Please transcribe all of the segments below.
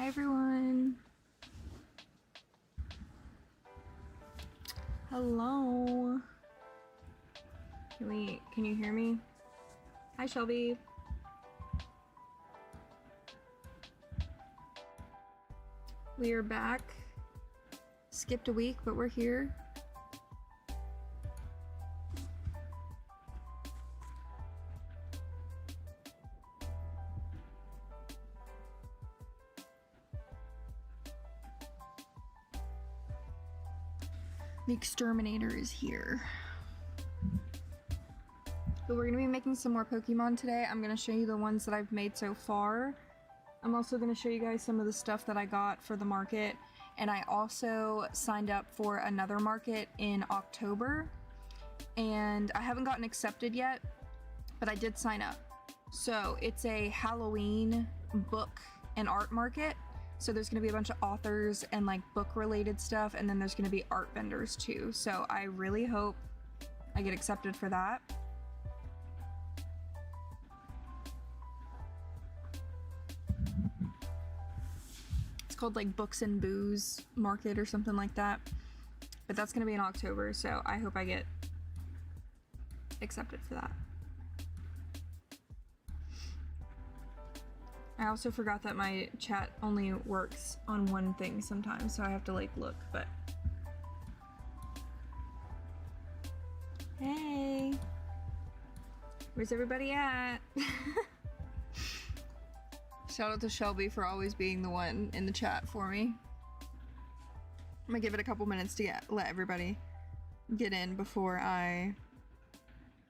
Hi everyone. Hello. Can you hear me? Hi Shelby. We are back. Skipped a week, but we're here. The exterminator is here. But we're gonna be making some more Pokemon today. I'm gonna show you the ones that I've made so far. I'm also gonna show you guys some of the stuff that I got for the market. And I also signed up for another market in October. And I haven't gotten accepted yet, but I did sign up. So it's a Halloween book and art market. So there's gonna be a bunch of authors and like book related stuff, and then there's gonna be art vendors too. So I really hope I get accepted for that. It's called like Books and Booze Market or something like that. But that's gonna be in October, so I hope I get accepted for that. I also forgot that my chat only works on one thing sometimes, so I have to like look, but... Hey! Where's everybody at? Shout out to Shelby for always being the one in the chat for me. I'm gonna give it a couple minutes to let everybody get in before I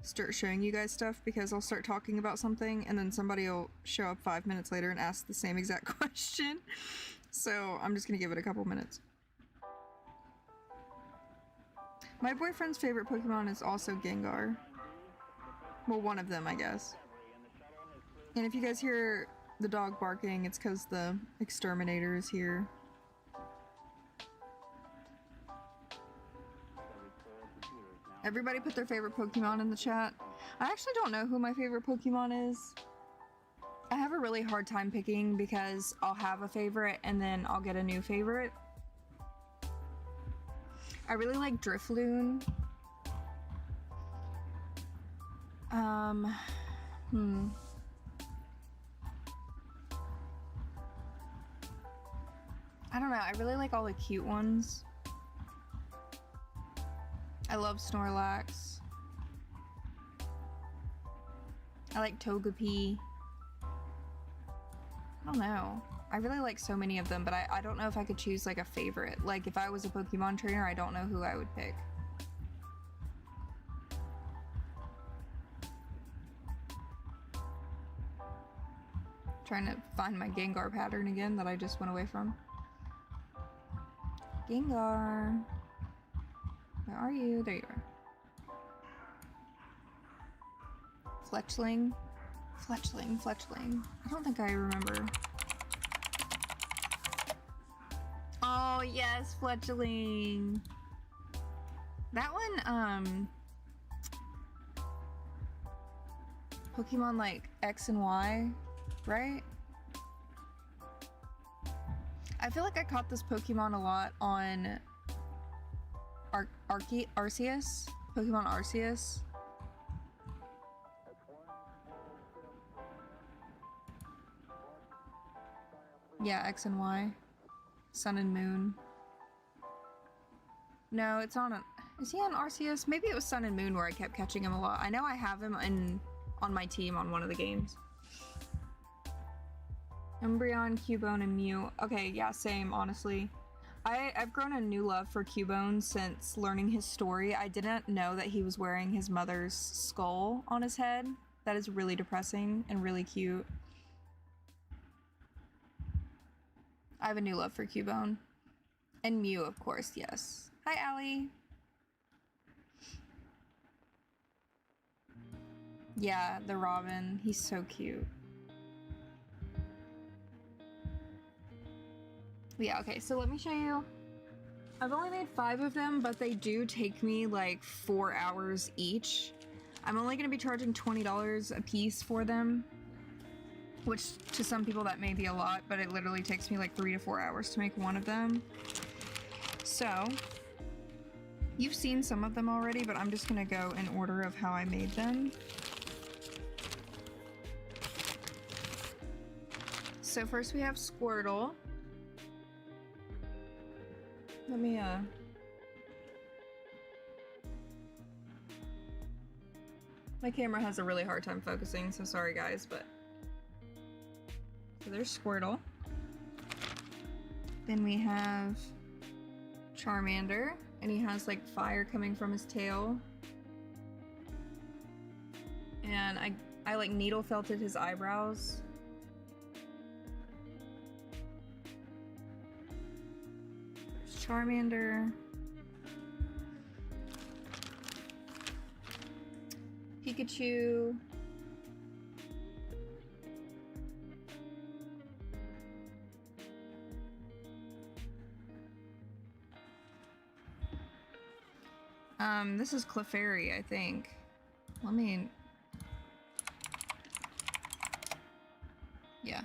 start showing you guys stuff, because I'll start talking about something and then somebody will show up 5 minutes later and ask the same exact question. So I'm just gonna give it a couple minutes. My boyfriend's favorite Pokemon is also Gengar. Well, one of them, I guess. And if you guys hear the dog barking, it's because the exterminator is here. Everybody put their favorite Pokemon in the chat. I actually don't know who my favorite Pokemon is. I have a really hard time picking because I'll have a favorite and then I'll get a new favorite. I really like Drifloon. I don't know, I really like all the cute ones. I love Snorlax. I like Togepi. I don't know. I really like so many of them, but I don't know if I could choose like a favorite. Like if I was a Pokemon trainer, I don't know who I would pick. Trying to find my Gengar pattern again that I just went away from. Gengar. Where are you? There you are. Fletchling. Fletchling. I don't think I remember. Oh, yes, Fletchling. That one, Pokemon like X and Y, right? I feel like I caught this Pokemon a lot on Arceus? Pokemon Arceus? Yeah, X and Y. Sun and Moon. No, it's on a... Is he on Arceus? Maybe it was Sun and Moon where I kept catching him a lot. I know I have him on my team on one of the games. Umbreon, Cubone, and Mew. Okay, yeah, same, honestly. I've grown a new love for Cubone since learning his story. I didn't know that he was wearing his mother's skull on his head. That is really depressing and really cute. I have a new love for Cubone. And Mew, of course, yes. Hi, Allie. Yeah, the Robin. He's so cute. Yeah, okay, so let me show you. I've only made 5 of them, but they do take me like 4 hours each. I'm only gonna be charging $20 a piece for them. which to some people that may be a lot, but it literally takes me like 3 to 4 hours to make one of them. So you've seen some of them already, but I'm just gonna go in order of how I made them. So first we have Squirtle. Let me my camera has a really hard time focusing, so sorry guys, but so there's Squirtle. Then we have Charmander, and he has like fire coming from his tail. And I like needle felted his eyebrows. There's Charmander. Pikachu. This is Clefairy, I think. Let me... Yeah.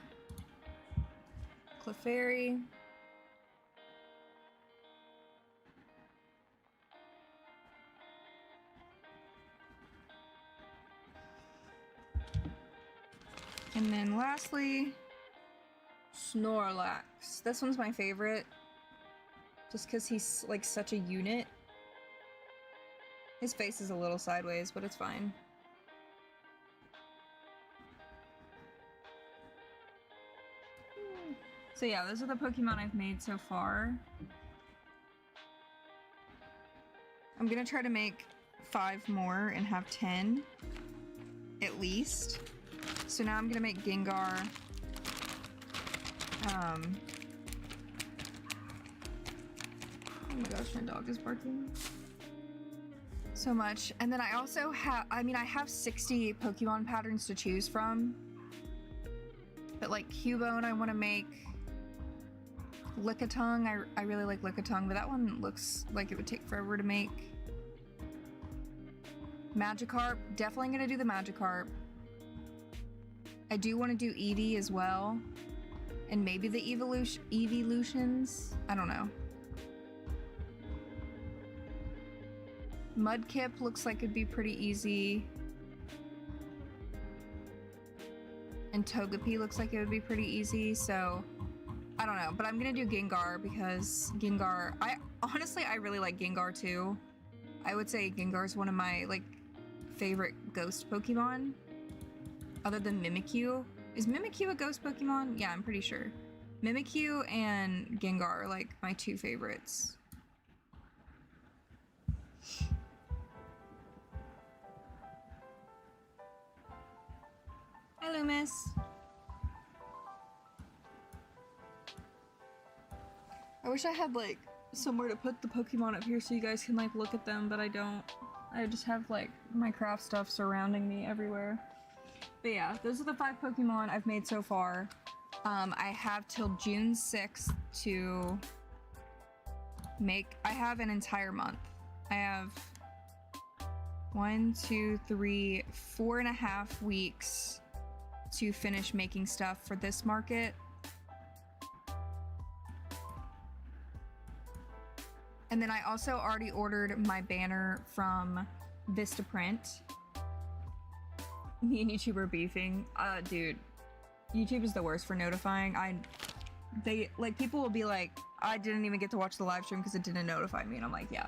Clefairy. And then lastly, Snorlax. This one's my favorite. Just because he's like such a unit. His face is a little sideways, but it's fine. So yeah, those are the Pokemon I've made so far. I'm gonna try to make 5 more and have 10 at least. So now I'm gonna make Gengar. Oh my gosh, my dog is barking so much. And then I also have, I have 60 Pokemon patterns to choose from. But like Cubone, I want to make. Lickitung, I really like Lickitung, but that one looks like it would take forever to make. Magikarp, definitely gonna do the Magikarp. I do want to do Eevee as well. And maybe the Evolutions. I don't know. Mudkip looks like it'd be pretty easy. And Togepi looks like it would be pretty easy, so I don't know. But I'm gonna do Gengar because Gengar, I really like Gengar too. I would say Gengar is one of my like favorite ghost Pokemon. Other than Mimikyu. Is Mimikyu a ghost Pokemon? Yeah, I'm pretty sure. Mimikyu and Gengar are like my 2 favorites. Hi, Loomis. I wish I had like somewhere to put the Pokemon up here so you guys can like look at them, but I don't. I just have like my craft stuff surrounding me everywhere. But yeah, those are the 5 Pokemon I've made so far. I have till June 6th to make. I have an entire month. I have 1, 2, 3, 4.5 weeks to finish making stuff for this market. And then I also already ordered my banner from Vistaprint. Me and YouTube are beefing. Dude, YouTube is the worst for notifying. People will be like, I didn't even get to watch the live stream because it didn't notify me, and I'm like, yeah.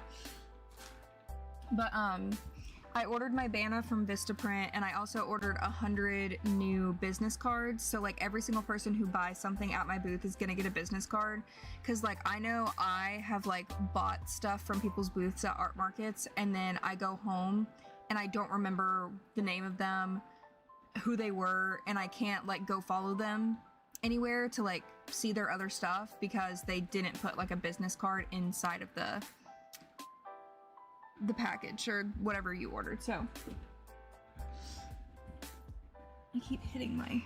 But I ordered my banner from Vistaprint, and I also ordered 100 new business cards. So like every single person who buys something at my booth is gonna get a business card. Cause like I know I have like bought stuff from people's booths at art markets, and then I go home and I don't remember the name of them, who they were, and I can't like go follow them anywhere to like see their other stuff because they didn't put like a business card inside of the package or whatever you ordered. So I keep hitting my...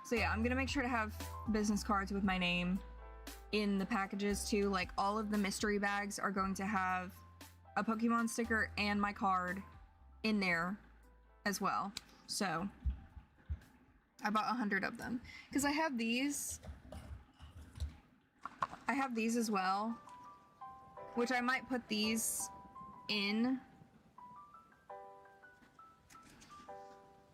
So yeah, I'm gonna make sure to have business cards with my name in the packages too. Like all of the mystery bags are going to have a Pokemon sticker and my card in there as well. So I bought 100 of them because I have these. I have these as well, which I might put these in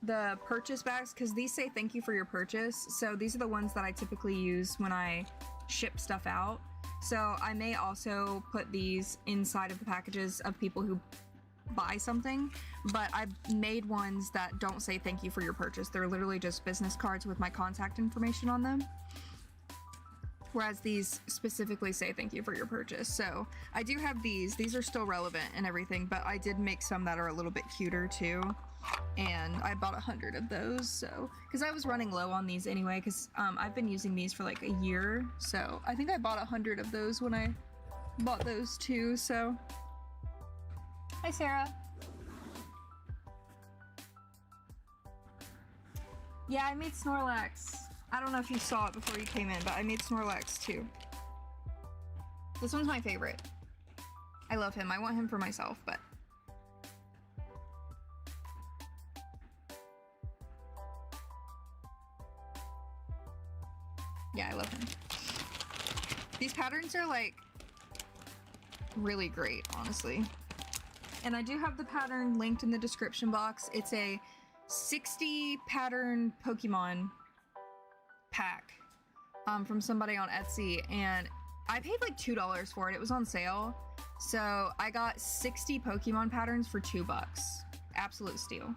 the purchase bags because these say thank you for your purchase. So these are the ones that I typically use when I ship stuff out. So I may also put these inside of the packages of people who buy something, but I've made ones that don't say thank you for your purchase. They're literally just business cards with my contact information on them. Whereas these specifically say thank you for your purchase. So I do have these. These are still relevant and everything, but I did make some that are a little bit cuter too. And I bought 100 of those, so because I was running low on these anyway, because I've been using these for like a year, so I think I bought 100 of those when I bought those too. So hi Sarah. Yeah, I made Snorlax. I don't know if you saw it before you came in, but I made Snorlax too. This one's my favorite. I love him. I want him for myself, but yeah, I love him. These patterns are like really great, honestly. And I do have the pattern linked in the description box. It's a 60 pattern Pokemon pack from somebody on Etsy, and I paid like $2 for it. It was on sale. So I got 60 Pokemon patterns for $2. Absolute steal.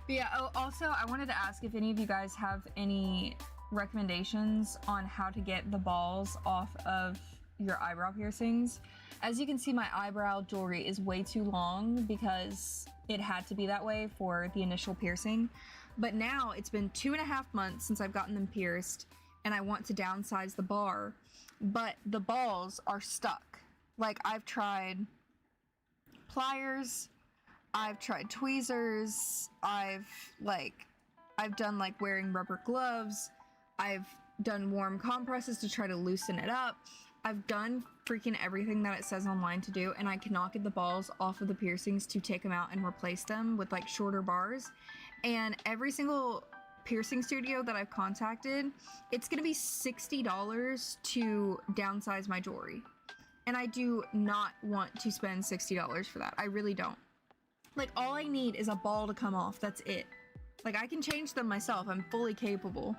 But yeah, oh, also I wanted to ask if any of you guys have any recommendations on how to get the balls off of your eyebrow piercings. As you can see, my eyebrow jewelry is way too long because it had to be that way for the initial piercing. But now it's been 2.5 months since I've gotten them pierced, and I want to downsize the bar, but the balls are stuck. Like, I've tried pliers, I've tried tweezers, I've done like wearing rubber gloves, I've done warm compresses to try to loosen it up. I've done freaking everything that it says online to do, and I cannot get the balls off of the piercings to take them out and replace them with like shorter bars. And every single piercing studio that I've contacted, it's gonna be $60 to downsize my jewelry. And I do not want to spend $60 for that. I really don't. Like, all I need is a ball to come off. That's it. Like, I can change them myself. I'm fully capable.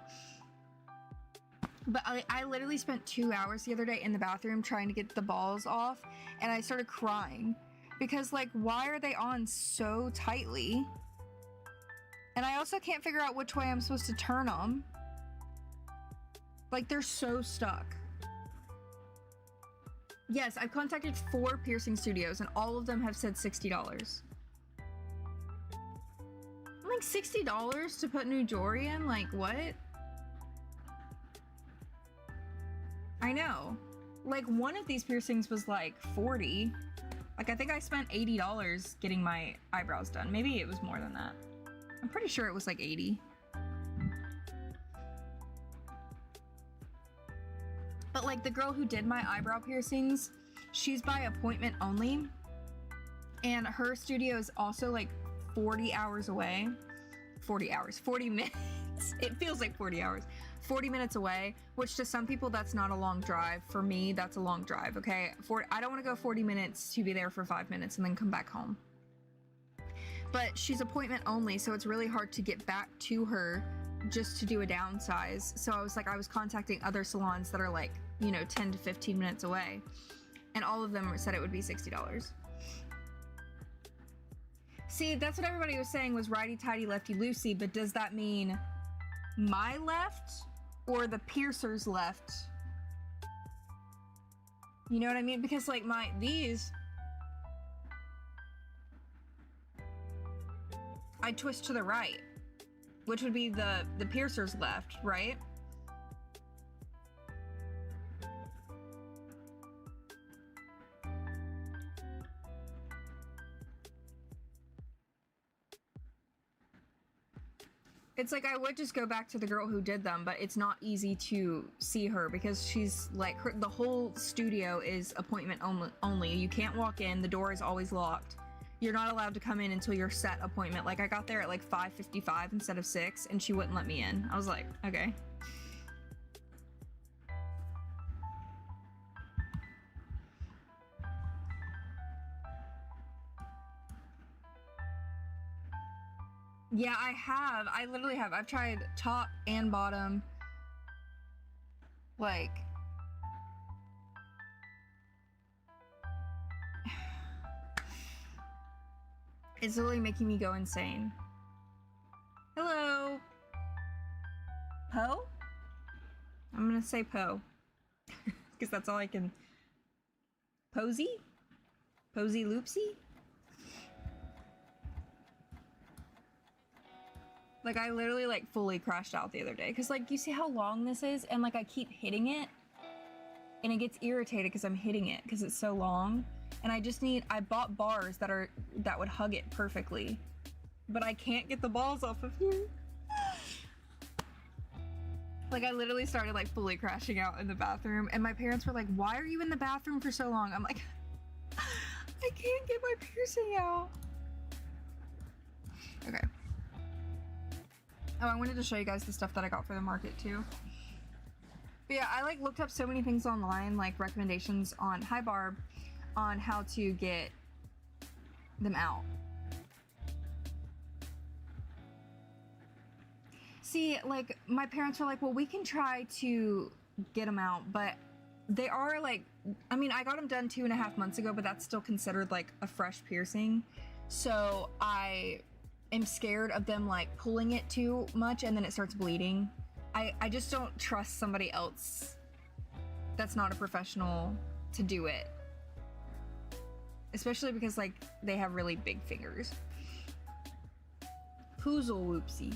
But I literally spent 2 hours the other day in the bathroom trying to get the balls off, and I started crying. Because, like, why are they on so tightly? And I also can't figure out which way I'm supposed to turn them. Like, they're so stuck. Yes, I've contacted 4 piercing studios, and all of them have said $60. I'm like, $60 to put new jewelry in? Like, what? I know. Like, one of these piercings was like $40. Like, I think I spent $80 getting my eyebrows done. Maybe it was more than that. I'm pretty sure it was like $80. But like, the girl who did my eyebrow piercings, she's by appointment only. And her studio is also like 40 hours away. 40 hours, 40 minutes. It feels like 40 hours. 40 minutes away, which to some people that's not a long drive. For me, that's a long drive, okay? I don't want to go 40 minutes to be there for 5 minutes and then come back home. But she's appointment only, so it's really hard to get back to her just to do a downsize. So I was contacting other salons that are like, you know, 10 to 15 minutes away, and all of them said it would be $60. See, that's what everybody was saying was righty-tighty, lefty-loosey, but does that mean my left or the piercer's left? You know what I mean? Because like these, I twist to the right, which would be the piercer's left, right? It's like, I would just go back to the girl who did them, but it's not easy to see her because she's like, the whole studio is appointment only. You can't walk in, the door is always locked. you're not allowed to come in until your set appointment. Like, I got there at like 5:55 instead of 6, and she wouldn't let me in. I was like, okay. Yeah, I have. I literally have. I've tried top and bottom. Like, it's literally making me go insane. Hello. Poe? I'm gonna say Poe. Because that's all I can. Posy? Posy Loopsy? Like, I literally, like, fully crashed out the other day. Because, like, you see how long this is? And, like, I keep hitting it. And it gets irritated because I'm hitting it because it's so long. And I bought bars that would hug it perfectly. But I can't get the balls off of here. Like, I literally started, like, fully crashing out in the bathroom. And my parents were like, why are you in the bathroom for so long? I'm like, I can't get my piercing out. Okay. Oh, I wanted to show you guys the stuff that I got for the market too. But yeah, I like looked up so many things online, like recommendations on Hi Barb, on how to get them out. See, like, my parents were like, well, we can try to get them out, but they are like, I mean, I got them done 2.5 months ago, but that's still considered like a fresh piercing. So I am scared of them like pulling it too much and then it starts bleeding. I just don't trust somebody else that's not a professional to do it. Especially because like they have really big fingers. Poozle Whoopsie.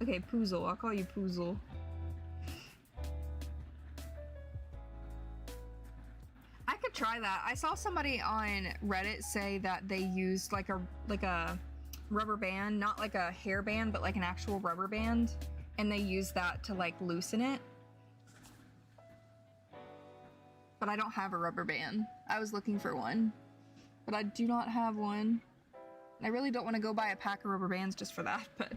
Okay, Poozle. I'll call you Poozle. I could try that. I saw somebody on Reddit say that they used like a rubber band, not like a hair band, but like an actual rubber band, and they used that to like loosen it. But I don't have a rubber band. I was looking for one, but I do not have one. I really don't want to go buy a pack of rubber bands just for that, but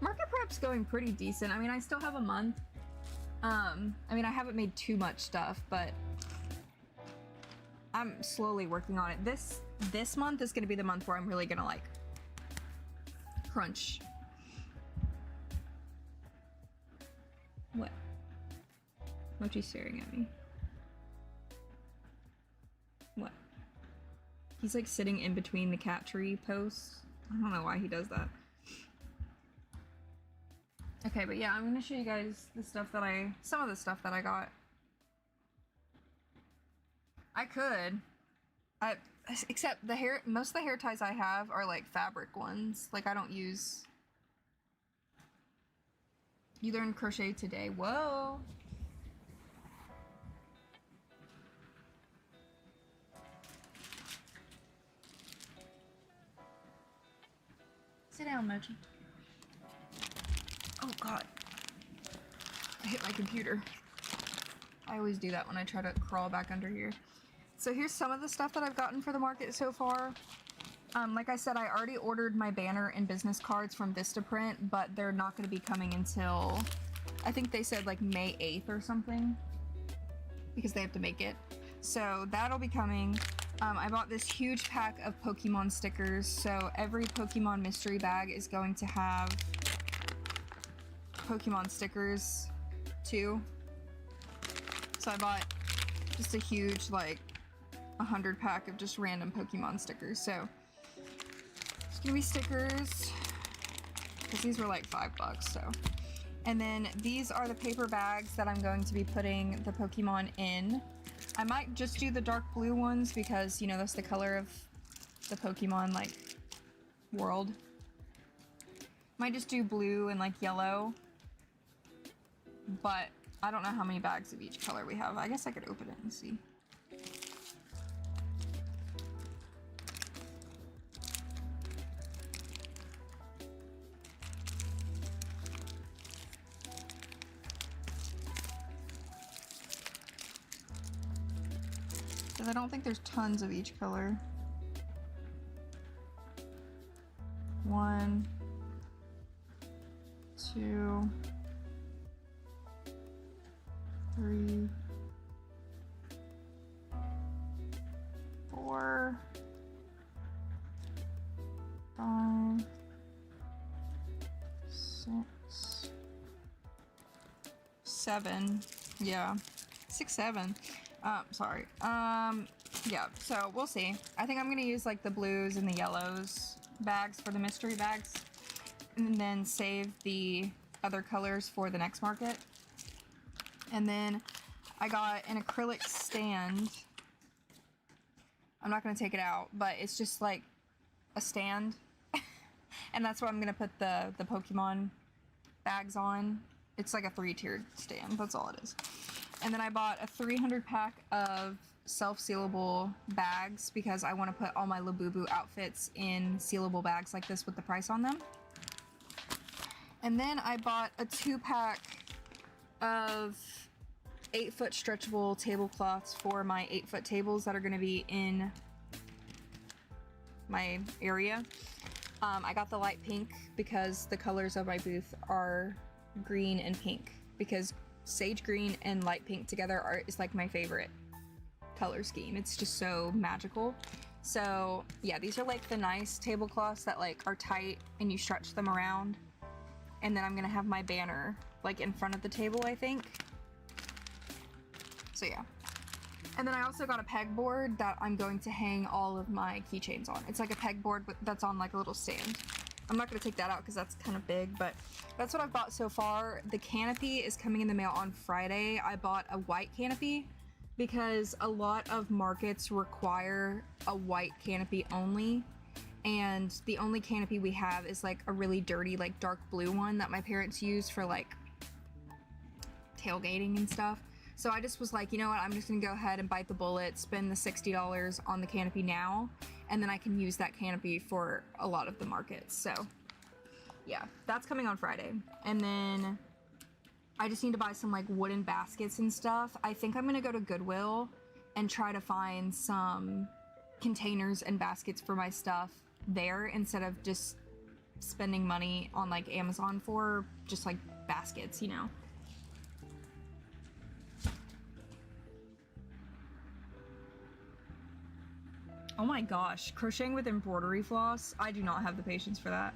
market prep's going pretty decent. I mean, I still have a month. I mean, I haven't made too much stuff, but I'm slowly working on it. This month is going to be the month where I'm really going to like crunch. What? Mochi's staring at me. What? He's like sitting in between the cat tree posts. I don't know why he does that. Okay, but yeah, I'm gonna show you guys the stuff that some of the stuff that I got. I could. Except most of the hair ties I have are like fabric ones. Like I don't use. You learned crochet today. Whoa. Sit down, Mochi. Oh god. I hit my computer. I always do that when I try to crawl back under here. So here's some of the stuff that I've gotten for the market so far. Like I said, I already ordered my banner and business cards from Vistaprint, but they're not going to be coming until, I think they said like May 8th or something, because they have to make it. So that'll be coming. I bought this huge pack of Pokemon stickers, so every Pokemon mystery bag is going to have Pokemon stickers too. So I bought just a huge like 100 pack of just random Pokemon stickers. So it's gonna be stickers because these were like $5. So, and then these are the paper bags that I'm going to be putting the Pokemon in. I might just do the dark blue ones because, you know, that's the color of the Pokemon like world. Might just do blue and like yellow, but I don't know how many bags of each color we have. I guess I could open it and see. So because I don't think there's tons of each color. 1, 2, 3, 4, 5, 6, 7. Yeah, 6, 7. Sorry. Yeah, so we'll see. I think I'm gonna use like the blues and the yellows bags for the mystery bags, and then save the other colors for the next market. And then I got an acrylic stand. I'm not gonna take it out, but it's just like a stand. And that's what I'm gonna put the Pokemon bags on. It's like a 3-tiered stand, that's all it is. And then I bought a 300 pack of self-sealable bags because I want to put all my Labubu outfits in sealable bags like this with the price on them. And then I bought a 2-pack of 8-foot stretchable tablecloths for my 8-foot tables that are going to be in my area. I got the light pink because the colors of my booth are green and pink, because sage green and light pink together is like my favorite color scheme. It's just so magical. So yeah, these are like the nice tablecloths that like are tight and you stretch them around. And then I'm gonna have my banner like in front of the table, I think. So yeah. And then I also got a pegboard that I'm going to hang all of my keychains on. It's like a pegboard that's on like a little stand. I'm not gonna take that out because that's kind of big, but that's what I've bought so far. The canopy is coming in the mail on Friday. I bought a white canopy because a lot of markets require a white canopy only, and the only canopy we have is like a really dirty, like dark blue one that my parents use for like tailgating and stuff. So I just was like, you know what, I'm just gonna go ahead and bite the bullet, spend the $60 on the canopy now, and then I can use that canopy for a lot of the markets. So yeah, that's coming on Friday. And then I just need to buy some like wooden baskets and stuff. I think I'm gonna go to Goodwill and try to find some containers and baskets for my stuff there instead of just spending money on like Amazon for just like baskets, you know. Oh my gosh, crocheting with embroidery floss, I do not have the patience for that.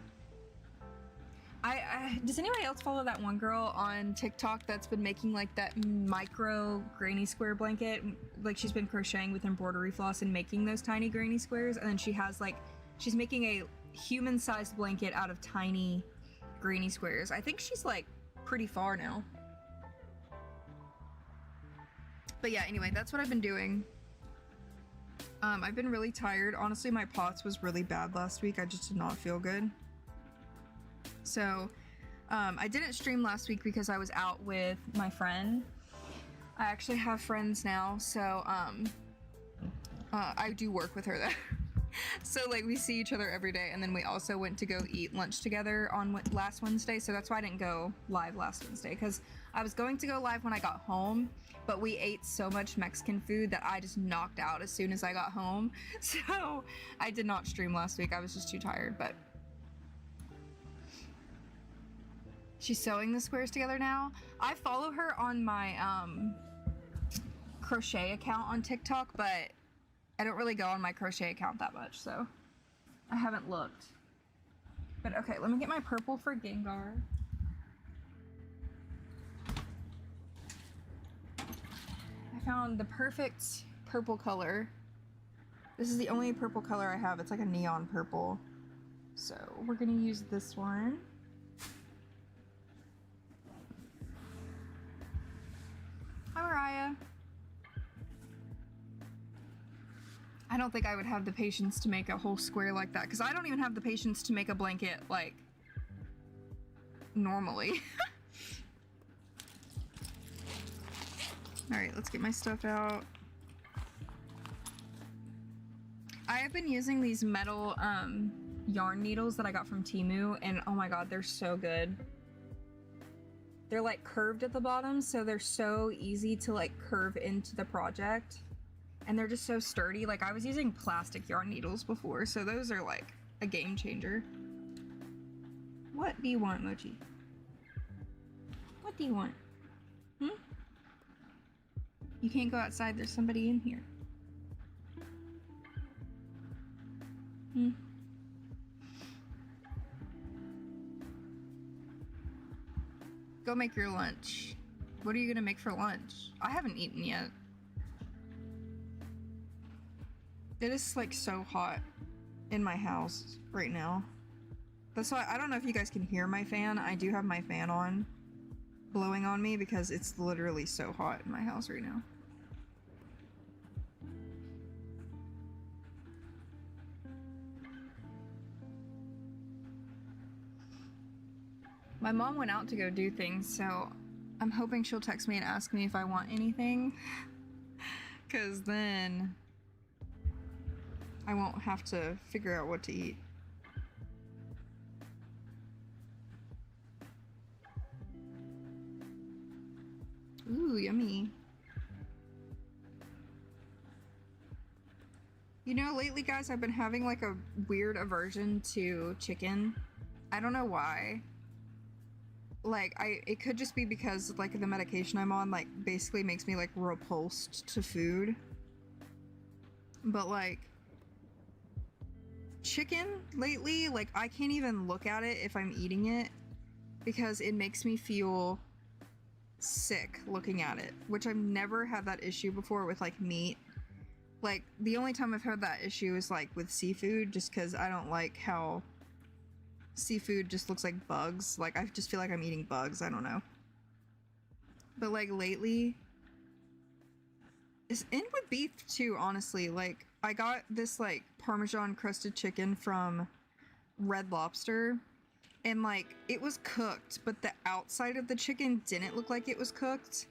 Does anybody else follow that one girl on TikTok that's been making like that micro granny square blanket? Like she's been crocheting with embroidery floss and making those tiny granny squares, and then she has like, she's making a human-sized blanket out of tiny granny squares. I think she's like pretty far now. But yeah, anyway, that's what I've been doing. I've been really tired. Honestly, my POTS was really bad last week. I just did not feel good. So, I didn't stream last week because I was out with my friend. I actually have friends now, so, I do work with her though. So, like, we see each other every day, and then we also went to go eat lunch together on last Wednesday, so that's why I didn't go live last Wednesday, because I was going to go live when I got home, but we ate so much Mexican food that I just knocked out as soon as I got home, so I did not stream last week. I was just too tired, but she's sewing the squares together now. I follow her on my crochet account on TikTok, but I don't really go on my crochet account that much, so I haven't looked. But okay, let me get my purple for Gengar. I found the perfect purple color. This is the only purple color I have. It's like a neon purple. So we're gonna use this one. Hi, Mariah. I don't think I would have the patience to make a whole square like that, because I don't even have the patience to make a blanket, like, normally. Alright, let's get my stuff out. I have been using these metal yarn needles that I got from Temu, and oh my god, they're so good. They're like curved at the bottom, so they're so easy to like curve into the project. and they're just so sturdy. Like, I was using plastic yarn needles before, so those are like a game changer. What do you want, Mochi? What do you want? You can't go outside, there's somebody in here. Go make your lunch. What are you gonna make for lunch? I haven't eaten yet. It is like so hot in my house right now. That's why I don't know if you guys can hear my fan. I do have my fan on, blowing on me because it's literally so hot in my house right now. My mom went out to go do things, so I'm hoping she'll text me and ask me if I want anything, because then I won't have to figure out what to eat. Ooh, yummy. You know, lately, guys, I've been having like a weird aversion to chicken. I don't know why. Like, it could just be because like the medication I'm on like basically makes me like repulsed to food. But like chicken lately, like I can't even look at it if I'm eating it because it makes me feel sick looking at it, which I've never had that issue before with like meat. Like the only time I've had that issue is like with seafood, just because I don't like how seafood just looks like bugs. Like I just feel like I'm eating bugs. I don't know. But like lately, and with beef too, honestly. Like I got this like Parmesan crusted chicken from Red Lobster, and like it was cooked, but the outside of the chicken didn't look like it was cooked,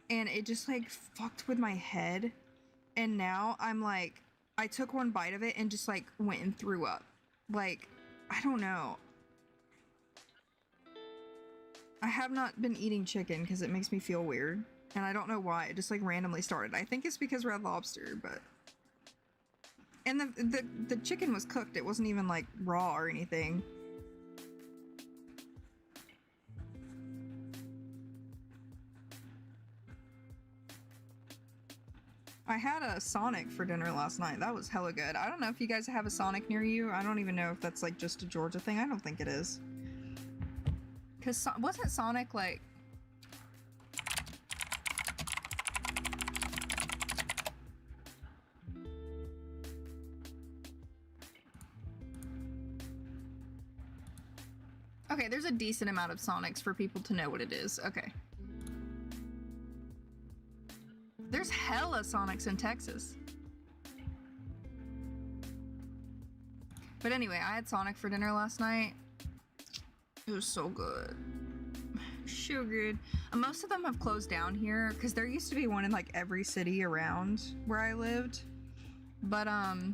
and it just like fucked with my head. And now I'm like, I took one bite of it and just like went and threw up. Like, I don't know. I have not been eating chicken because it makes me feel weird, and I don't know why. It just like randomly started. I think it's because Red Lobster, but and the chicken was cooked. It wasn't even like raw or anything. I had a Sonic for dinner last night. That was hella good. I don't know if you guys have a Sonic near you. I don't even know if that's like just a Georgia thing. I don't think it is. Because wasn't Sonic like... Okay, there's a decent amount of Sonics for people to know what it is. Okay. There's hella Sonics in Texas. But anyway, I had Sonic for dinner last night. It was so good. So good. Most of them have closed down here because there used to be one in like every city around where I lived. But a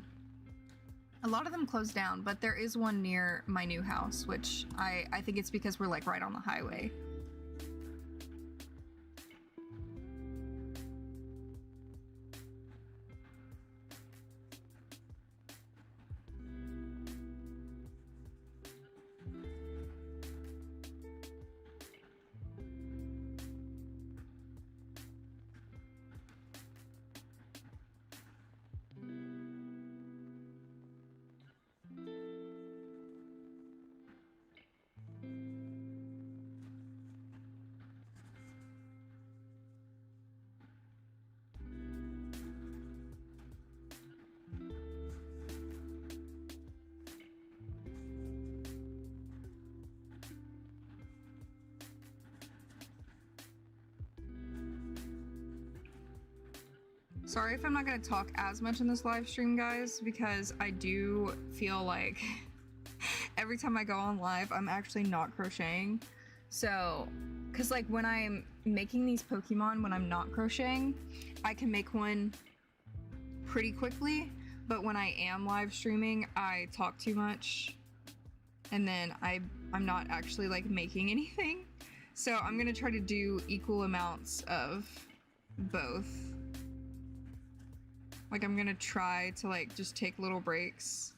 lot of them closed down, but there is one near my new house, which I think it's because we're like right on the highway. Sorry if I'm not going to talk as much in this live stream, guys, because I do feel like every time I go on live, I'm actually not crocheting. So, because like when I'm making these Pokemon, when I'm not crocheting, I can make one pretty quickly, but when I am live streaming, I talk too much, and then I'm not actually like making anything. So I'm going to try to do equal amounts of both. Like, I'm gonna try to, like, just take little breaks.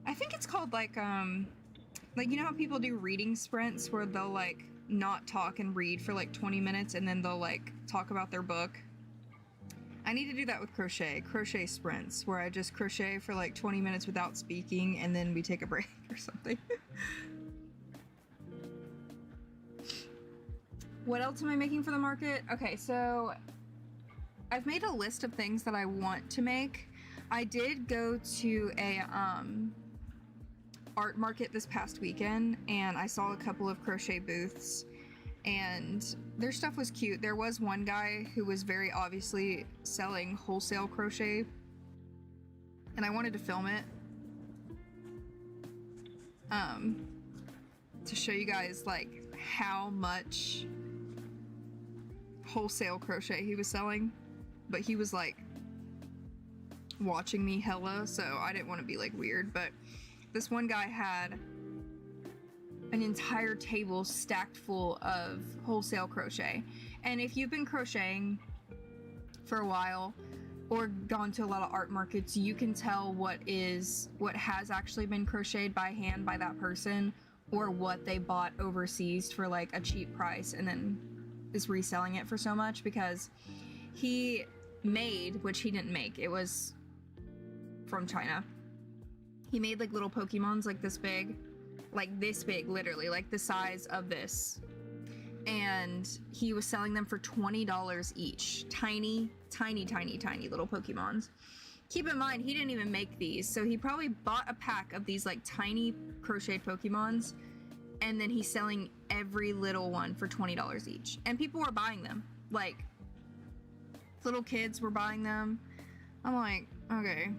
I think it's called, like, you know how people do reading sprints where they'll, like, not talk and read for, like, 20 minutes and then they'll, like, talk about their book? I need to do that with crochet sprints, where I just crochet for, like, 20 minutes without speaking and then we take a break or something. What else am I making for the market? Okay, so I've made a list of things that I want to make. I did go to a art market this past weekend and I saw a couple of crochet booths and their stuff was cute. There was one guy who was very obviously selling wholesale crochet and I wanted to film it to show you guys like how much wholesale crochet he was selling, but he was like watching me hella, so I didn't want to be like weird. But this one guy had an entire table stacked full of wholesale crochet, and if you've been crocheting for a while or gone to a lot of art markets, you can tell what has actually been crocheted by hand by that person, or what they bought overseas for like a cheap price and then is reselling it for so much, because he made, which he didn't make, it was from China, he made like little Pokemons like this big, literally like the size of this, and he was selling them for $20 each. Tiny little Pokemons. Keep in mind, he didn't even make these, so he probably bought a pack of these like tiny crocheted Pokemons, and then he's selling every little one for $20 each. And people were buying them. Like, little kids were buying them. I'm like, okay.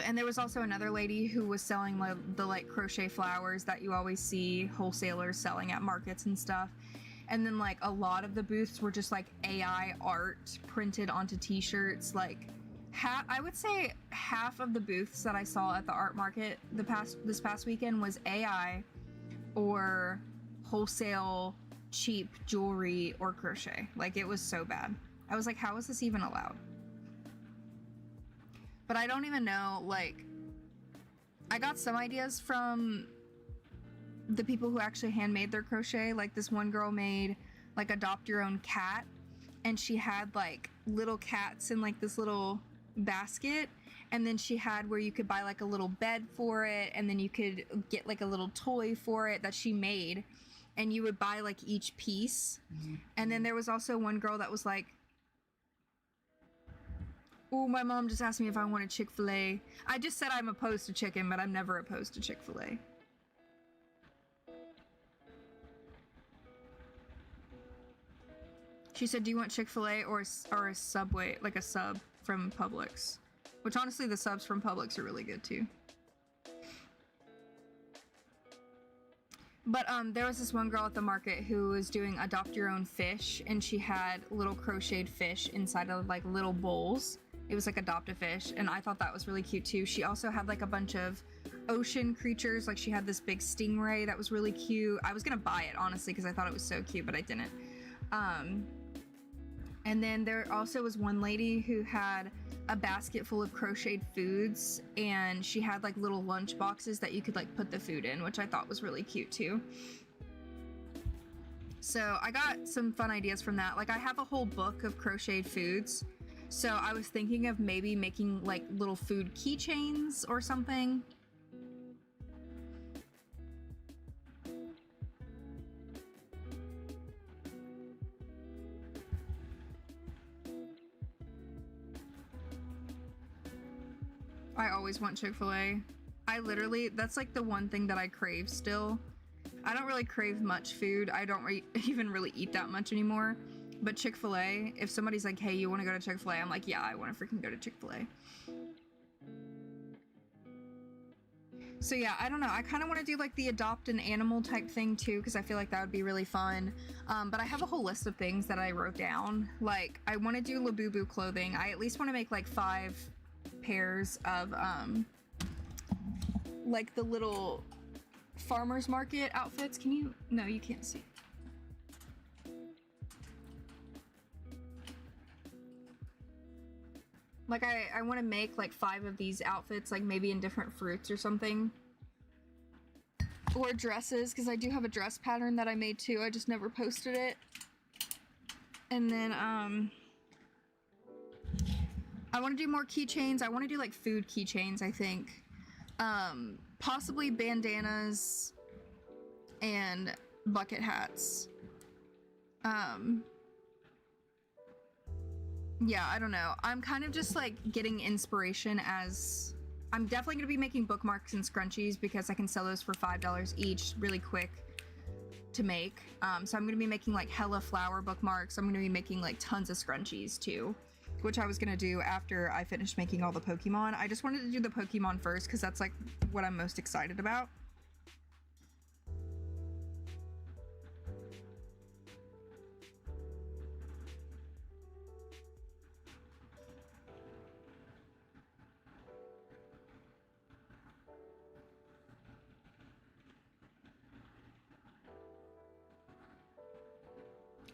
And there was also another lady who was selling the like crochet flowers that you always see wholesalers selling at markets and stuff. And then like a lot of the booths were just like AI art printed onto t-shirts. Like I would say half of the booths that I saw at the art market this past weekend was AI or wholesale cheap jewelry or crochet. Like, it was so bad. I was like, how is this even allowed? But I don't even know, like, I got some ideas from the people who actually handmade their crochet. Like, this one girl made like adopt your own cat, and she had like little cats in like this little basket, and then she had where you could buy like a little bed for it, and then you could get like a little toy for it that she made, and you would buy like each piece. And then there was also one girl that was like, oh, my mom just asked me if I wanted Chick-fil-A. I just said I'm opposed to chicken, but I'm never opposed to Chick-fil-A. She said, do you want Chick-fil-A or a Subway, like a sub from Publix? Which honestly, the subs from Publix are really good too. But there was this one girl at the market who was doing adopt your own fish, and she had little crocheted fish inside of like little bowls. It was like adopt a fish, and I thought that was really cute too. She also had like a bunch of ocean creatures. Like, she had this big stingray that was really cute. I was gonna buy it honestly because I thought it was so cute, but I didn't. And then there also was one lady who had a basket full of crocheted foods, and she had like little lunch boxes that you could like put the food in, which I thought was really cute too. So I got some fun ideas from that. Like, I have a whole book of crocheted foods, so I was thinking of maybe making like little food keychains or something. I always want Chick-fil-A. I literally, that's like the one thing that I crave still. I don't really crave much food. I don't even really eat that much anymore. But Chick-fil-A, if somebody's like, hey, you want to go to Chick-fil-A? I'm like, yeah, I want to freaking go to Chick-fil-A. So yeah, I don't know. I kind of want to do like the adopt an animal type thing too, because I feel like that would be really fun. But I have a whole list of things that I wrote down. Like, I want to do Labubu clothing. I at least want to make like 5 pairs of like the little farmers market outfits. Can you? No, you can't see. Like I want to make like 5 of these outfits, like maybe in different fruits or something. Or dresses, because I do have a dress pattern that I made too. I just never posted it. And then I want to do more keychains. I want to do like food keychains, I think. Possibly bandanas and bucket hats. Yeah, I don't know. I'm kind of just like getting inspiration as I'm definitely going to be making bookmarks and scrunchies because I can sell those for $5 each really quick to make. So I'm going to be making like hella flower bookmarks. I'm going to be making like tons of scrunchies too, which I was going to do after I finished making all the Pokemon. I just wanted to do the Pokemon first because that's like what I'm most excited about.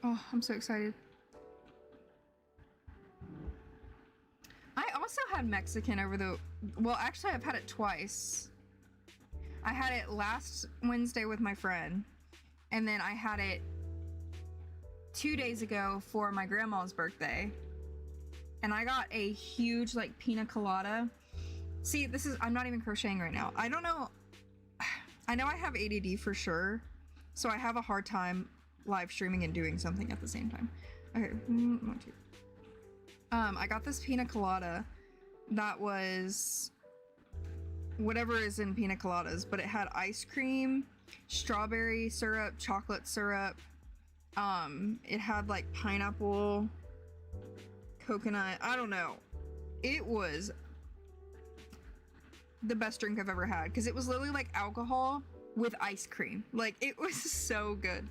Oh, I'm so excited. I also had Mexican over the... Well, actually, I've had it twice. I had it last Wednesday with my friend. And then I had it 2 days ago for my grandma's birthday. And I got a huge, like, pina colada. See, this is... I'm not even crocheting right now. I don't know... I know I have ADD for sure. So I have a hard time live streaming and doing something at the same time. Okay, 1, 2. I got this pina colada that was whatever is in pina coladas, but it had ice cream, strawberry syrup, chocolate syrup. It had like pineapple, coconut. I don't know. It was the best drink I've ever had because it was literally like alcohol with ice cream. Like, it was so good.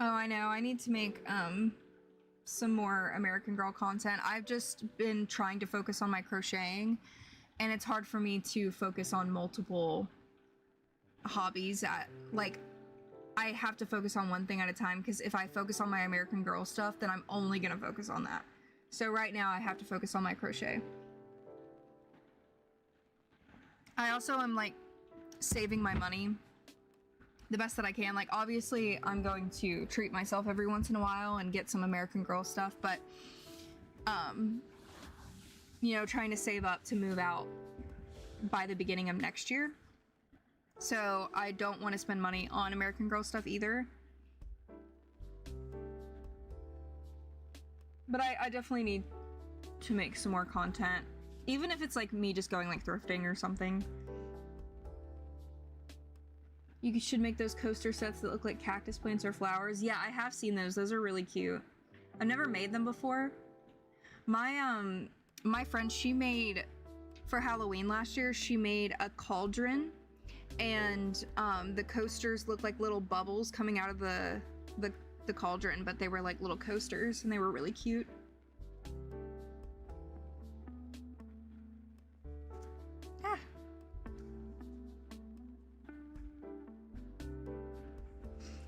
Oh, I know. I need to make some more American Girl content. I've just been trying to focus on my crocheting, and it's hard for me to focus on multiple hobbies like I have to focus on one thing at a time, because if I focus on my American Girl stuff, then I'm only gonna focus on that. So right now I have to focus on my crochet. I also am like saving my money the best that I can. Like, obviously I'm going to treat myself every once in a while and get some American Girl stuff, but you know, trying to save up to move out by the beginning of next year. So I don't want to spend money on American Girl stuff either. But I definitely need to make some more content, even if it's like me just going like thrifting or something. You should make those coaster sets that look like cactus plants or flowers. Yeah, I have seen those. Those are really cute. I've never made them before. My friend, she made, for Halloween last year, she made a cauldron, and the coasters looked like little bubbles coming out of the cauldron, but they were like little coasters, and they were really cute. Ah.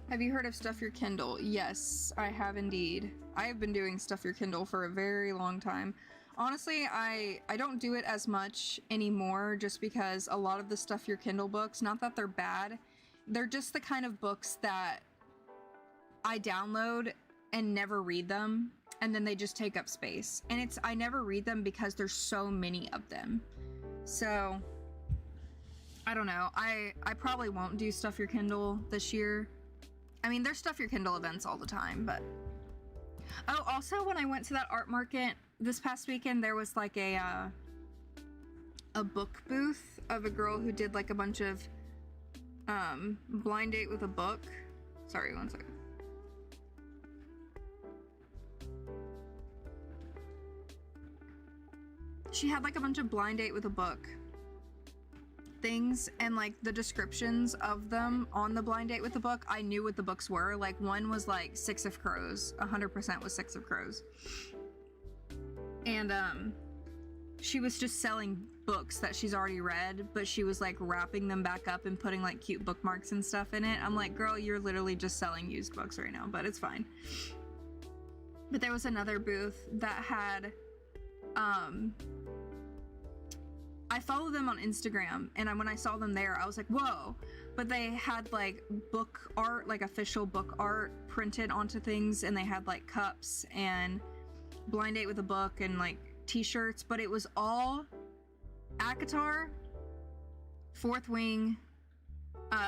Have you heard of Stuff Your Kindle? Yes, I have indeed. I have been doing Stuff Your Kindle for a very long time. Honestly, I don't do it as much anymore, just because a lot of the Stuff Your Kindle books, not that they're bad, they're just the kind of books that I download and never read them, and then they just take up space. And I never read them because there's so many of them. So, I don't know. I probably won't do Stuff Your Kindle this year. I mean, there's Stuff Your Kindle events all the time, but... Oh, also, when I went to that art market this past weekend, there was like a book booth of a girl who did like a bunch of blind date with a book. Sorry, one second. She had like a bunch of blind date with a book things, and like the descriptions of them on the blind date with the book, I knew what the books were. Like one was like Six of Crows, 100% was Six of Crows. And she was just selling books that she's already read, but she was like wrapping them back up and putting like cute bookmarks and stuff in it. I'm like, girl, you're literally just selling used books right now, but it's fine. But there was another booth that had I follow them on Instagram, and when I saw them there, I was like, whoa. But they had like book art, like official book art printed onto things, and they had like cups and blind date with a book and like t-shirts, but it was all ACOTAR, Fourth Wing,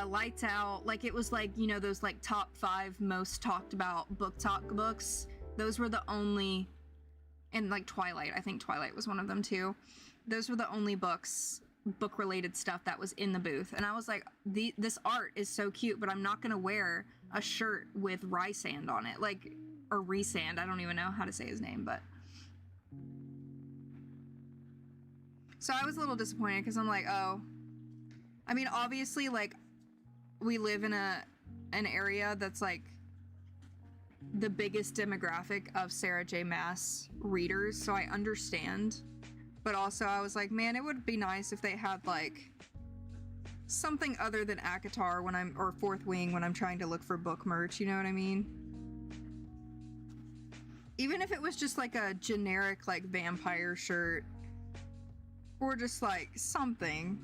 Lights Out. Like it was like, you know, those like top 5 most talked about book talk books. Those were the only, and like Twilight, I think Twilight was one of them too. Those were the only book related stuff that was in the booth. And I was like, this art is so cute, but I'm not gonna wear a shirt with Rysand on it, like, or Rysand, I don't even know how to say his name, but. So I was a little disappointed because I'm like, oh, I mean, obviously, like, we live in an area that's like the biggest demographic of Sarah J. Maas readers, so I understand. But also I was like, man, it would be nice if they had like something other than ACOTAR when I'm, or Fourth Wing when I'm trying to look for book merch, you know what I mean? Even if it was just like a generic like vampire shirt or just like something.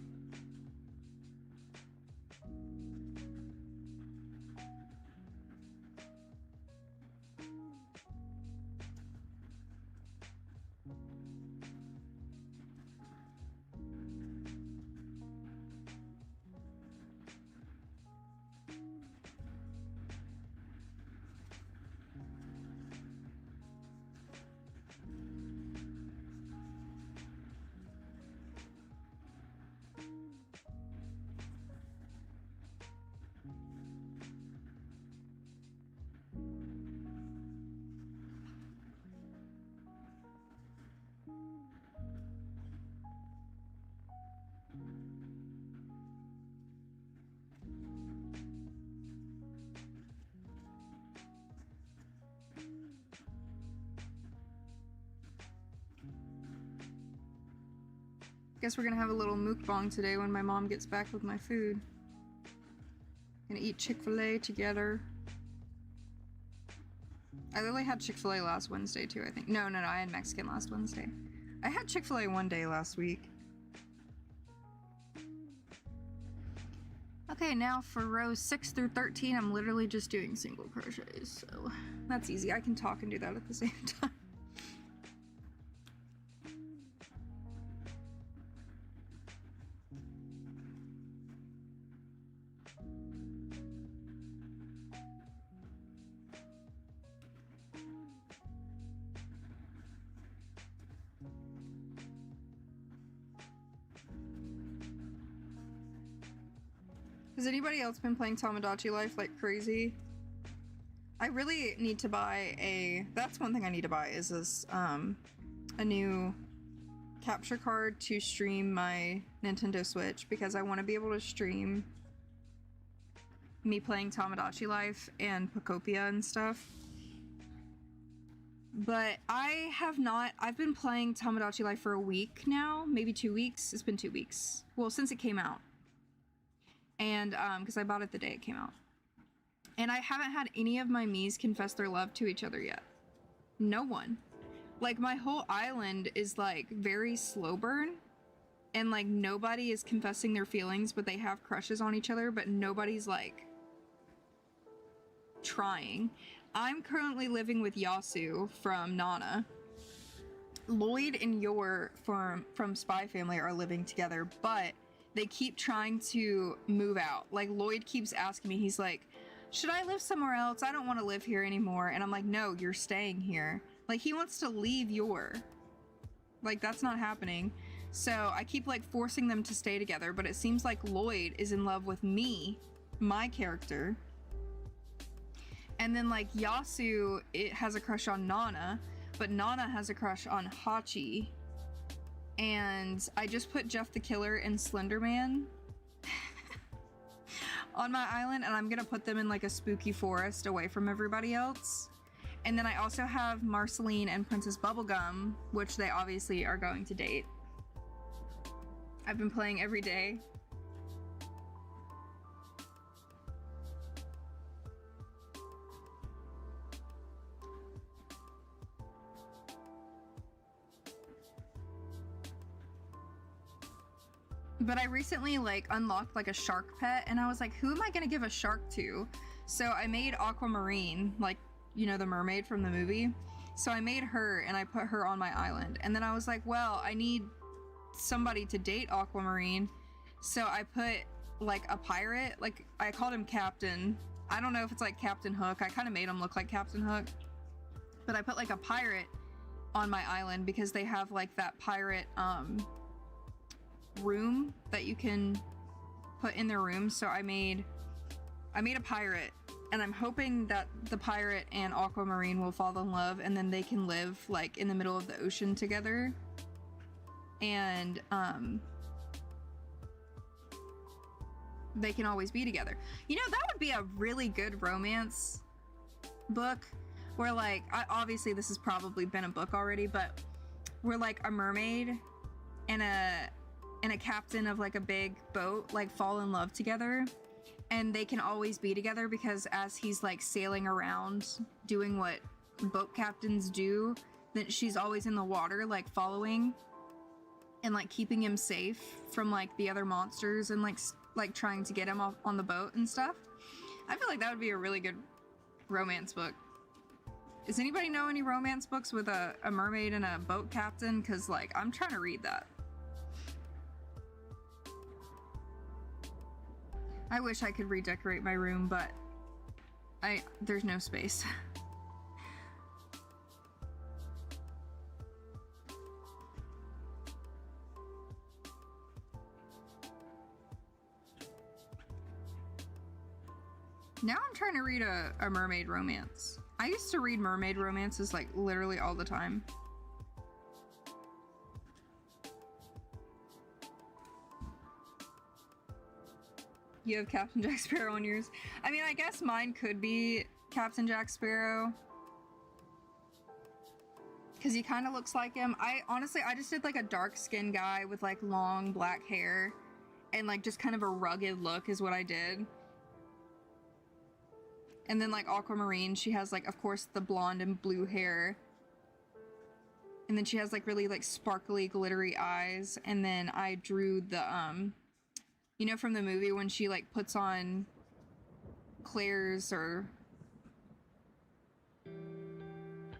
Guess we're gonna have a little mukbang today when my mom gets back with my food. Gonna eat Chick-fil-A together. I literally had Chick-fil-A last Wednesday too, I think. No, I had Mexican last Wednesday. I had Chick-fil-A one day last week. Okay, now for rows 6 through 13, I'm literally just doing single crochets, so that's easy. I can talk and do that at the same time. Has anybody else been playing Tamagotchi Life like crazy? I really need to buy that's one thing I need to buy is this, a new capture card to stream my Nintendo Switch, because I want to be able to stream me playing Tamagotchi Life and Pokopia and stuff. But I've been playing Tamagotchi Life for a week now, maybe 2 weeks. It's been 2 weeks. Well, since it came out. And, because I bought it the day it came out. And I haven't had any of my Miis confess their love to each other yet. No one. Like, my whole island is, like, very slow burn. And, like, nobody is confessing their feelings, but they have crushes on each other, but nobody's, like, trying. I'm currently living with Yasu from Nana. Lloyd and Yor from Spy Family are living together, but they keep trying to move out. Like, Lloyd keeps asking me, he's like, should I live somewhere else? I don't want to live here anymore. And I'm like, no, you're staying here. Like, he wants to leave Yor. Like, that's not happening. So I keep like forcing them to stay together, but it seems like Lloyd is in love with me, my character. And then like Yasu, it has a crush on Nana, but Nana has a crush on Hachi. And I just put Jeff the Killer and Slenderman on my island, and I'm gonna put them in like a spooky forest away from everybody else. And then I also have Marceline and Princess Bubblegum, which they obviously are going to date. I've been playing every day. But I recently like unlocked like a shark pet, and I was like, who am I gonna give a shark to? So I made Aquamarine, like, you know, the mermaid from the movie. So I made her and I put her on my island. And then I was like, well, I need somebody to date Aquamarine. So I put like a pirate, like I called him Captain. I don't know if it's like Captain Hook. I kind of made him look like Captain Hook. But I put like a pirate on my island because they have like that pirate room that you can put in their room. So I made a pirate, and I'm hoping that the pirate and Aquamarine will fall in love, and then they can live like in the middle of the ocean together. And they can always be together. You know, that would be a really good romance book where like, obviously this has probably been a book already, but where like a mermaid and a captain of like a big boat like fall in love together, and they can always be together because as he's like sailing around doing what boat captains do, then she's always in the water like following and like keeping him safe from like the other monsters and like trying to get him off on the boat and stuff. I feel like that would be a really good romance book. Does anybody know any romance books with a mermaid and a boat captain? Because like, I'm trying to read that. I wish I could redecorate my room, but there's no space. Now I'm trying to read a mermaid romance. I used to read mermaid romances like literally all the time. You have Captain Jack Sparrow on yours. I mean, I guess mine could be Captain Jack Sparrow, because he kind of looks like him. Honestly, I just did like a dark skinned guy with like long black hair and like just kind of a rugged look is what I did. And then like Aquamarine, she has like, of course, the blonde and blue hair. And then she has like really like sparkly, glittery eyes. And then I drew the, you know, from the movie when she like puts on Claire's or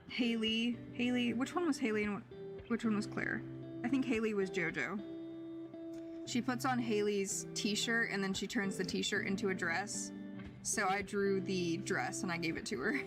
Haley, which one was Haley and which one was Claire? I think Haley was JoJo. She puts on Haley's t-shirt and then she turns the t-shirt into a dress. So I drew the dress and I gave it to her.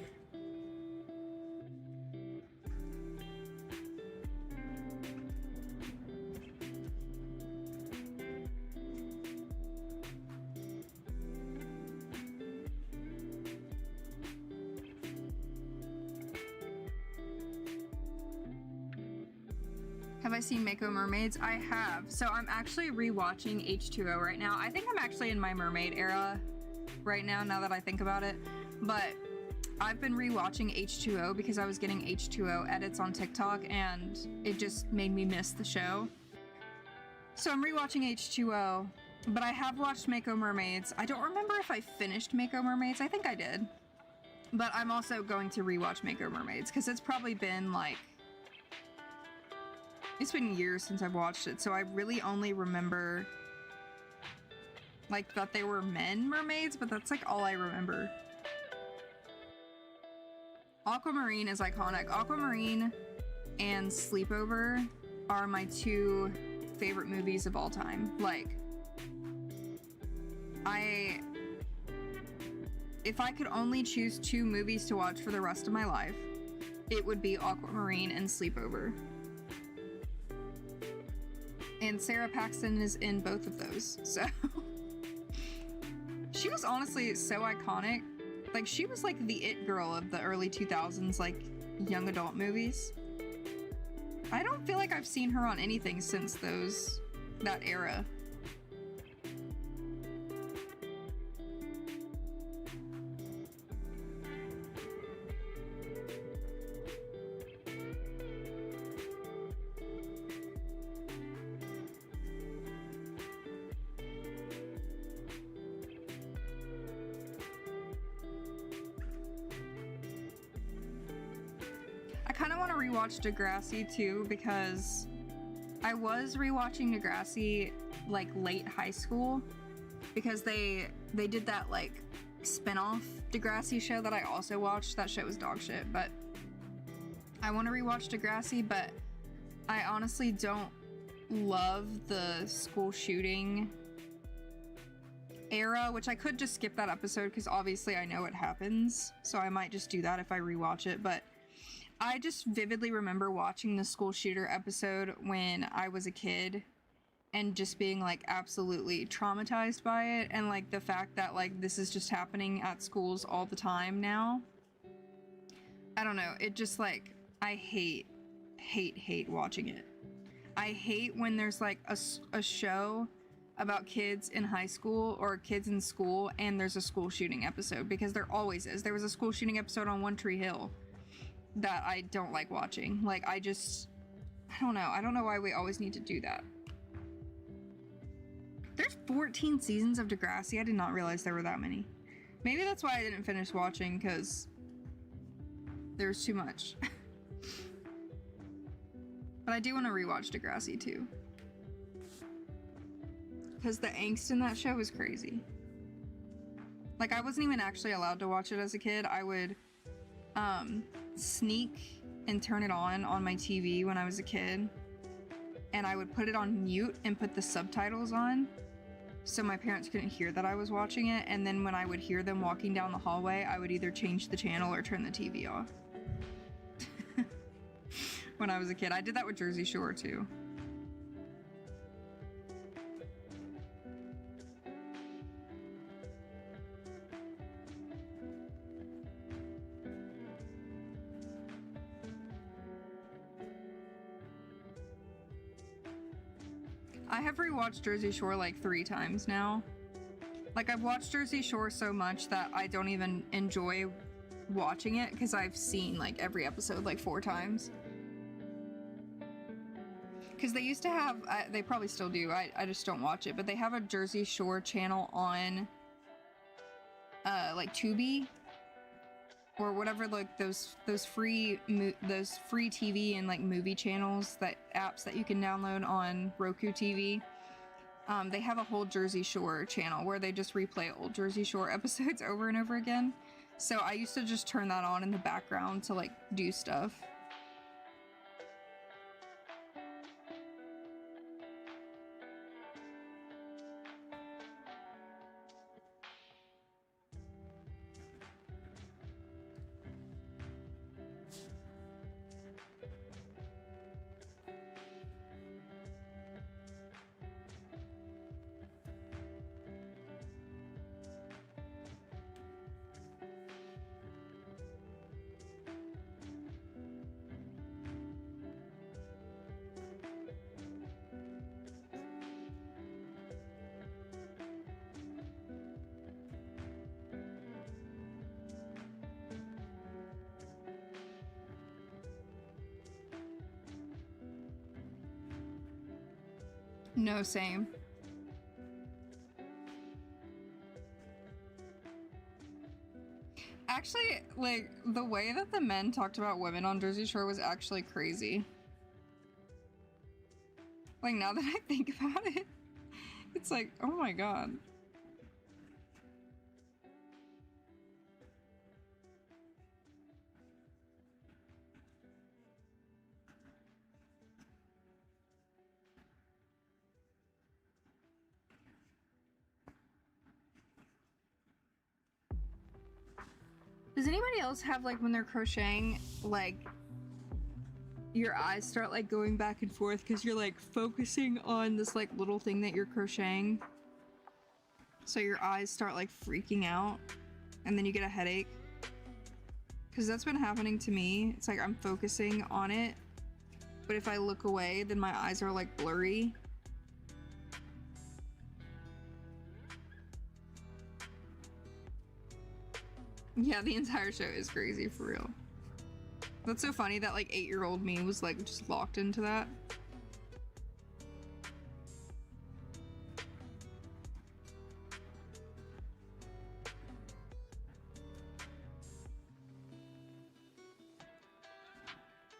Have I seen Mako Mermaids? I have. So I'm actually rewatching H2O right now. I think I'm actually in my mermaid era right now that I think about it. But I've been rewatching H2O because I was getting H2O edits on TikTok and it just made me miss the show. So I'm rewatching H2O, but I have watched Mako Mermaids. I don't remember if I finished Mako Mermaids. I think I did. But I'm also going to rewatch Mako Mermaids because it's probably been like, it's been years since I've watched it, so I really only remember like that they were men mermaids, but that's like all I remember. Aquamarine is iconic. Aquamarine and Sleepover are my two favorite movies of all time. Like, if I could only choose two movies to watch for the rest of my life, it would be Aquamarine and Sleepover. And Sarah Paxton is in both of those, so she was honestly so iconic. Like, she was like the it girl of the early 2000s, like young adult movies. I don't feel like I've seen her on anything since that era. I kind of want to rewatch Degrassi too, because I was rewatching Degrassi like late high school, because they did that like spin-off Degrassi show that I also watched. That shit was dog shit, but I want to rewatch Degrassi, but I honestly don't love the school shooting era, which I could just skip that episode because obviously I know it happens, so I might just do that if I rewatch it. But I just vividly remember watching the school shooter episode when I was a kid and just being like absolutely traumatized by it, and like the fact that like this is just happening at schools all the time now. I don't know, it just like, I hate watching it. I hate when there's like a show about kids in high school or kids in school and there's a school shooting episode, because there always is. There was a school shooting episode on One Tree Hill that I don't like watching. Like, I don't know. I don't know why we always need to do that. There's 14 seasons of Degrassi. I did not realize there were that many. Maybe that's why I didn't finish watching, because there's too much. But I do want to rewatch Degrassi too, because the angst in that show is crazy. Like, I wasn't even actually allowed to watch it as a kid. I would sneak and turn it on my TV when I was a kid, and I would put it on mute and put the subtitles on so my parents couldn't hear that I was watching it. And then when I would hear them walking down the hallway, I would either change the channel or turn the TV off. When I was a kid, I did that with Jersey Shore too. I have rewatched Jersey Shore like 3 times now. Like, I've watched Jersey Shore so much that I don't even enjoy watching it, because I've seen like every episode like 4 times. Because they used to have, they probably still do, I just don't watch it, but they have a Jersey Shore channel on like Tubi or whatever, like those free TV and like movie channels, that apps that you can download on Roku TV. They have a whole Jersey Shore channel where they just replay old Jersey Shore episodes over and over again. So I used to just turn that on in the background to like do stuff. No, same. Actually, like, the way that the men talked about women on Jersey Shore was actually crazy. Like, now that I think about it, it's like, oh my god. Does anybody else have, like, when they're crocheting, like, your eyes start like going back and forth because you're like focusing on this like little thing that you're crocheting. So your eyes start like freaking out and then you get a headache. Because that's been happening to me. It's like I'm focusing on it, but if I look away, then my eyes are like blurry. Yeah, the entire show is crazy for real. That's so funny that like 8-year-old me was like just locked into that.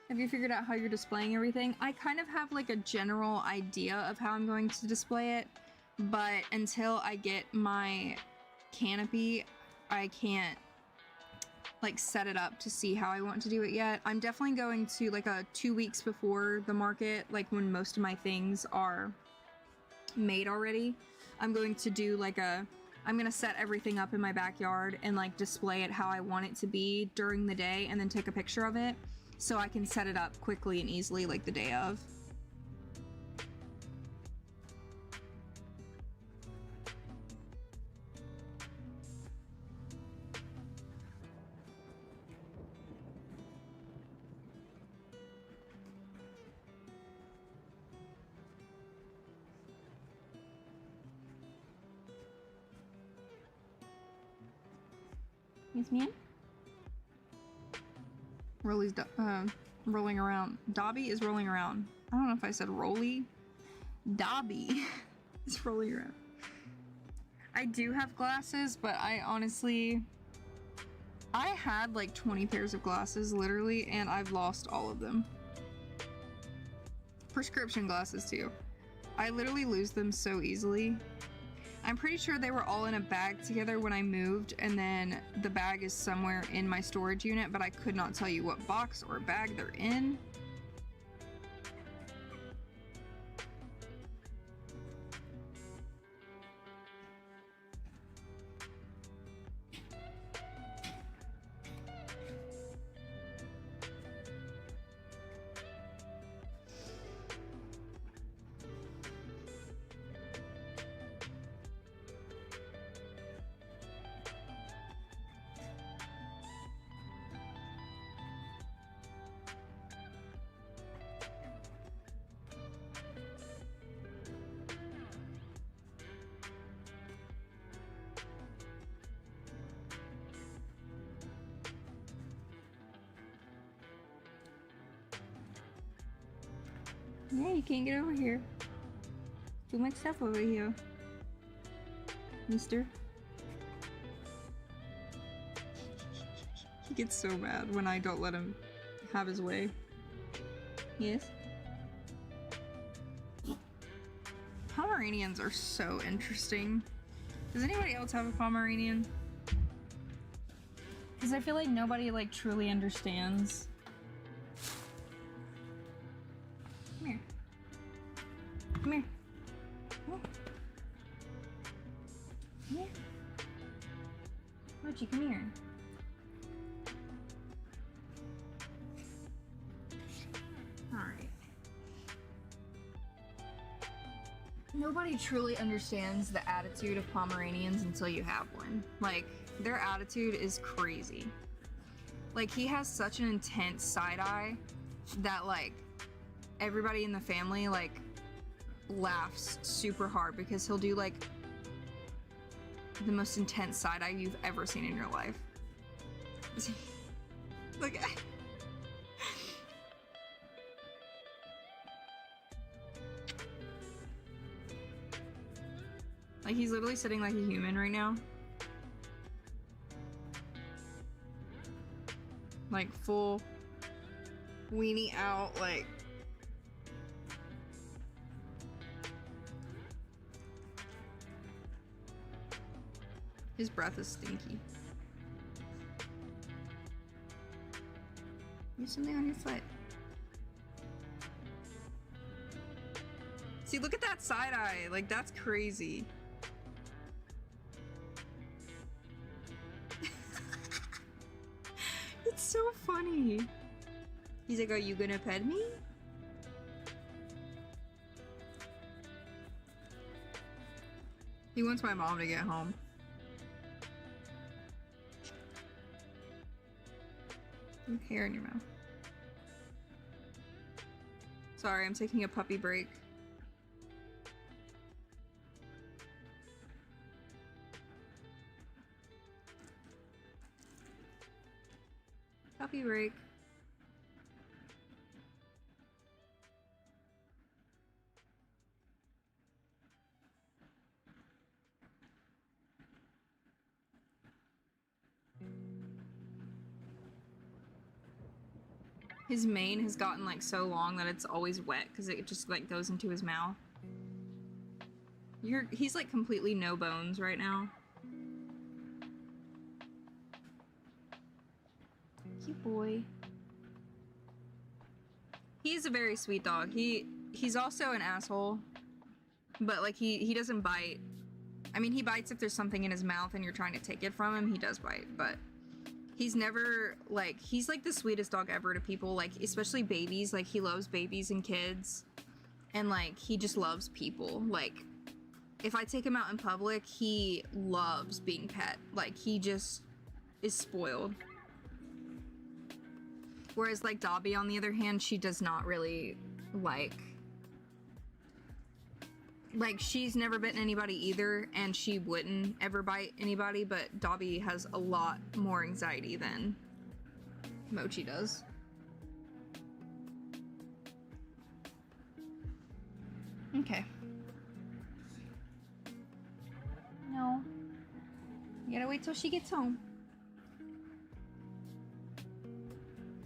Have you figured out how you're displaying everything? I kind of have like a general idea of how I'm going to display it, but until I get my canopy, I can't like set it up to see how I want to do it yet. I'm definitely going to like 2 weeks before the market, like when most of my things are made already, I'm going to do like I'm gonna set everything up in my backyard and like display it how I want it to be during the day and then take a picture of it so I can set it up quickly and easily like the day of. Yes, ma'am? Rolly's rolling around. Dobby is rolling around. I don't know if I said Rolly. Dobby is rolling around. I do have glasses, but I had like 20 pairs of glasses, literally, and I've lost all of them. Prescription glasses, too. I literally lose them so easily. I'm pretty sure they were all in a bag together when I moved, and then the bag is somewhere in my storage unit, but I could not tell you what box or bag they're in. Yeah, you can't get over here. Too much stuff over here, mister. He gets so mad when I don't let him have his way. Yes? Pomeranians are so interesting. Does anybody else have a Pomeranian? Because I feel like nobody like truly understands. Come here. Come here. Oh. Come here. Archie, come here. Alright. Nobody truly understands the attitude of Pomeranians until you have one. Like, their attitude is crazy. Like, he has such an intense side eye that, like, everybody in the family, like, laughs super hard because he'll do, like, the most intense side eye you've ever seen in your life. Like, like, he's literally sitting like a human right now. Like, full weenie out, like. His breath is stinky. You have something on your foot. See, look at that side eye. Like, that's crazy. It's so funny. He's like, are you gonna pet me? He wants my mom to get home. You have hair in your mouth. Sorry, I'm taking a puppy break. Puppy break. His mane has gotten like so long that it's always wet because it just like goes into his mouth. He's like completely no bones right now. Cute boy. He's a very sweet dog. He's also an asshole, but like he doesn't bite. I mean, he bites if there's something in his mouth and you're trying to take it from him. He does bite, but he's never like, he's like the sweetest dog ever to people, like especially babies. Like he loves babies and kids, and like he just loves people. Like if I take him out in public, he loves being pet. Like he just is spoiled. Whereas like Dobby, on the other hand, she does not really like she's never bitten anybody either, and she wouldn't ever bite anybody, but Dobby has a lot more anxiety than Mochi does. Okay. No. You gotta wait till she gets home.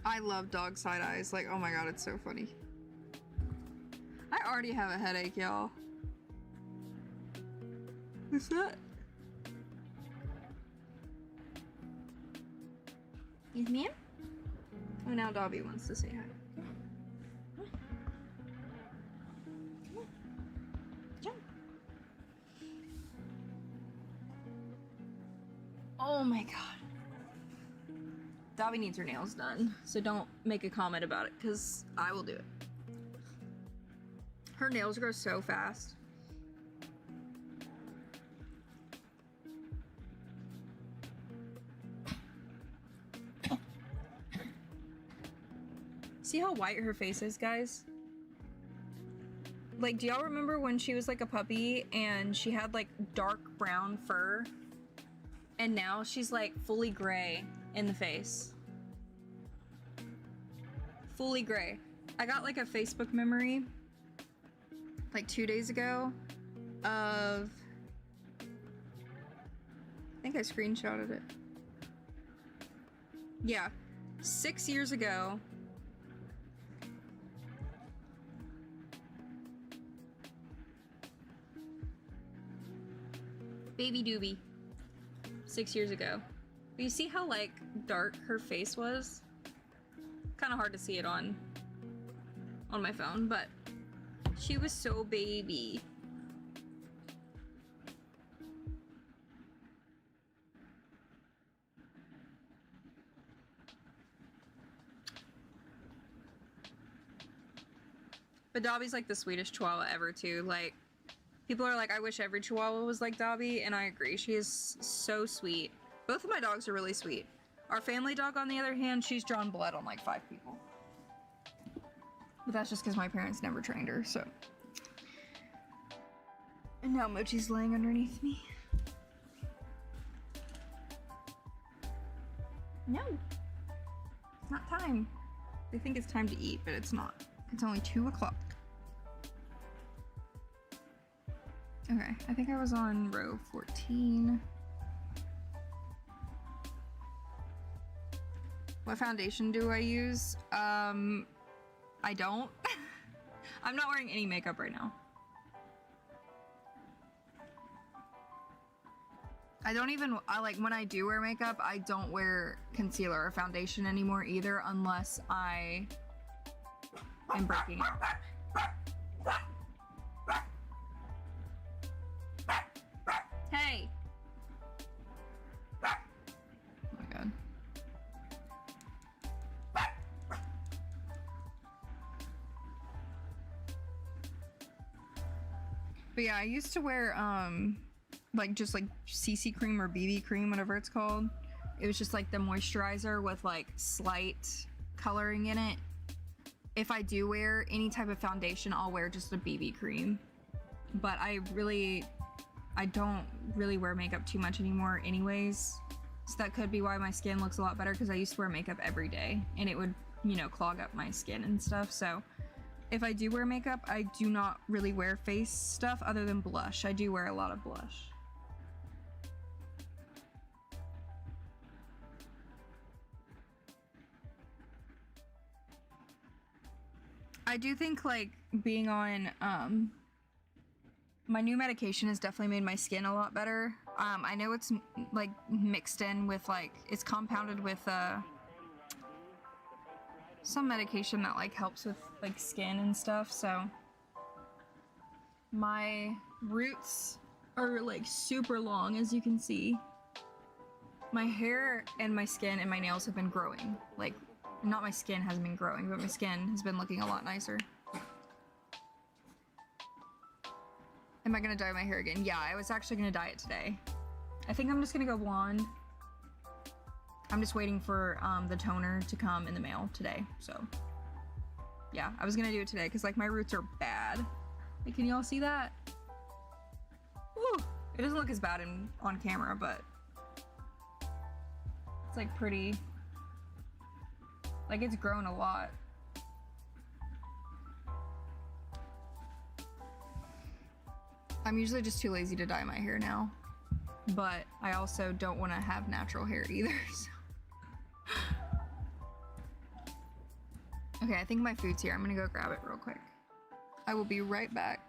I love dog side eyes. Like, oh my god, it's so funny. I already have a headache, y'all. What's that? Yes, ma'am? Oh, now Dobby wants to say hi. Come on. Come on. Jump. Oh my god. Dobby needs her nails done, so don't make a comment about it, because I will do it. Her nails grow so fast. See how white her face is, guys? Like, do y'all remember when she was like a puppy and she had like dark brown fur? And now she's like fully gray in the face. Fully gray. I got like a Facebook memory like 2 days ago of, I think I screenshotted it. Yeah, 6 years ago. Baby Doobie. 6 years ago. But you see how like dark her face was? Kind of hard to see it on my phone, but she was so baby. But Dobby's like the sweetest Chihuahua ever too. Like, people are like, I wish every Chihuahua was like Dobby, and I agree. She is so sweet. Both of my dogs are really sweet. Our family dog, on the other hand, she's drawn blood on like 5 people. But that's just because my parents never trained her, so. And now Mochi's laying underneath me. No. It's not time. They think it's time to eat, but it's not. It's only 2 o'clock. Okay, I think I was on row 14. What foundation do I use? I don't. I'm not wearing any makeup right now. I don't even, like when I do wear makeup, I don't wear concealer or foundation anymore either, unless I am breaking out. Hey! Oh my god. But yeah, I used to wear like just like CC cream or BB cream, whatever it's called. It was just like the moisturizer with like slight coloring in it. If I do wear any type of foundation, I'll wear just a BB cream. But I don't really wear makeup too much anymore anyways. So that could be why my skin looks a lot better, because I used to wear makeup every day and it would, you know, clog up my skin and stuff. So if I do wear makeup, I do not really wear face stuff other than blush. I do wear a lot of blush. I do think like being on my new medication has definitely made my skin a lot better. I know it's like mixed in with like, it's compounded with some medication that like helps with like skin and stuff. So my roots are like super long, as you can see. My hair and my skin and my nails have been growing. Like, not my skin hasn't been growing, but my skin has been looking a lot nicer. Am I gonna dye my hair again? Yeah, I was actually gonna dye it today. I think I'm just gonna go blonde. I'm just waiting for the toner to come in the mail today, so. Yeah, I was gonna do it today because like my roots are bad. Like, can y'all see that? Woo! It doesn't look as bad on camera, but it's like pretty. Like, it's grown a lot. I'm usually just too lazy to dye my hair now, but I also don't want to have natural hair either, so. Okay, I think my food's here. I'm gonna go grab it real quick. I will be right back.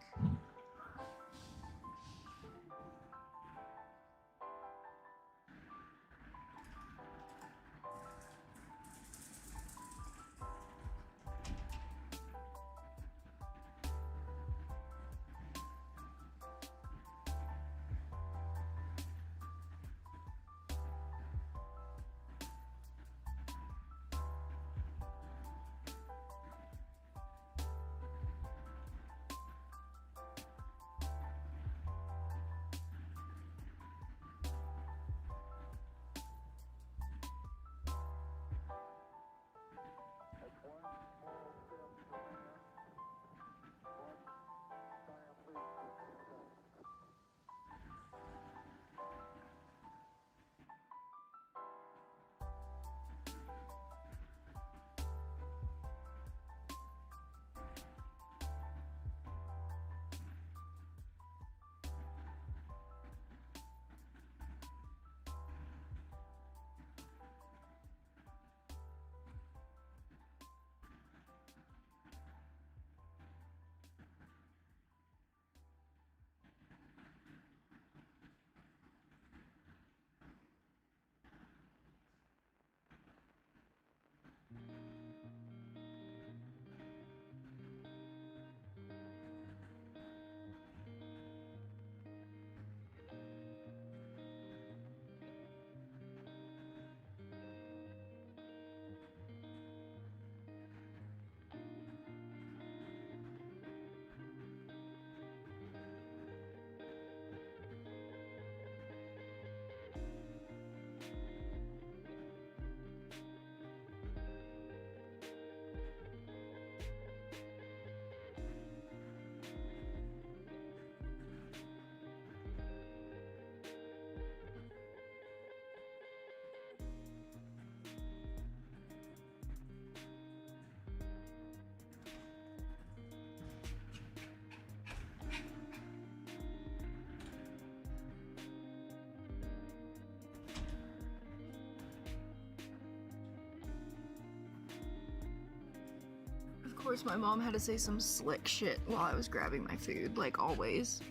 Of course, my mom had to say some slick shit while I was grabbing my food, like always.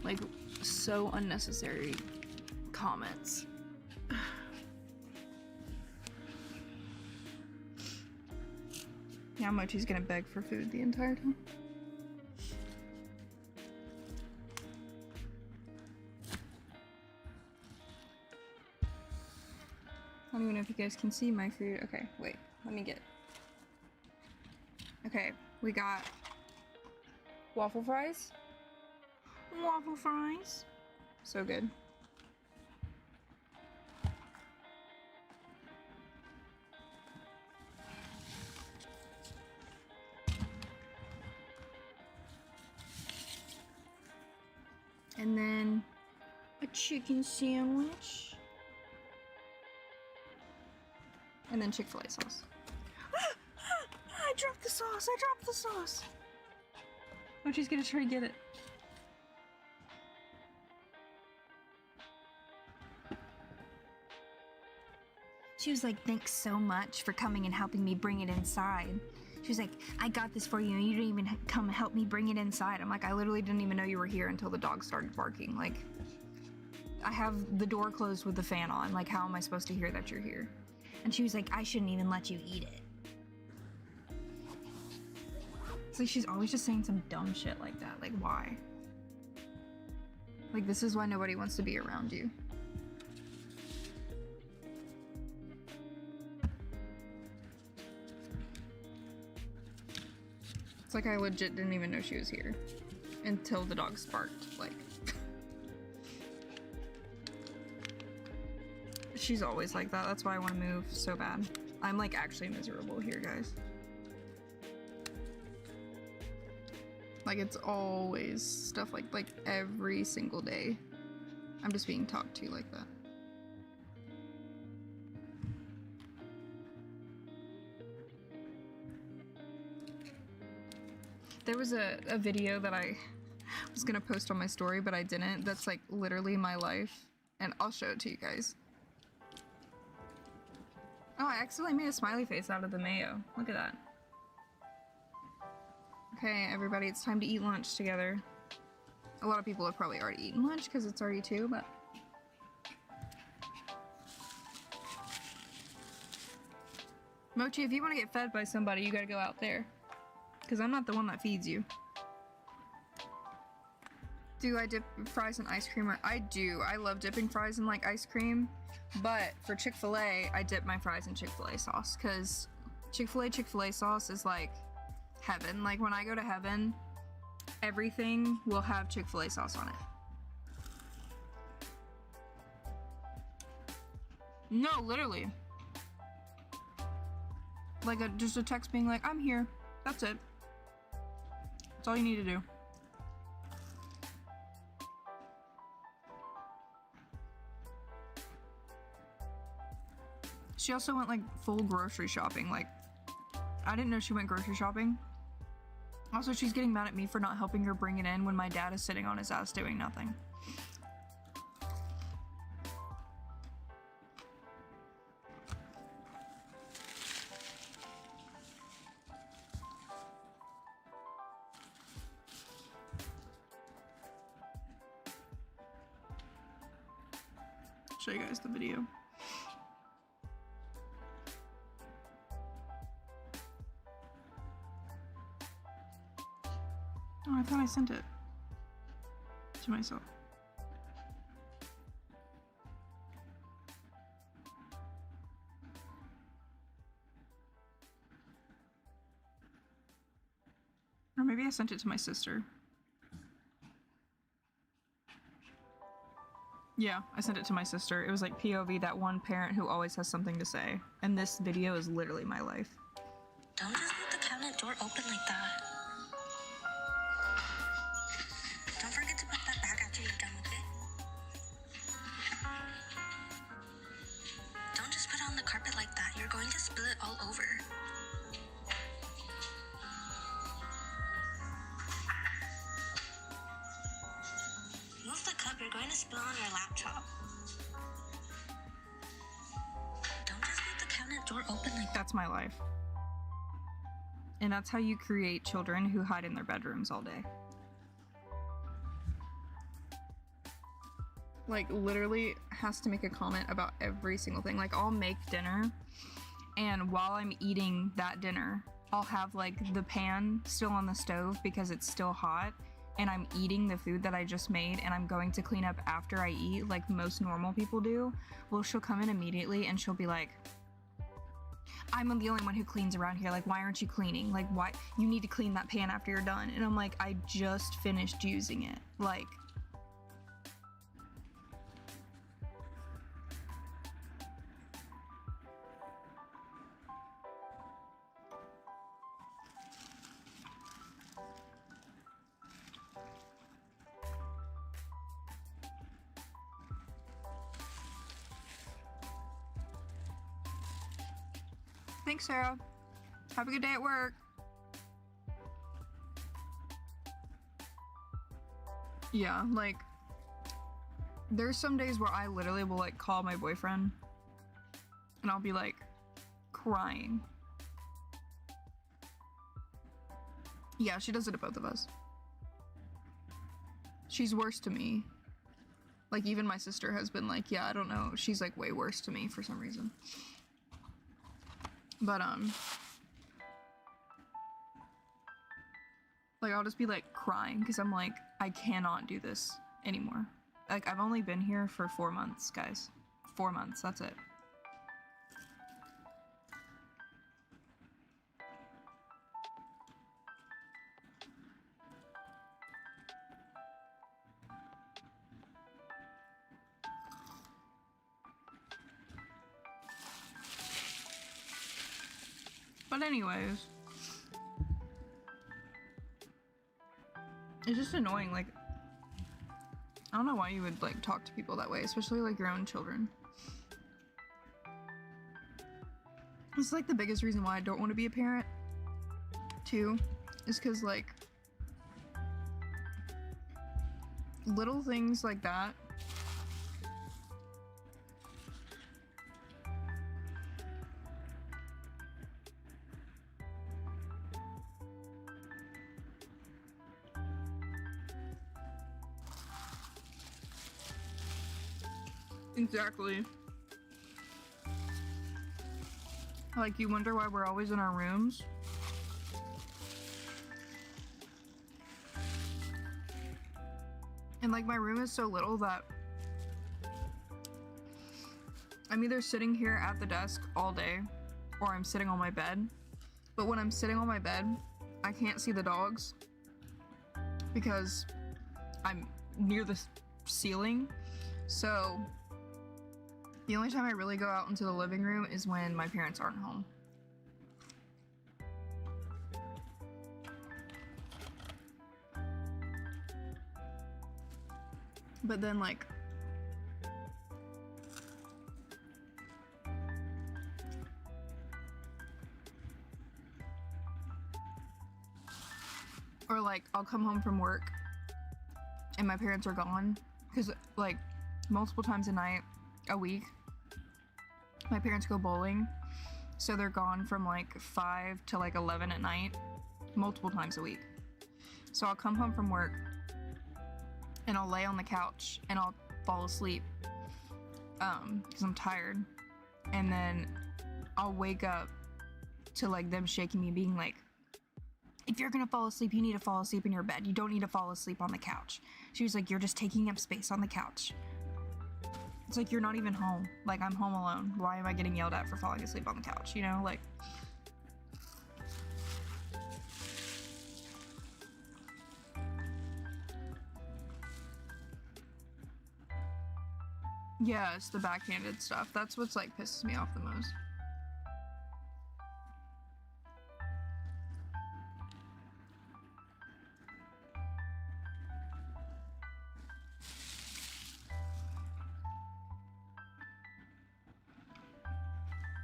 Like, so unnecessary comments. Now Mochi's gonna beg for food the entire time. I don't even know if you guys can see my food. Okay, wait, let me get. Okay, we got waffle fries, Waffle fries. So good. And then a chicken sandwich. And then Chick-fil-A sauce. I dropped the sauce! I dropped the sauce! Oh, she's gonna try to get it. She was like, thanks so much for coming and helping me bring it inside. She was like, I got this for you and you didn't even come help me bring it inside. I'm like, I literally didn't even know you were here until the dog started barking. Like, I have the door closed with the fan on. Like, how am I supposed to hear that you're here? And she was like, I shouldn't even let you eat it. It's like she's always just saying some dumb shit like that. Like, why? Like, this is why nobody wants to be around you. It's like I legit didn't even know she was here until the dog barked. Like, she's always like that. That's why I want to move so bad. I'm like actually miserable here, guys. Like, it's always stuff like every single day. I'm just being talked to like that. There was a video that I was gonna post on my story, but I didn't. That's like literally my life. And I'll show it to you guys. Oh, I accidentally made a smiley face out of the mayo. Look at that. Okay, everybody, it's time to eat lunch together. A lot of people have probably already eaten lunch because it's already 2, but... Mochi, if you want to get fed by somebody, you gotta go out there. Because I'm not the one that feeds you. Do I dip fries in ice cream? I do. I love dipping fries in like ice cream. But for Chick-fil-A, I dip my fries in Chick-fil-A sauce. Because Chick-fil-A sauce is like heaven. Like when I go to heaven, everything will have Chick-fil-A sauce on it. No, literally. Like just a text being like, I'm here. That's it. That's all you need to do. She also went like full grocery shopping. Like, I didn't know she went grocery shopping. Also, she's getting mad at me for not helping her bring it in when my dad is sitting on his ass doing nothing. Show you guys the video. Oh, I thought I sent it to myself. Or maybe I sent it to my sister. Yeah, I sent it to my sister. It was like POV, that one parent who always has something to say. And this video is literally my life. Don't just leave the cabinet door open like that. Don't forget to put that back after you're done with it. Don't just put it on the carpet like that. You're going to spill it all over. Move the cup. You're going to spill on your laptop. Don't just leave the cabinet door open like that. That's my life. And that's how you create children who hide in their bedrooms all day. Like, literally has to make a comment about every single thing. Like, I'll make dinner, and while I'm eating that dinner, I'll have, like, the pan still on the stove because it's still hot, and I'm eating the food that I just made, and I'm going to clean up after I eat, like most normal people do. Well, she'll come in immediately, and she'll be like, I'm the only one who cleans around here. Like, why aren't you cleaning? Like, why? You need to clean that pan after you're done. And I'm like, I just finished using it. Like, thanks, Sarah. Have a good day at work. Yeah, like, there's some days where I literally will, like, call my boyfriend and I'll be, like, crying. Yeah, she does it to both of us. She's worse to me. Like, even my sister has been like, yeah, I don't know. She's, like, way worse to me for some reason. But, like, I'll just be, like, crying because I'm like, I cannot do this anymore. Like, I've only been here for 4 months, guys. 4 months, that's it. But anyways, it's just annoying, like, I don't know why you would, like, talk to people that way, especially, like, your own children. It's, like, the biggest reason why I don't want to be a parent, too, is because, like, little things like that exactly. Like, you wonder why we're always in our rooms. And, like, my room is so little that I'm either sitting here at the desk all day or I'm sitting on my bed. But when I'm sitting on my bed, I can't see the dogs because I'm near the ceiling. So the only time I really go out into the living room is when my parents aren't home. But then, like, or like, I'll come home from work and my parents are gone because, like, multiple times a week, my parents go bowling, so they're gone from like 5 to like 11 at night, multiple times a week. So I'll come home from work and I'll lay on the couch and I'll fall asleep because I'm tired, and then I'll wake up to like them shaking me, being like, if you're gonna fall asleep, you need to fall asleep in your bed. You don't need to fall asleep on the couch. She was like, you're just taking up space on the couch. It's like, you're not even home. Like, I'm home alone. Why am I getting yelled at for falling asleep on the couch? You know, like. Yeah, it's the backhanded stuff. That's what's, like, pisses me off the most.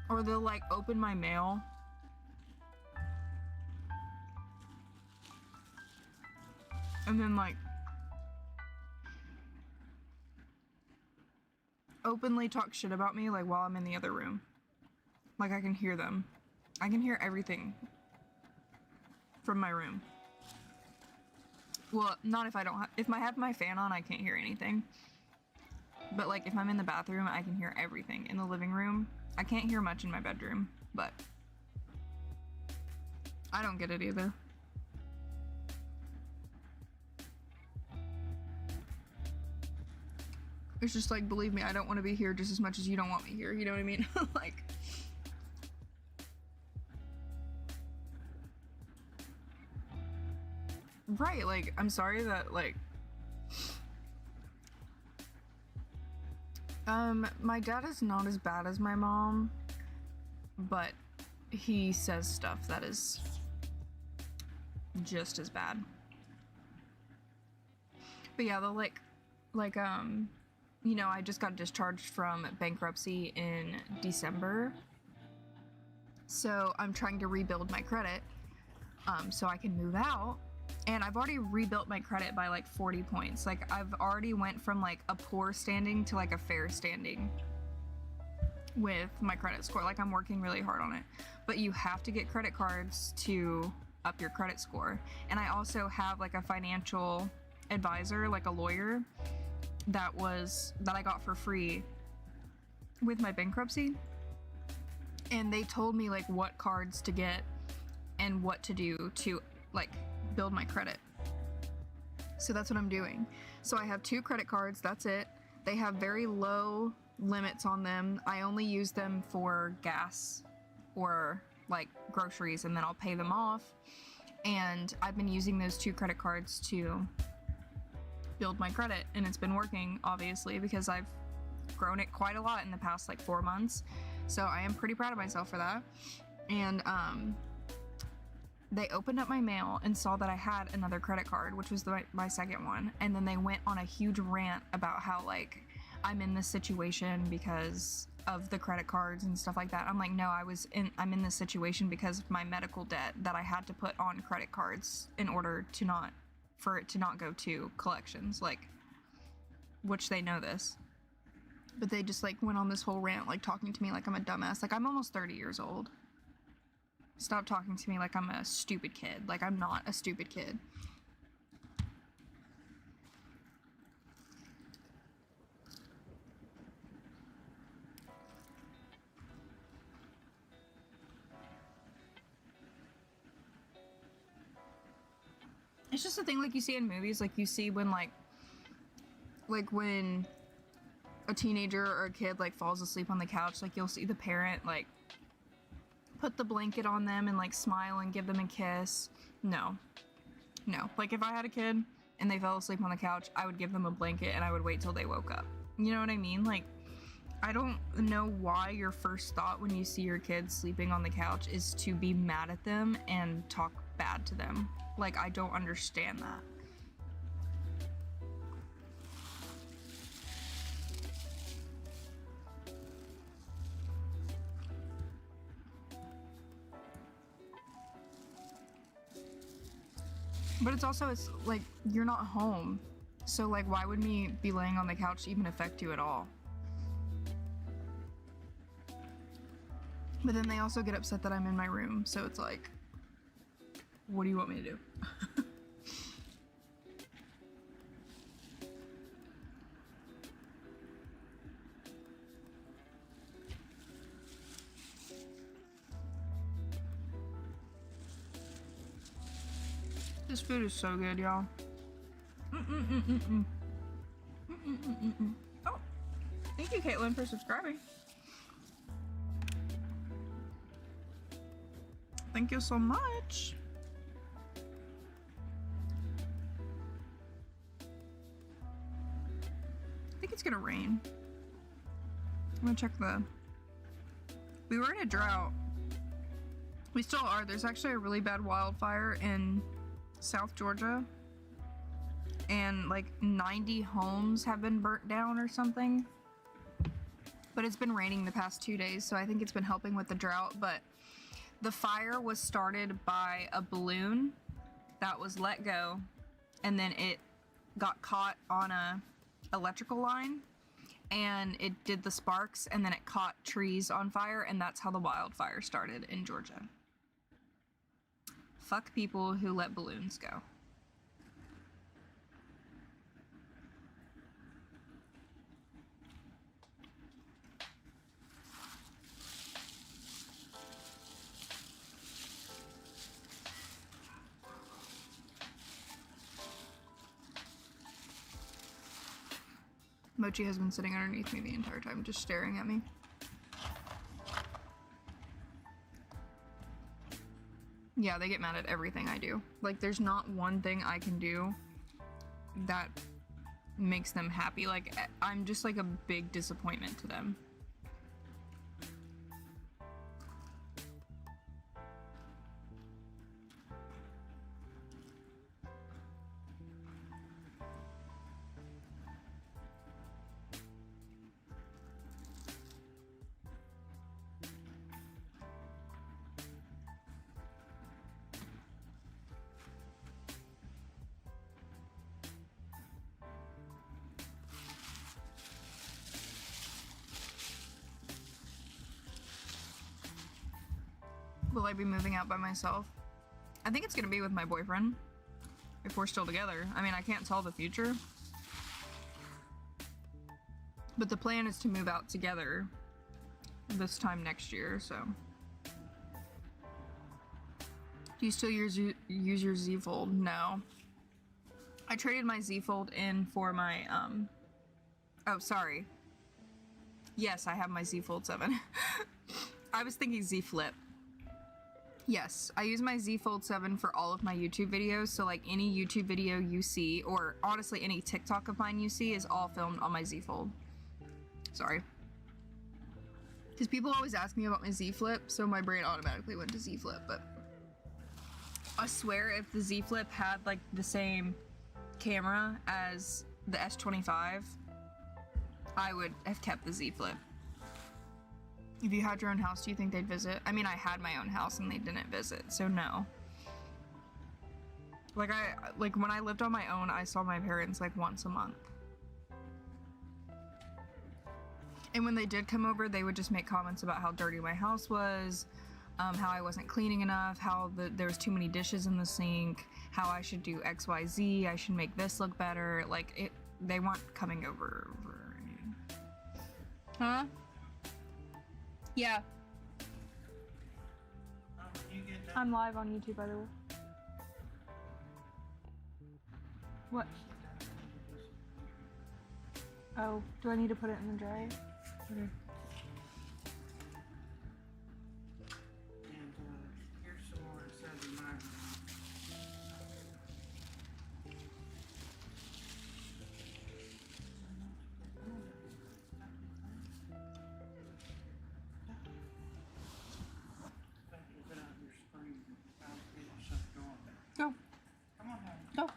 Or they'll, like, open my mail and then, like, openly talk shit about me, like, while I'm in the other room. Like, I can hear them. I can hear everything from my room. Well, not if I don't have, if I have my fan on, I can't hear anything. But, like, if I'm in the bathroom, I can hear everything. In the living room, I can't hear much in my bedroom, but I don't get it either. It's just like, believe me, I don't want to be here just as much as you don't want me here. You know what I mean? Like, Right, like, I'm sorry that, like, my dad is not as bad as my mom, but he says stuff that is just as bad. But yeah, they'll you know, I just got discharged from bankruptcy in December, so I'm trying to rebuild my credit, so I can move out. And I've already rebuilt my credit by like 40 points. Like, I've already went from like a poor standing to like a fair standing with my credit score. Like, I'm working really hard on it. But you have to get credit cards to up your credit score. And I also have like a financial advisor, like a lawyer, that I got for free with my bankruptcy. And they told me like what cards to get and what to do to like build my credit. So that's what I'm doing. So I have 2 credit cards, that's it. They have very low limits on them. I only use them for gas or like groceries, and then I'll pay them off. And I've been using those 2 credit cards to build my credit, and it's been working, obviously, because I've grown it quite a lot in the past like 4 months. So I am pretty proud of myself for that. And they opened up my mail and saw that I had another credit card, which was my second one. And then they went on a huge rant about how like I'm in this situation because of the credit cards and stuff like that. I'm like, no, I'm in this situation because of my medical debt that I had to put on credit cards in order for it to not go to collections, like, which they know this. But they just like went on this whole rant, like talking to me like I'm a dumbass. Like, I'm almost 30 years old. Stop talking to me like I'm a stupid kid. Like, I'm not a stupid kid. It's just a thing like you see in movies, like you see when like when a teenager or a kid like falls asleep on the couch, like you'll see the parent like put the blanket on them and like smile and give them a kiss. No. Like, if I had a kid and they fell asleep on the couch, I would give them a blanket and I would wait till they woke up. You know what I mean? Like, I don't know why your first thought when you see your kid sleeping on the couch is to be mad at them and talk bad to them. Like, I don't understand that. But it's like, you're not home. So, like, why would me be laying on the couch even affect you at all? But then they also get upset that I'm in my room, so it's like, what do you want me to do? This food is so good, y'all. Oh, thank you, Caitlin, for subscribing. Thank you so much. I think it's gonna rain. I'm gonna check we were in a drought. We still are. There's actually a really bad wildfire in South Georgia, and like 90 homes have been burnt down or something. But it's been raining the past 2 days, so I think it's been helping with the drought. But the fire was started by a balloon that was let go, and then it got caught on a electrical line, and it did the sparks, and then it caught trees on fire, and that's how the wildfire started in Georgia. Fuck people who let balloons go. Mochi has been sitting underneath me the entire time, just staring at me. Yeah, they get mad at everything I do. Like, there's not one thing I can do that makes them happy. Like, I'm just like a big disappointment to them. Will I be moving out by myself? I think it's gonna be with my boyfriend. If we're still together. I mean, I can't tell the future. But the plan is to move out together this time next year, so. Do you still use your Z Fold? No. I traded my Z Fold in for my, oh, sorry. Yes, I have my Z Fold 7. I was thinking Z Flip. Yes, I use my Z Fold 7 for all of my YouTube videos, so like any YouTube video you see, or honestly any TikTok of mine you see, is all filmed on my Z Fold. Sorry. Because people always ask me about my Z Flip, so my brain automatically went to Z Flip, but I swear if the Z Flip had like the same camera as the S25, I would have kept the Z Flip. If you had your own house, do you think they'd visit? I mean, I had my own house and they didn't visit, so no. Like when I lived on my own, I saw my parents like once a month. And when they did come over, they would just make comments about how dirty my house was, how I wasn't cleaning enough, how there was too many dishes in the sink, how I should do X, Y, Z, I should make this look better. Like, they weren't coming over. Huh? Yeah. I'm live on YouTube, by the way. What? Oh, do I need to put it in the dryer? Okay. And here's some more it says in mine. Go. Come on, honey. Go.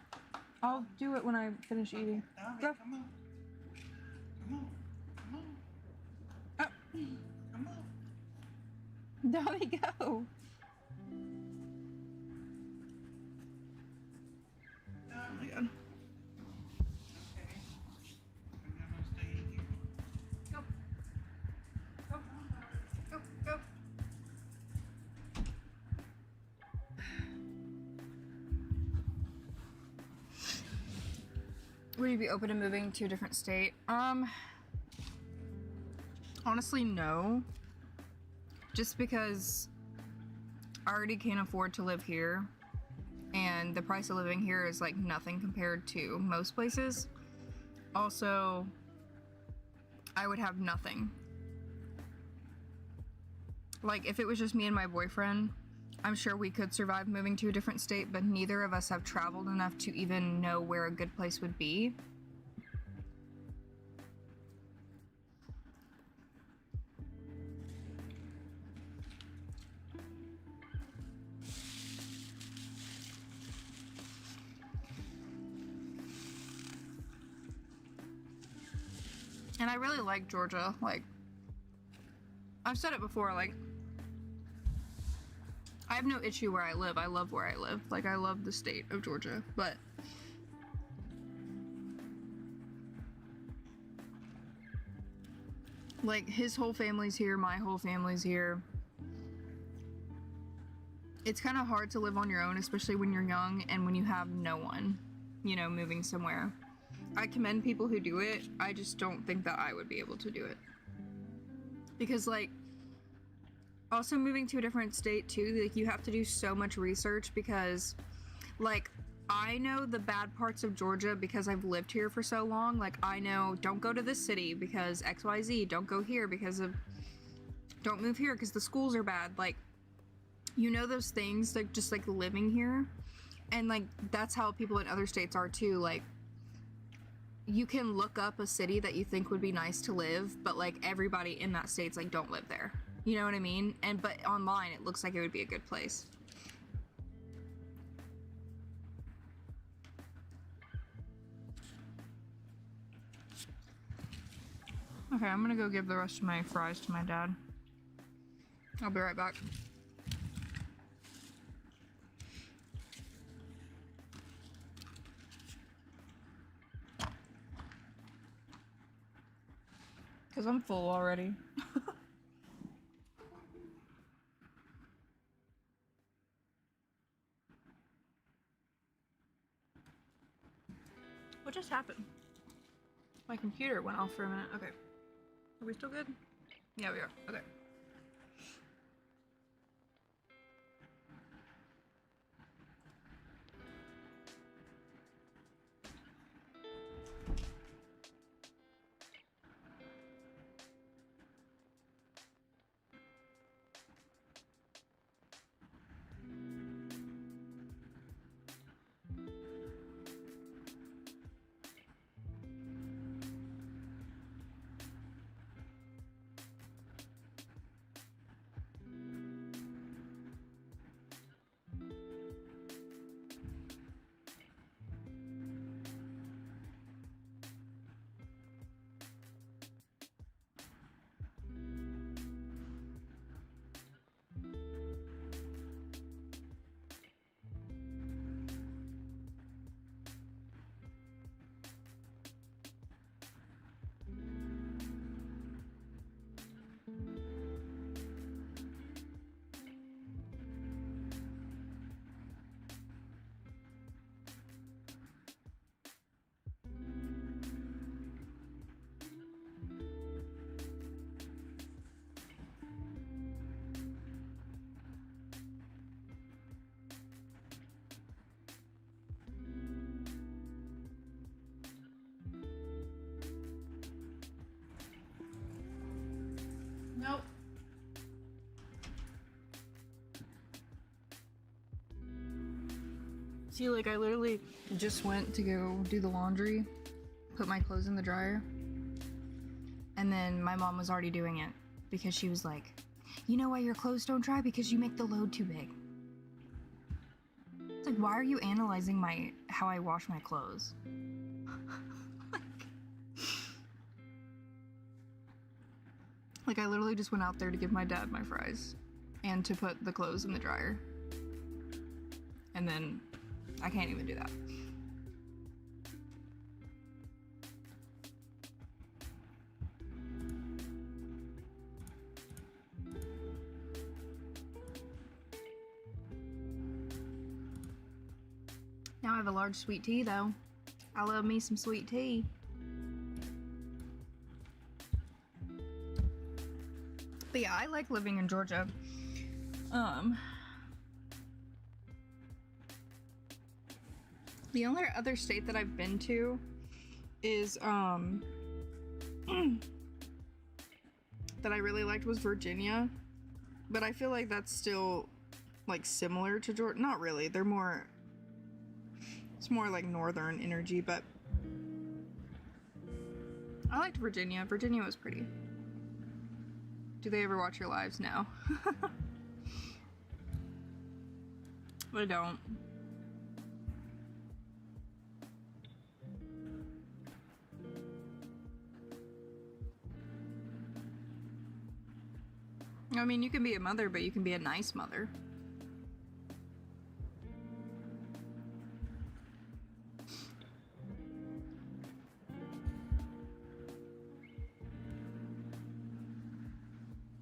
I'll do it when I finish eating. Dobby, Go. come on. Come on. Come on. Oh. Come on. Dobby, go. Dobby. God. Okay. I'm gonna stay here. Go. Go. Go. Go. Would you be open to moving to a different state? Honestly, no. Just because I already can't afford to live here, and the price of living here is like nothing compared to most places. Also, I would have nothing. Like, if it was just me and my boyfriend, I'm sure we could survive moving to a different state, but neither of us have traveled enough to even know where a good place would be. And I really like Georgia. Like, I've said it before, like, I have no issue where I live. I love where I live. Like, I love the state of Georgia, but like, his whole family's here, my whole family's here. It's kind of hard to live on your own, especially when you're young and when you have no one, you know, moving somewhere. I commend people who do it. I just don't think that I would be able to do it. Because, like, also moving to a different state too, like, you have to do so much research because, like, I know the bad parts of Georgia because I've lived here for so long. Like, I know, don't go to this city because XYZ, don't go here because of, don't move here because the schools are bad. Like, you know, those things like just like living here, and like that's how people in other states are too. Like, you can look up a city that you think would be nice to live, but like everybody in that state's like don't live there. You know what I mean? And but online it looks like it would be a good place. Okay, I'm gonna go give the rest of my fries to my dad. I'll be right back. Because I'm full already. What just happened? My computer went off for a minute. Okay. Are we still good? Yeah, we are. Okay. Nope. See, like, I literally just went to go do the laundry, put my clothes in the dryer, and then my mom was already doing it because she was like, you know why your clothes don't dry? Because you make the load too big. It's like, why are you analyzing how I wash my clothes? Like, I literally just went out there to give my dad my fries and to put the clothes in the dryer. And then I can't even do that. Now I have a large sweet tea though. I love me some sweet tea. But yeah, I like living in Georgia. The only other state that I've been to is that I really liked was Virginia. But I feel like that's still like similar to Georgia. Not really. It's more like northern energy, but I liked Virginia. Virginia was pretty. Do they ever watch your lives? No. But I don't. I mean, you can be a mother, but you can be a nice mother.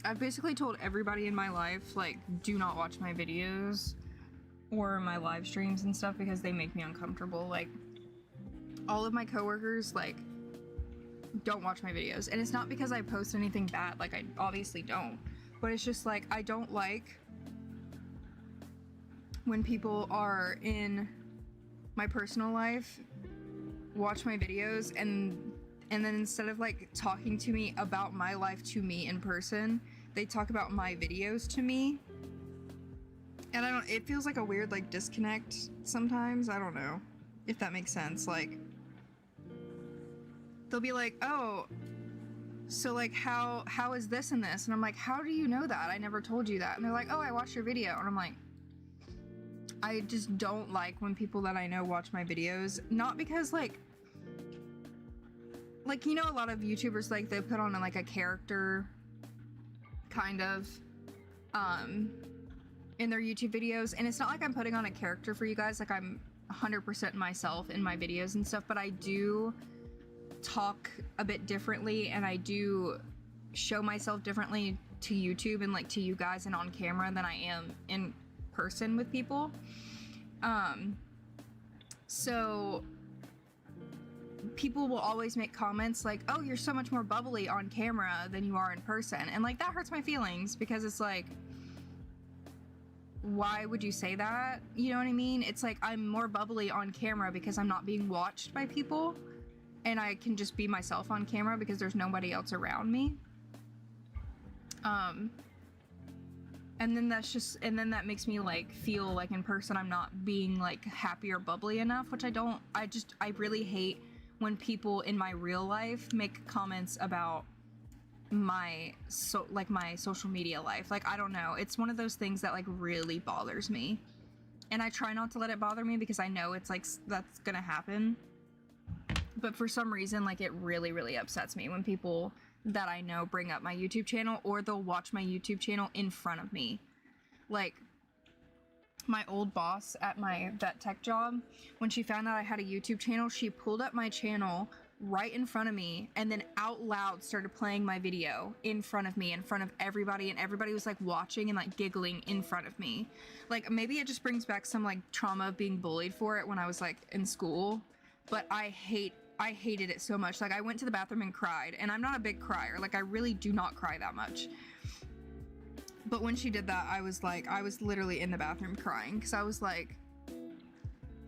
I've basically told everybody in my life, like, do not watch my videos or my live streams and stuff because they make me uncomfortable. Like, all of my coworkers, like, don't watch my videos. And it's not because I post anything bad, like, I obviously don't. But it's just, like, I don't like when people are in my personal life, watch my videos, and then instead of, like, talking to me about my life to me in person, they talk about my videos to me. And I don't, it feels like a weird like disconnect sometimes. I don't know if that makes sense. Like they'll be like, oh, so like how is this and this? And I'm like, how do you know that? I never told you that. And they're like, oh, I watched your video. And I'm like, I just don't like when people that I know watch my videos. Not because like you know, a lot of YouTubers, like they put on like a character kind of in their YouTube videos, and it's not like I'm putting on a character for you guys. Like I'm 100% myself in my videos and stuff, but I do talk a bit differently, and I do show myself differently to YouTube and like to you guys and on camera than I am in person with people. So people will always make comments like, oh, you're so much more bubbly on camera than you are in person, and like that hurts my feelings, because it's like, why would you say that? You know what I mean? It's like, I'm more bubbly on camera because I'm not being watched by people, and I can just be myself on camera because there's nobody else around me. And then that makes me like feel like in person I'm not being like happy or bubbly enough, which I really hate when people in my real life make comments about my social media life. Like, I don't know, it's one of those things that like really bothers me, and I try not to let it bother me because I know it's like that's gonna happen. But for some reason, like, it really, really upsets me when people that I know bring up my YouTube channel, or they'll watch my YouTube channel in front of me. Like, my old boss at my vet tech job, when she found out I had a YouTube channel, she pulled up my channel right in front of me and then out loud started playing my video in front of me, in front of everybody, and everybody was like watching and like giggling in front of me. Like, maybe it just brings back some like trauma of being bullied for it when I was like in school, but I hated it so much. Like, I went to the bathroom and cried, and I'm not a big crier. Like, I really do not cry that much. But when she did that, I was literally in the bathroom crying, because I was like,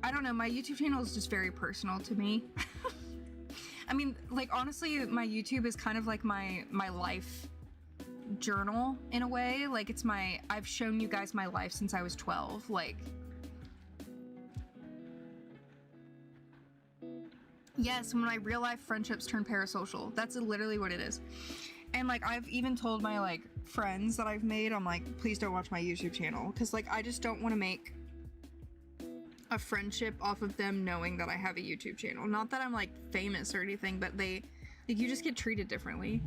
I don't know, my YouTube channel is just very personal to me. I mean, like, honestly, my YouTube is kind of like my life journal in a way. Like, I've shown you guys my life since I was 12. Like, yes, when my real life friendships turn parasocial. That's literally what it is. And like, I've even told my like friends that I've made, I'm like, please don't watch my YouTube channel, because like, I just don't want to make a friendship off of them knowing that I have a YouTube channel. Not that I'm like famous or anything, but you just get treated differently.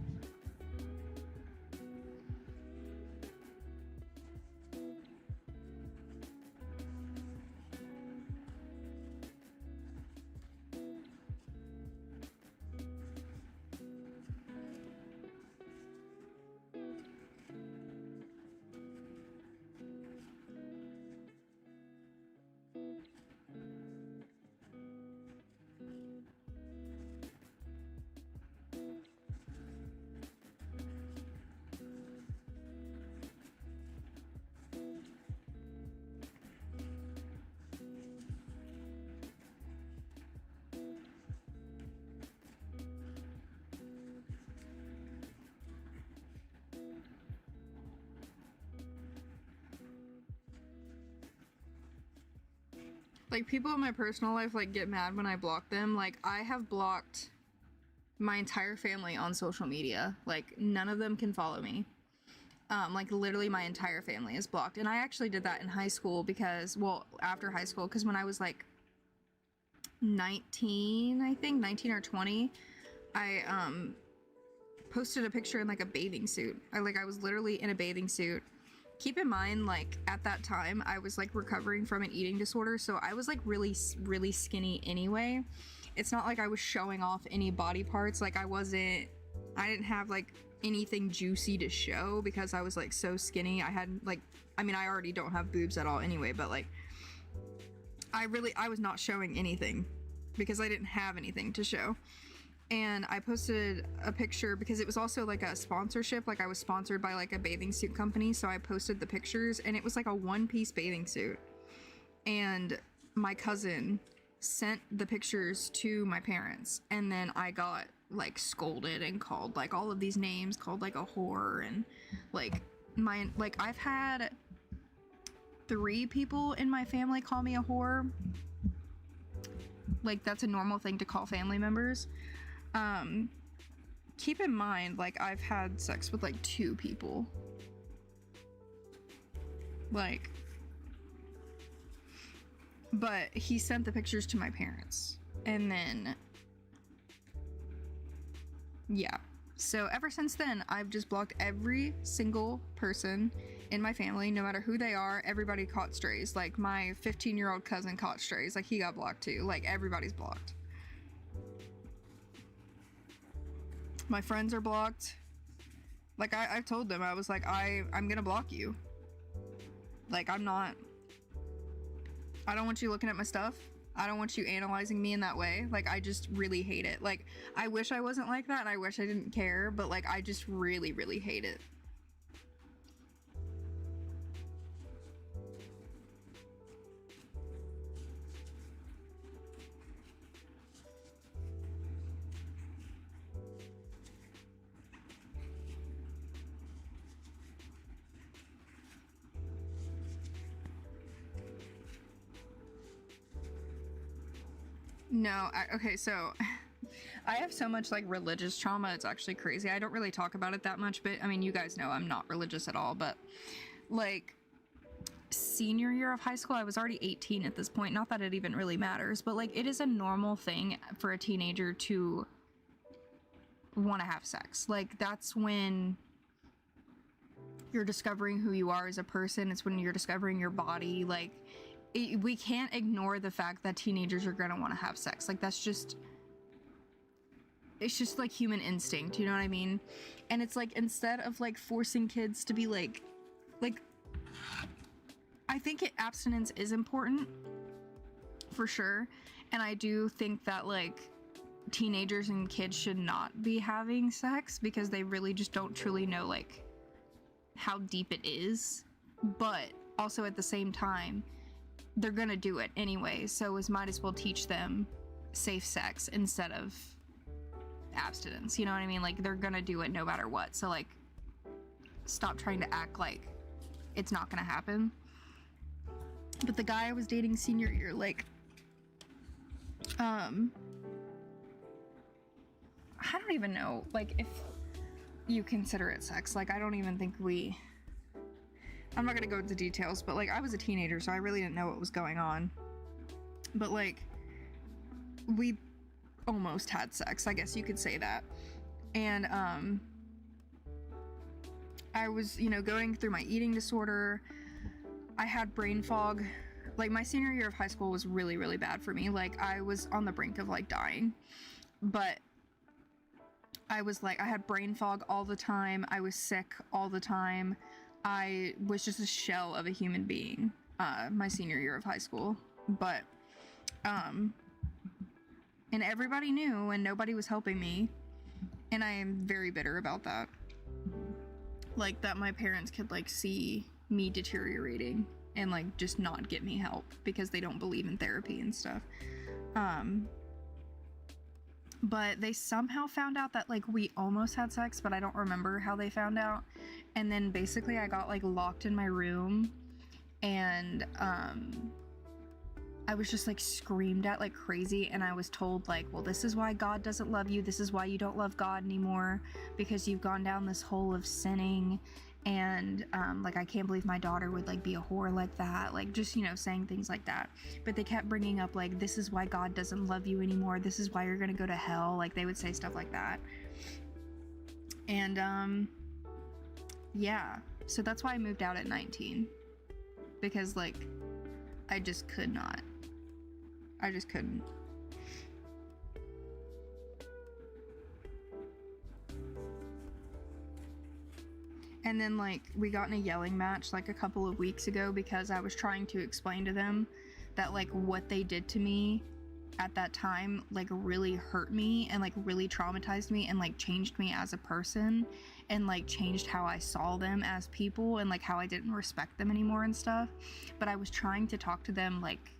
Like, people in my personal life, like, get mad when I block them. Like, I have blocked my entire family on social media. Like, none of them can follow me. Like, literally my entire family is blocked. And I actually did that in high school because, well, after high school, because when I was, like, 19, I think, 19 or 20, I, posted a picture in, like, a bathing suit. I was literally in a bathing suit. Keep in mind, like, at that time, I was, like, recovering from an eating disorder, so I was, like, really, really skinny anyway. It's not like I was showing off any body parts. Like, I didn't have, like, anything juicy to show because I was, like, so skinny. I had, like, I mean, I already don't have boobs at all anyway, but, like, I was not showing anything because I didn't have anything to show. And I posted a picture because it was also like a sponsorship. Like, I was sponsored by like a bathing suit company, so I posted the pictures, and it was like a one-piece bathing suit. And my cousin sent the pictures to my parents, and then I got like scolded and called like all of these names, called like a whore, and like I've had 3 people in my family call me a whore. Like, that's a normal thing to call family members. Keep in mind, like, I've had sex with like 2 people. Like, but he sent the pictures to my parents, and then yeah, so ever since then I've just blocked every single person in my family, no matter who they are. Everybody caught strays. Like, my 15-year-old cousin caught strays. Like, he got blocked too. Like, everybody's blocked. My friends are blocked. Like, I've told them, I was like, I'm gonna block you. Like, I don't want you looking at my stuff. I don't want you analyzing me in that way. Like, I just really hate it. Like, I wish I wasn't like that, and I wish I didn't care, but like, I just really, really hate it. No, okay, so I have so much like religious trauma, it's actually crazy. I don't really talk about it that much, but I mean, you guys know I'm not religious at all, but like, senior year of high school, I was already 18 at this point. Not that it even really matters, but like, it is a normal thing for a teenager to want to have sex. Like, that's when you're discovering who you are as a person. It's when you're discovering your body. Like, we can't ignore the fact that teenagers are gonna want to have sex. Like, that's just, it's just like human instinct, you know what I mean? And it's like, instead of like forcing kids to be like I think abstinence is important for sure, and I do think that like teenagers and kids should not be having sex because they really just don't truly know like how deep it is. But also at the same time, they're gonna do it anyway, so might as well teach them safe sex instead of abstinence, you know what I mean? Like, they're gonna do it no matter what, so like, stop trying to act like it's not gonna happen. But the guy I was dating senior year, like, I don't even know, like, if you consider it sex. Like, I don't even think I'm not gonna go into details, but like, I was a teenager, so I really didn't know what was going on. But like, we almost had sex, I guess you could say that. And I was, you know, going through my eating disorder. I had brain fog. Like, my senior year of high school was really, really bad for me. Like, I was on the brink of like dying. But I was like, I had brain fog all the time. I was sick all the time. I was just a shell of a human being, my senior year of high school. But, and everybody knew, and nobody was helping me. And I am very bitter about that. Like, that my parents could like see me deteriorating and like just not get me help because they don't believe in therapy and stuff. But they somehow found out that like we almost had sex, but I don't remember how they found out. And then basically I got like locked in my room, and I was just like screamed at like crazy, and I was told like, well, this is why God doesn't love you, this is why you don't love God anymore, because you've gone down this hole of sinning. And like, I can't believe my daughter would like be a whore like that, like, just, you know, saying things like that. But they kept bringing up like, this is why God doesn't love you anymore, this is why you're gonna go to hell. Like, they would say stuff like that. And yeah, so that's why I moved out at 19, because like, I just couldn't. And then like, we got in a yelling match like a couple of weeks ago because I was trying to explain to them that like, what they did to me at that time like really hurt me and like really traumatized me and like changed me as a person and like changed how I saw them as people and like how I didn't respect them anymore and stuff. But I was trying to talk to them like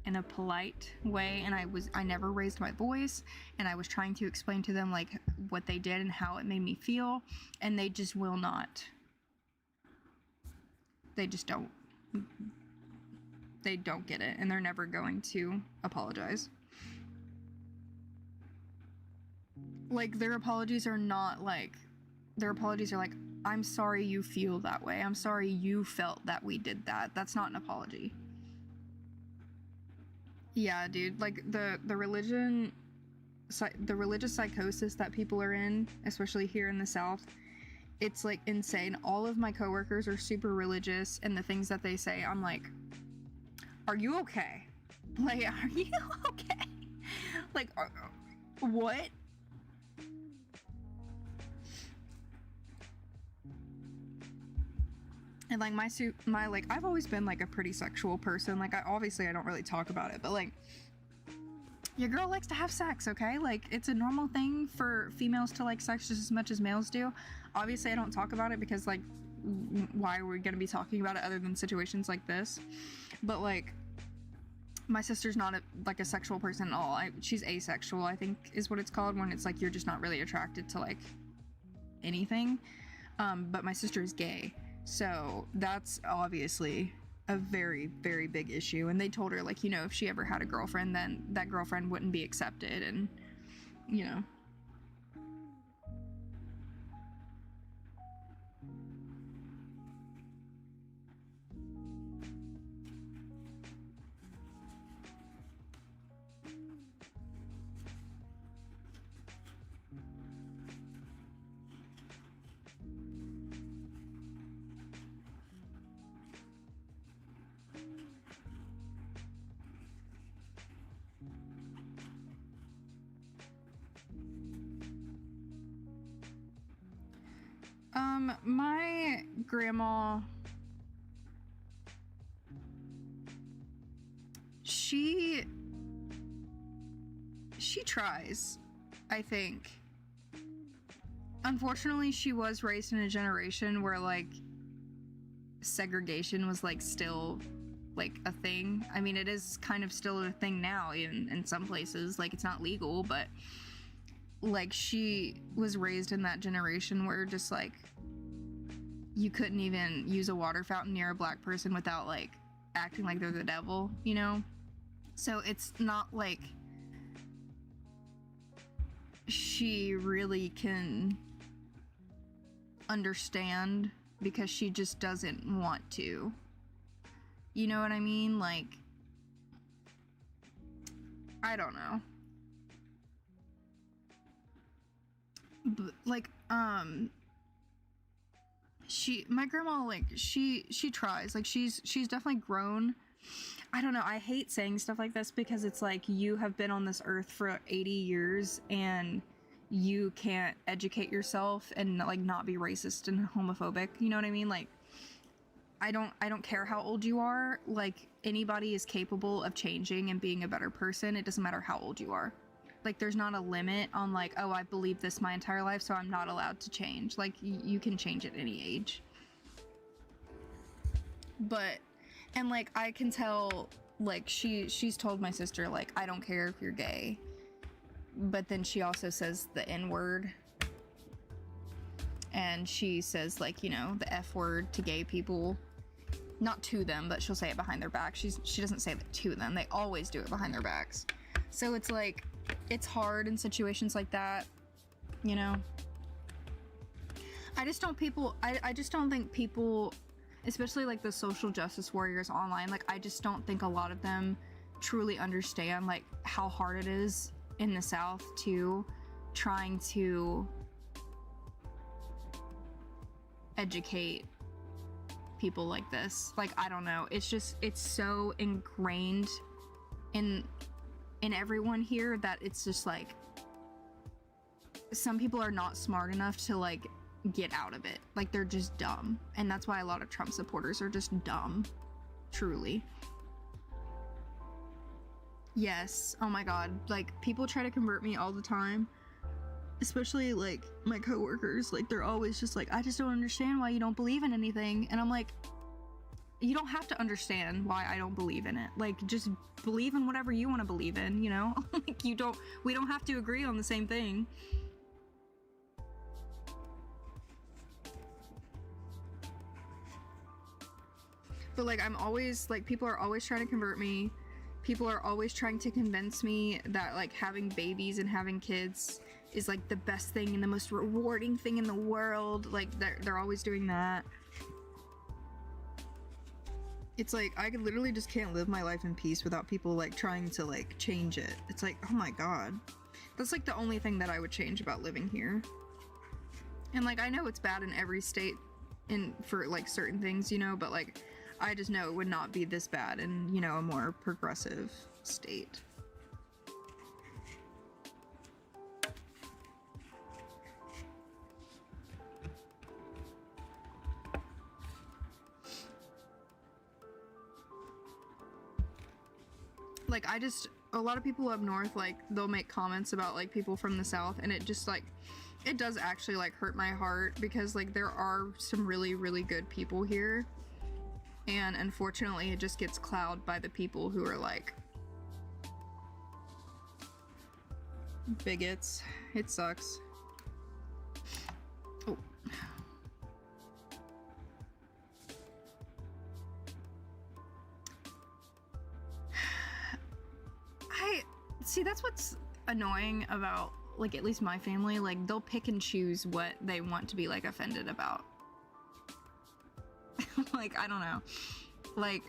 in a polite way, and I never raised my voice, and I was trying to explain to them like what they did and how it made me feel, and they just will not. They just don't. they don't get it, and they're never going to apologize. Like, their apologies are not like, their apologies are like, I'm sorry you feel that way. I'm sorry you felt that we did that. That's not an apology. Yeah, dude, like the religious psychosis that people are in, especially here in the South, it's like insane. All of my coworkers are super religious, and the things that they say, I'm like, are you okay? Like, are you okay? Like, what? And like my like, I've always been like a pretty sexual person. Like, I don't really talk about it, but like, your girl likes to have sex, okay? Like, it's a normal thing for females to like sex just as much as males do. Obviously, I don't talk about it because, like, why are we gonna be talking about it other than situations like this? But like, my sister's not a sexual person at all. She's asexual, I think is what it's called, when it's like you're just not really attracted to like anything. But my sister is gay, so that's obviously a very, very big issue. And they told her, like, you know, if she ever had a girlfriend, then that girlfriend wouldn't be accepted, and, you know. My grandma, she tries, I think. Unfortunately, she was raised in a generation where, like, segregation was, like, still, like, a thing. I mean, it is kind of still a thing now, even in some places. Like, it's not legal, but, like, she was raised in that generation where just, like, you couldn't even use a water fountain near a black person without, like, acting like they're the devil, you know? So it's not like she really can understand, because she just doesn't want to. You know what I mean? Like, I don't know. But, like, my grandma, like, she tries. Like, she's definitely grown. I don't know, I hate saying stuff like this because it's like, you have been on this earth for 80 years and you can't educate yourself and, like, not be racist and homophobic, you know what I mean? Like, I don't care how old you are. Like, anybody is capable of changing and being a better person. It doesn't matter how old you are. Like, there's not a limit on, like, oh, I believe this my entire life, so I'm not allowed to change. Like, you can change at any age. But, and, like, I can tell, like, she's told my sister, like, I don't care if you're gay. But then she also says the N-word. And she says, like, you know, the F-word to gay people. Not to them, but she'll say it behind their back. She doesn't say that to them. They always do it behind their backs. So it's like, it's hard in situations like that, you know? I just don't think people, especially like the social justice warriors online, like, I just don't think a lot of them truly understand, like, how hard it is in the South to trying to educate people like this. Like, I don't know, it's so ingrained in everyone here that it's just like, some people are not smart enough to, like, get out of it. Like, they're just dumb. And that's why a lot of Trump supporters are just dumb. Truly. Yes. Oh my god. Like, people try to convert me all the time. Especially, like, my coworkers. Like, they're always just like, I just don't understand why you don't believe in anything. And I'm like, you don't have to understand why I don't believe in it. Like, just believe in whatever you want to believe in, you know? Like, we don't have to agree on the same thing. But like I'm always like, people are always trying to convert me. People are always trying to convince me that like having babies and having kids is like the best thing and the most rewarding thing in the world. Like they're always doing that. It's like I literally just can't live my life in peace without people like trying to like change it. It's like, oh my god. That's like the only thing that I would change about living here. And like I know it's bad in every state in for like certain things, you know, but like I just know it would not be this bad in, you know, a more progressive state. Like a lot of people up north, like they'll make comments about like people from the south, and it just like, it does actually like hurt my heart because like there are some really, really good people here. And unfortunately, it just gets clouded by the people who are like bigots. It sucks. Oh. See, that's what's annoying about like at least my family. Like they'll pick and choose what they want to be like offended about. Like I don't know, like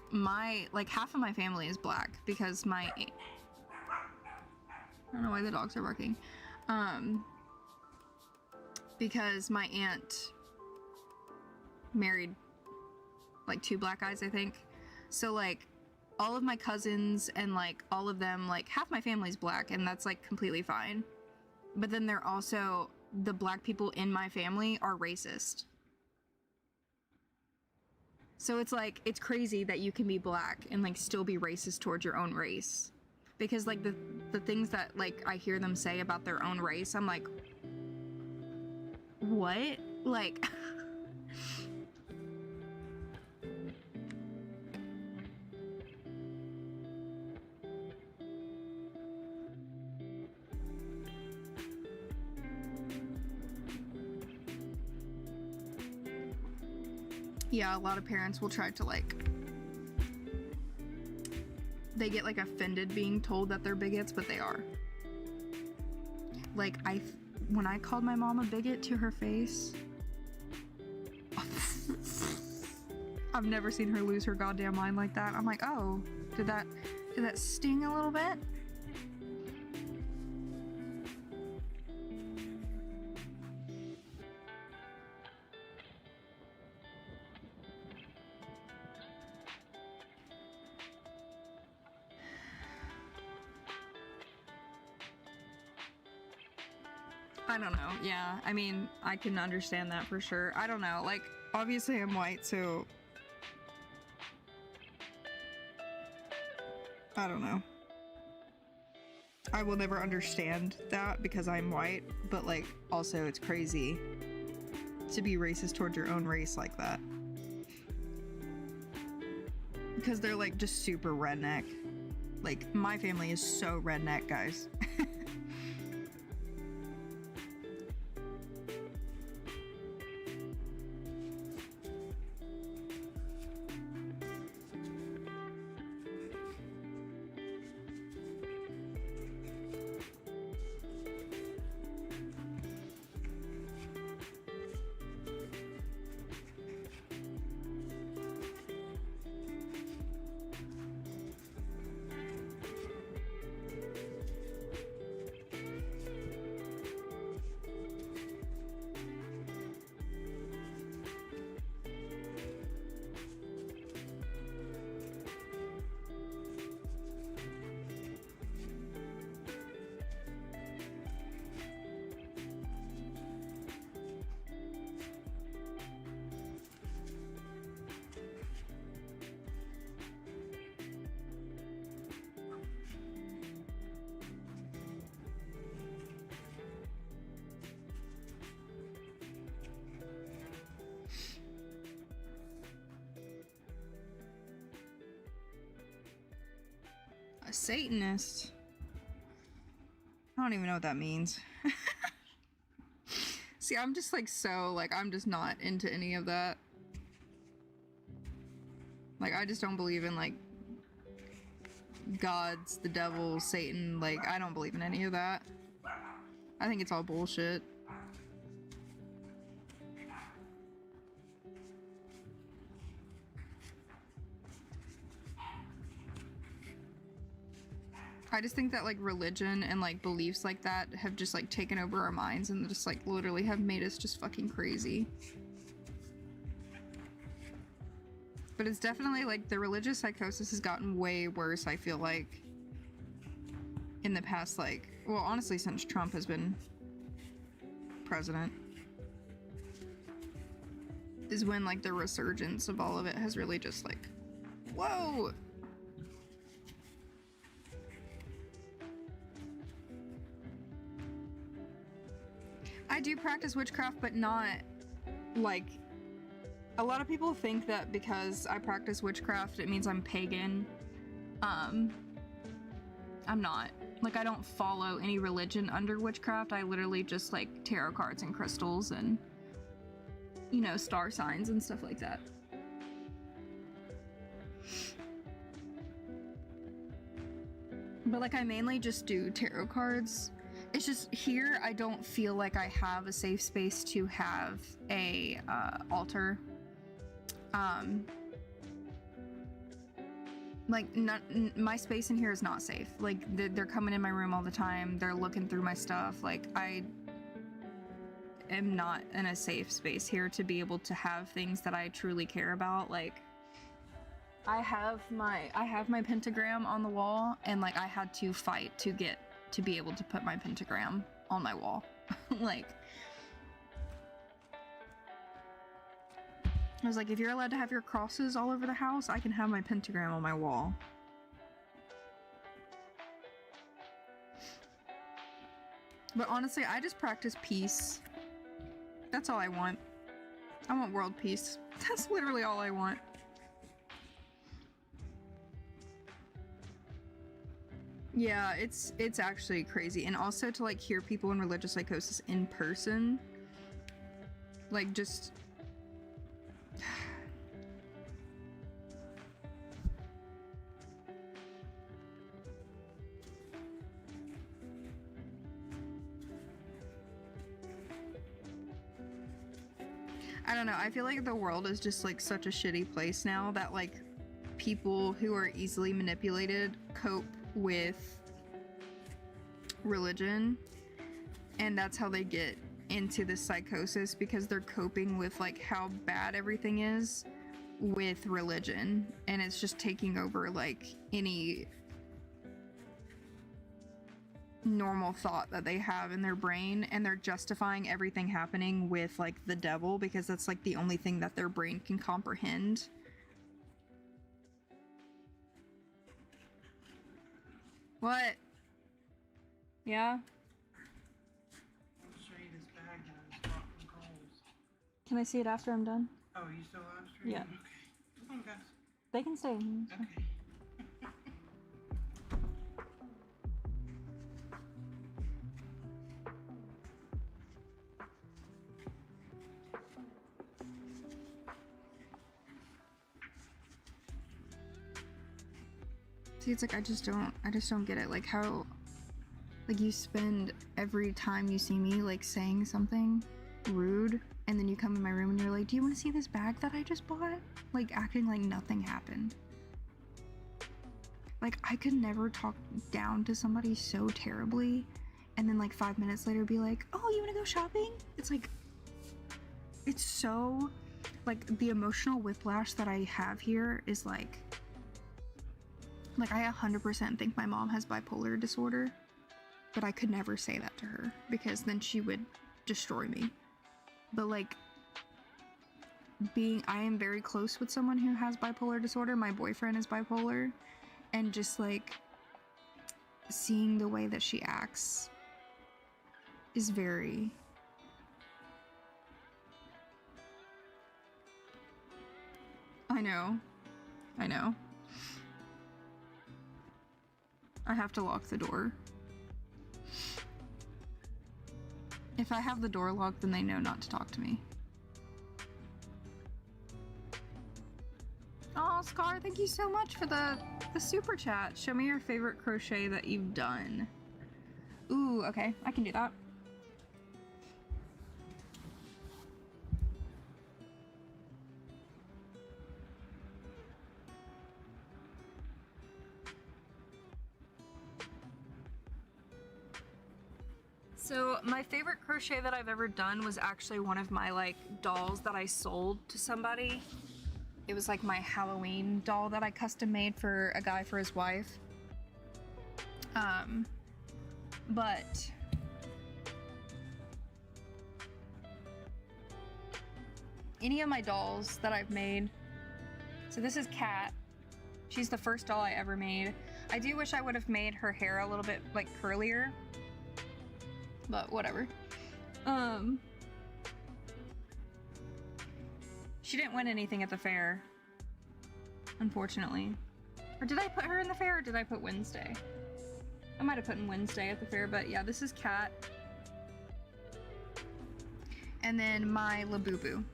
half of my family is black because I don't know why the dogs are barking, because my aunt married like 2 black guys, I think. So like all of my cousins and like all of them, like half my family's black, and that's like completely fine. But then they're also, the black people in my family are racist. So it's like, it's crazy that you can be black and like still be racist towards your own race. Because like the things that like I hear them say about their own race, I'm like, what? Like yeah, a lot of parents will try to like, they get like offended being told that they're bigots, but they are. Like when I called my mom a bigot to her face, I've never seen her lose her goddamn mind like that. I'm like, oh, did that sting a little bit? I don't know. Yeah, I mean, I can understand that for sure. I don't know. Like, obviously I'm white, so I don't know. I will never understand that because I'm white, but like, also it's crazy to be racist towards your own race like that. Because they're like just super redneck. Like, my family is so redneck, guys. A Satanist? I don't even know what that means. See, I'm just like so, like, I'm just not into any of that. Like, I just don't believe in, like, gods, the devil, Satan. Like, I don't believe in any of that. I think it's all bullshit. I just think that, like, religion and, like, beliefs like that have just, like, taken over our minds and just, like, literally have made us just fucking crazy. But it's definitely, like, the religious psychosis has gotten way worse, I feel like, in the past, like, well, honestly, since Trump has been president, is when, like, the resurgence of all of it has really just, like, whoa! I do practice witchcraft, but not, like, a lot of people think that because I practice witchcraft, it means I'm pagan. I'm not. Like, I don't follow any religion under witchcraft. I literally just, like, tarot cards and crystals and, you know, star signs and stuff like that. But, like, I mainly just do tarot cards. It's just here I don't feel like I have a safe space to have a altar. Like, my space in here is not safe. Like, they're coming in my room all the time. They're looking through my stuff. Like, I am not in a safe space here to be able to have things that I truly care about. Like, I have my pentagram on the wall, and, like, I had to fight to get to be able to put my pentagram on my wall. Like, I was like, if you're allowed to have your crosses all over the house, I can have my pentagram on my wall. But honestly, I just practice peace. That's all I want. I want world peace. That's literally all I want. Yeah, it's actually crazy. And also to, like, hear people in religious psychosis in person, like, just I don't know, I feel like the world is just, like, such a shitty place now that, like, people who are easily manipulated cope with religion, and that's how they get into this psychosis, because they're coping with, like, how bad everything is with religion, and it's just taking over, like, any normal thought that they have in their brain, and they're justifying everything happening with, like, the devil, because that's, like, the only thing that their brain can comprehend. What? Yeah? I'll show you this bag that I just bought from Kohl's. Can I see it after I'm done? Oh, you still live streaming? Yeah. Okay. Come on, guys. They can stay. Okay. See, it's like, I just don't get it. Like, how, like, you spend every time you see me, like, saying something rude, and then you come in my room and you're like, do you want to see this bag that I just bought? Like, acting like nothing happened. Like, I could never talk down to somebody so terribly, and then, like, 5 minutes later be like, oh, you want to go shopping? It's like, it's so, like, the emotional whiplash that I have here is, like, I 100% think my mom has bipolar disorder, but I could never say that to her, because then she would destroy me. But, like, I am very close with someone who has bipolar disorder. My boyfriend is bipolar, and just, like, seeing the way that she acts is very... I know. I have to lock the door. If I have the door locked, then they know not to talk to me. Oh, Scar, thank you so much for the super chat. Show me your favorite crochet that you've done. Ooh, okay, I can do that. So my favorite crochet that I've ever done was actually one of my like dolls that I sold to somebody. It was like my Halloween doll that I custom made for a guy for his wife. But any of my dolls that I've made. So this is Kat. She's the first doll I ever made. I do wish I would have made her hair a little bit like curlier, but whatever. She didn't win anything at the fair, unfortunately. Or did I put her in the fair, or did I put Wednesday? I might have put in Wednesday at the fair, but yeah, this is Kat. And then my Labubu.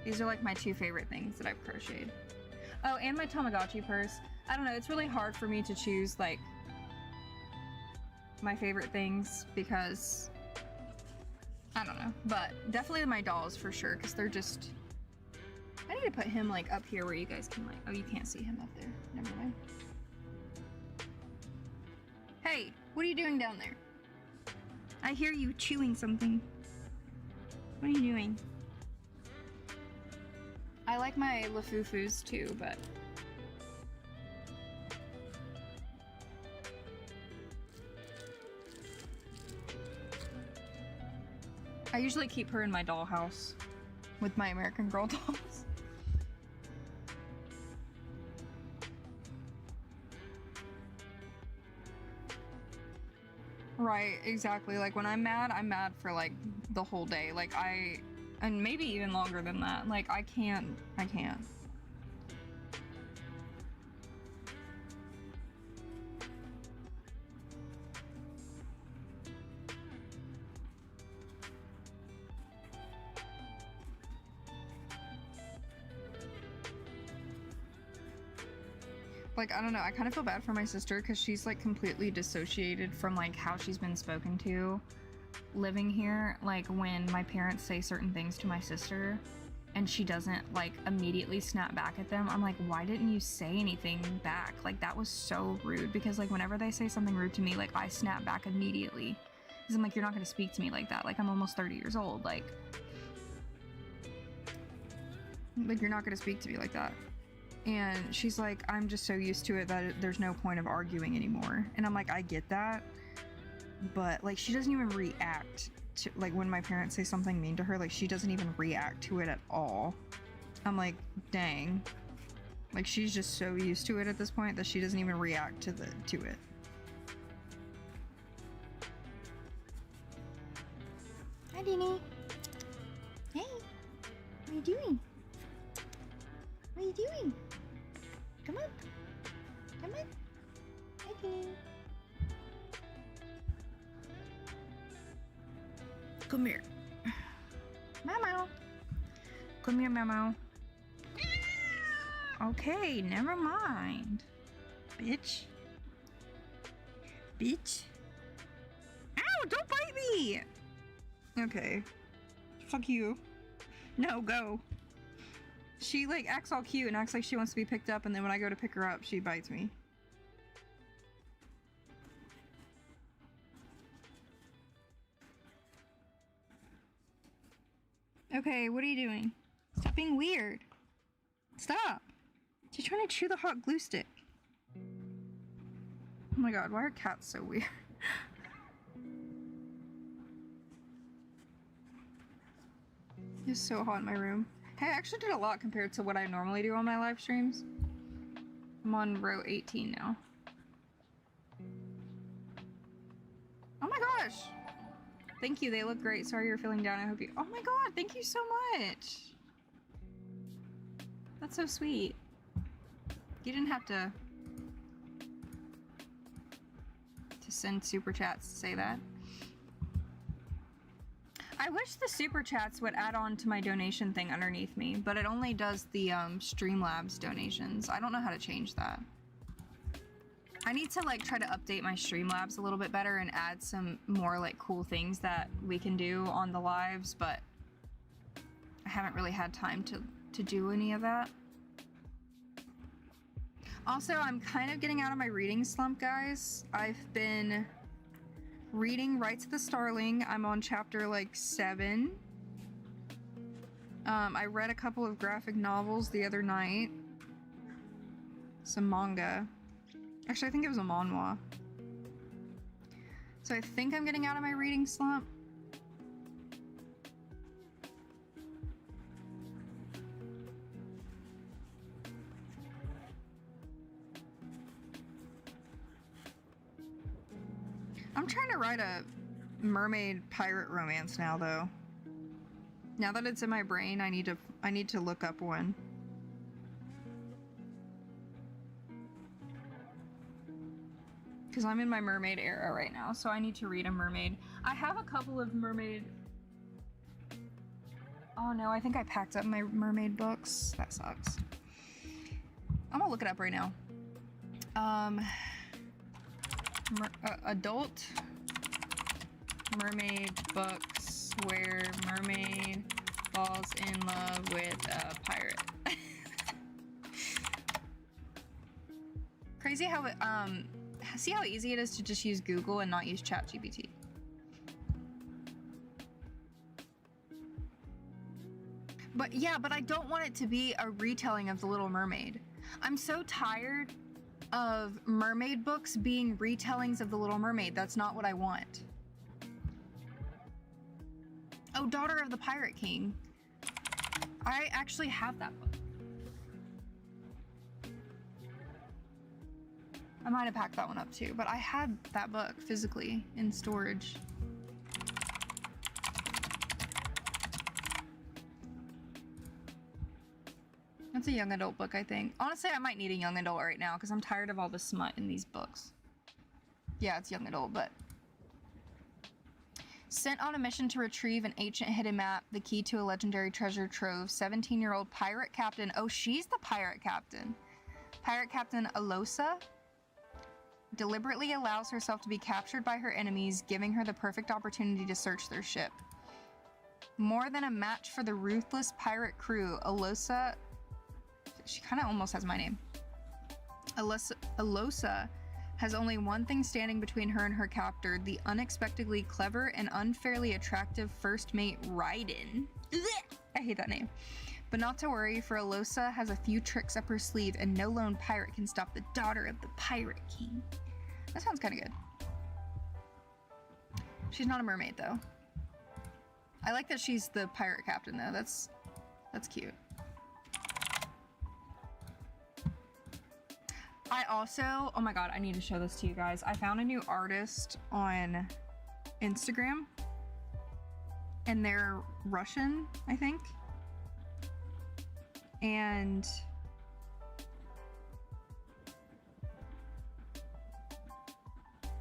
These are like my two favorite things that I've crocheted. Oh, and my Tamagotchi purse. I don't know, it's really hard for me to choose like my favorite things because I don't know, but definitely my dolls for sure, because they're just, I need to put him like up here where you guys can like, oh, you can't see him up there, never mind. Hey, what are you doing down there? I hear you chewing something. What are you doing? I like my Lafufus too, but I usually keep her in my dollhouse with my American Girl dolls. Right, exactly. Like when I'm mad for like the whole day. Like and maybe even longer than that. Like I can't. Like, I don't know, I kind of feel bad for my sister because she's like completely dissociated from like how she's been spoken to living here. Like when my parents say certain things to my sister and she doesn't like immediately snap back at them, I'm like, why didn't you say anything back? Like that was so rude, because like whenever they say something rude to me, like I snap back immediately because I'm like, you're not going to speak to me like that. Like I'm almost 30 years old. Like you're not going to speak to me like that. And she's like, I'm just so used to it that there's no point of arguing anymore. And I'm like, I get that, but like she doesn't even react to like when my parents say something mean to her, like she doesn't even react to it at all. I'm like, dang, like she's just so used to it at this point that she doesn't even react to it. Hi, Dini. Hey, what are you doing? What are you doing? Come on. Come on. Hi, Dini. Come here. Mamo. Come here, Mamo. Okay, never mind. Bitch. Bitch. Ow, don't bite me! Okay. Fuck you. No, go. She like acts all cute and acts like she wants to be picked up, and then when I go to pick her up, she bites me. Okay, what are you doing? Stop being weird. Stop. She's trying to chew the hot glue stick. Oh my god, why are cats so weird? It's so hot in my room. Hey, I actually did a lot compared to what I normally do on my live streams. I'm on row 18 now. Oh my gosh! Thank you, they look great. Sorry you're feeling down. I hope you... Oh my god, thank you so much! That's so sweet. You didn't have to send super chats to say that. I wish the super chats would add on to my donation thing underneath me, but it only does the Streamlabs donations. I don't know how to change that. I need to like try to update my Streamlabs a little bit better and add some more like cool things that we can do on the lives, but I haven't really had time to do any of that. Also, I'm kind of getting out of my reading slump, guys. I've been reading Rights of the Starling. I'm on chapter like 7. I read a couple of graphic novels the other night. Some manga. Actually, I think it was a manhwa. So I think I'm getting out of my reading slump. I'm trying to write a mermaid pirate romance now, though. Now that it's in my brain, I need to look up one. Because I'm in my mermaid era right now, so I need to read a mermaid. I have a couple of mermaid... Oh no, I think I packed up my mermaid books. That sucks. I'm gonna look it up right now. Adult mermaid books where mermaid falls in love with a pirate. Crazy how it, see how easy it is to just use Google and not use ChatGPT. But yeah, but I don't want it to be a retelling of The Little Mermaid. I'm so tired of mermaid books being retellings of The Little Mermaid. That's not what I want. Oh, Daughter of the Pirate King. I actually have that book. I might have packed that one up too, but I had that book physically in storage. That's a young adult book, I think. Honestly, I might need a young adult right now because I'm tired of all the smut in these books. Yeah, it's young adult, but... Sent on a mission to retrieve an ancient hidden map, the key to a legendary treasure trove, 17-year-old pirate captain... Oh, she's the pirate captain. Pirate Captain Alosa deliberately allows herself to be captured by her enemies, giving her the perfect opportunity to search their ship. More than a match for the ruthless pirate crew, Alosa... She kind of almost has my name. Alosa has only one thing standing between her and her captor, the unexpectedly clever and unfairly attractive first mate Raiden. I hate that name. But not to worry, for Alosa has a few tricks up her sleeve and no lone pirate can stop the Daughter of the Pirate King. That sounds kind of good. She's not a mermaid though. I like that she's the pirate captain though. That's cute. I also, oh my god, I need to show this to you guys. I found a new artist on Instagram, and they're Russian, I think. And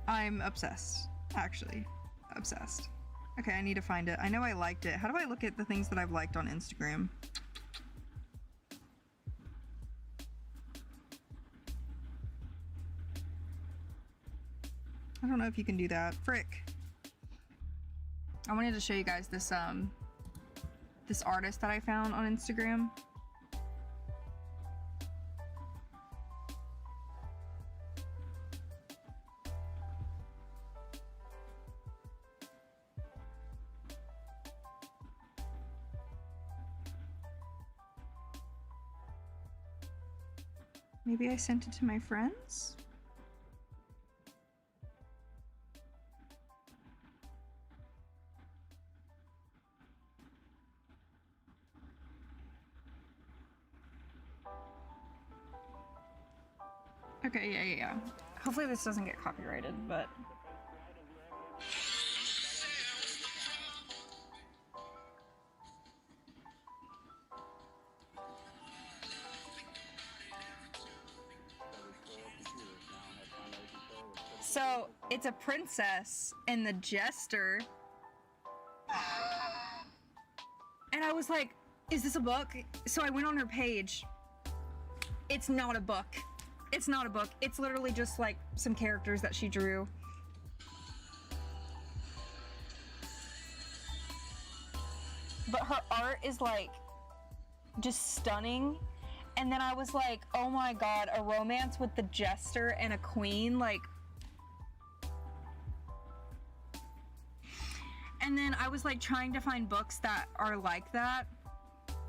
I'm obsessed, actually. Obsessed. Okay, I need to find it. I know I liked it. How do I look at the things that I've liked on Instagram? I don't know if you can do that. Frick. I wanted to show you guys this this artist that I found on Instagram. Maybe I sent it to my friends? Okay, yeah. Hopefully this doesn't get copyrighted, but... So, it's a princess and the jester. I was like, is this a book? So I went on her page. It's not a book. It's not a book. It's literally just like some characters that she drew. But her art is like just stunning. And then I was like, oh my god, a romance with the jester and a queen, like. And then I was like trying to find books that are like that.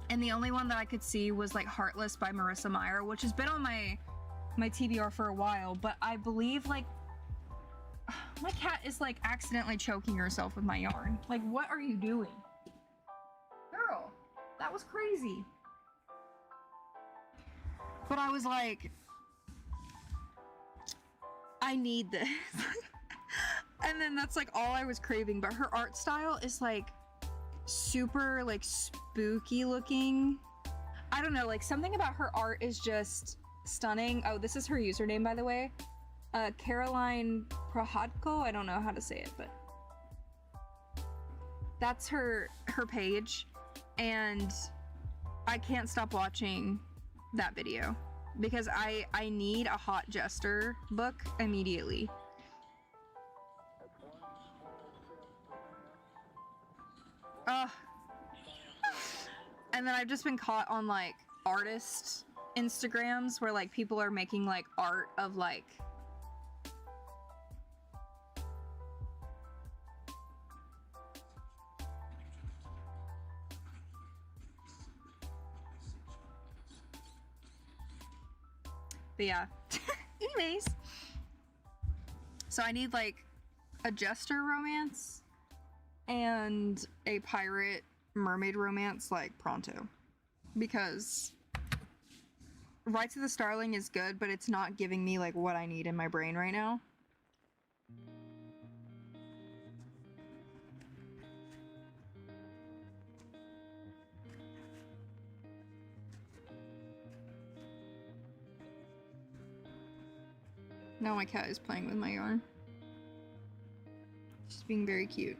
And the only one that I could see was like Heartless by Marissa Meyer, which has been on my TBR for a while, but I believe like my cat is like accidentally choking herself with my yarn. Like, what are you doing? Girl, that was crazy. But I was like, I need this. And then that's like all I was craving, but her art style is like super like spooky looking. I don't know, like something about her art is just stunning. Oh, this is her username, by the way. Caroline Prohodko. I don't know how to say it, but that's her page, and I can't stop watching that video because I need a hot jester book immediately. And then I've just been caught on like artist Instagrams where like people are making like art of like but yeah. Anyways, so I need like a jester romance and a pirate mermaid romance like pronto, because Rights of the Starling is good, but it's not giving me like what I need in my brain right now. Now my cat is playing with my yarn. She's being very cute.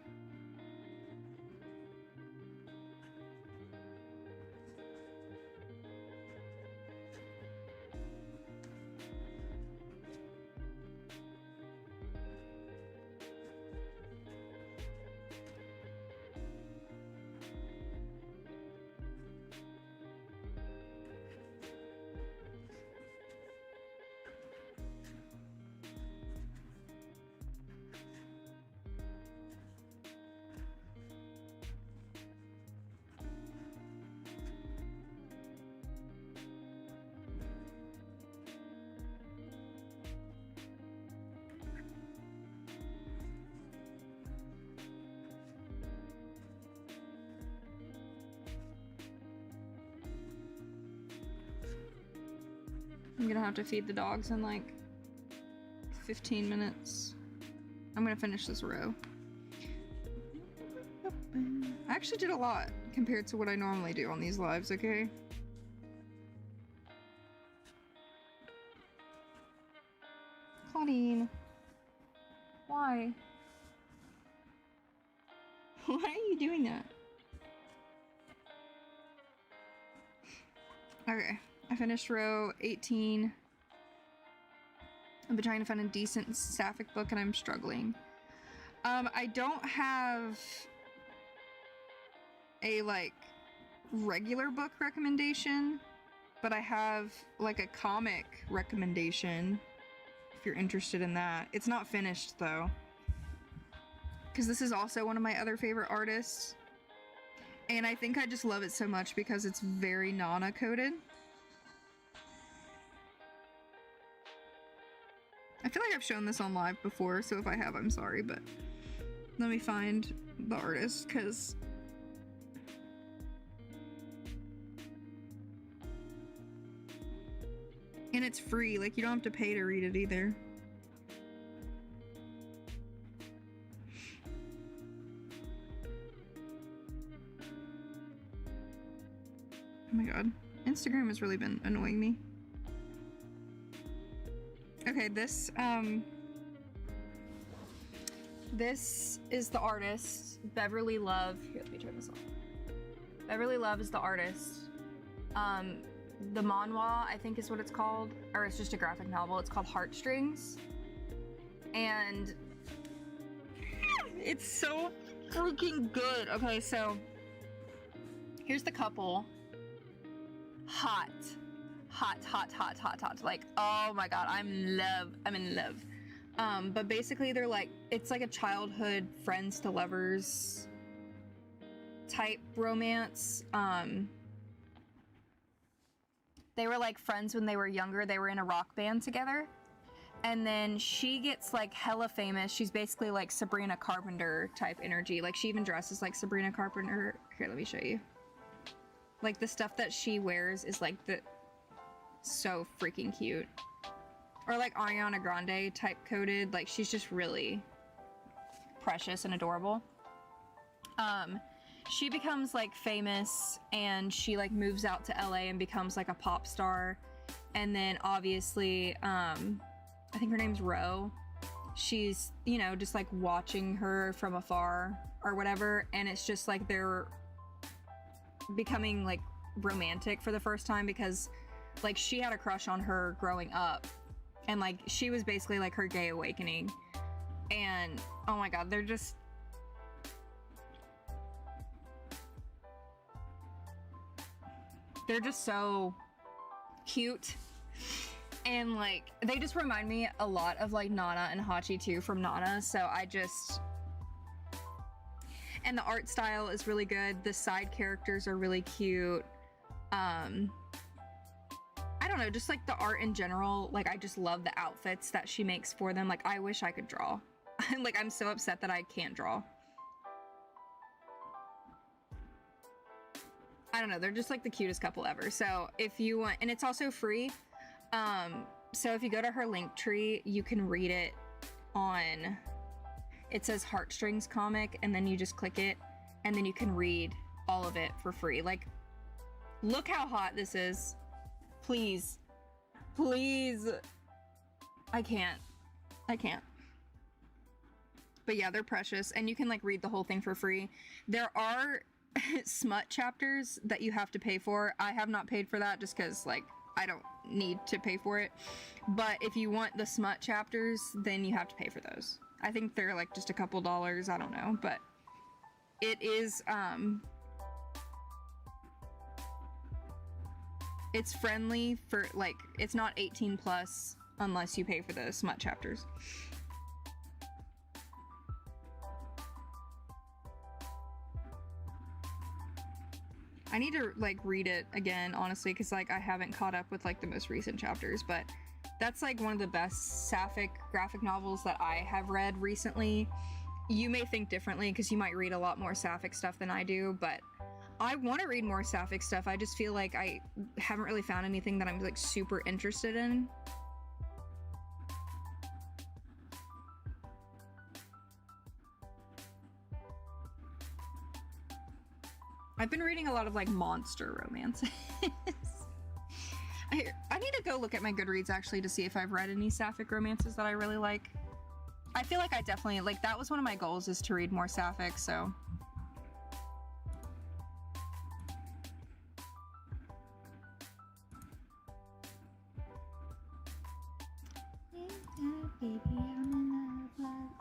I'm gonna have to feed the dogs in like 15 minutes. I'm gonna finish this row. I actually did a lot compared to what I normally do on these lives, okay? Claudine. Why? Why are you doing that? Okay. I finished row 18. I've been trying to find a decent sapphic book and I'm struggling. I don't have a like regular book recommendation, but I have like a comic recommendation if you're interested in that. It's not finished though, because this is also one of my other favorite artists, and I think I just love it so much because it's very Nana coded. I feel like I've shown this on live before, so if I have, I'm sorry, but let me find the artist, because and it's free, like you don't have to pay to read it either. Oh my god, Instagram has really been annoying me. Okay, this is the artist, Beverly Love. Here, let me turn this on. Beverly Love is the artist. The manhwa, I think is what it's called, or it's just a graphic novel. It's called Heartstrings. And it's so freaking good. Okay, so here's the couple. Hot. Like, oh my god, I'm in love. But basically they're like, it's like a childhood friends to lovers type romance. They were like friends when they were younger. They were in a rock band together. And then she gets like hella famous. She's basically like Sabrina Carpenter type energy. Like she even dresses like Sabrina Carpenter. Here, let me show you. Like the stuff that she wears is like so freaking cute. Or like Ariana Grande type coded. Like she's just really precious and adorable. She becomes like famous and she like moves out to LA and becomes like a pop star. And then obviously, I think her name's Ro. She's, you know, just like watching her from afar or whatever. And it's just like they're becoming like romantic for the first time because like she had a crush on her growing up. And like she was basically like her gay awakening. And oh my god, they're just so cute. And like they just remind me a lot of like Nana and Hachi too from Nana. So and the art style is really good. The side characters are really cute. I don't know, just like the art in general. Like I just love the outfits that she makes for them. Like I wish I could draw. Like I'm so upset that I can't draw. I don't know, they're just like the cutest couple ever. So if you want, and it's also free. So if you go to her link tree, you can read it on, it says Heartstrings comic, and then you just click it, and then you can read all of it for free. Like, look how hot this is. Please. Please. I can't. But yeah, they're precious, and you can like read the whole thing for free. There are smut chapters that you have to pay for. I have not paid for that just because like I don't need to pay for it. But if you want the smut chapters, then you have to pay for those. I think they're like just a couple dollars, I don't know, but it is it's friendly for like, it's not 18 plus unless you pay for the smut chapters. I need to like read it again, honestly, because like I haven't caught up with like the most recent chapters, but that's like one of the best sapphic graphic novels that I have read recently. You may think differently because you might read a lot more sapphic stuff than I do, but I want to read more sapphic stuff. I just feel like I haven't really found anything that I'm like super interested in. I've been reading a lot of like monster romances. I need to go look at my Goodreads actually to see if I've read any sapphic romances that I really like. I feel like I definitely, like that was one of my goals, is to read more sapphic, so.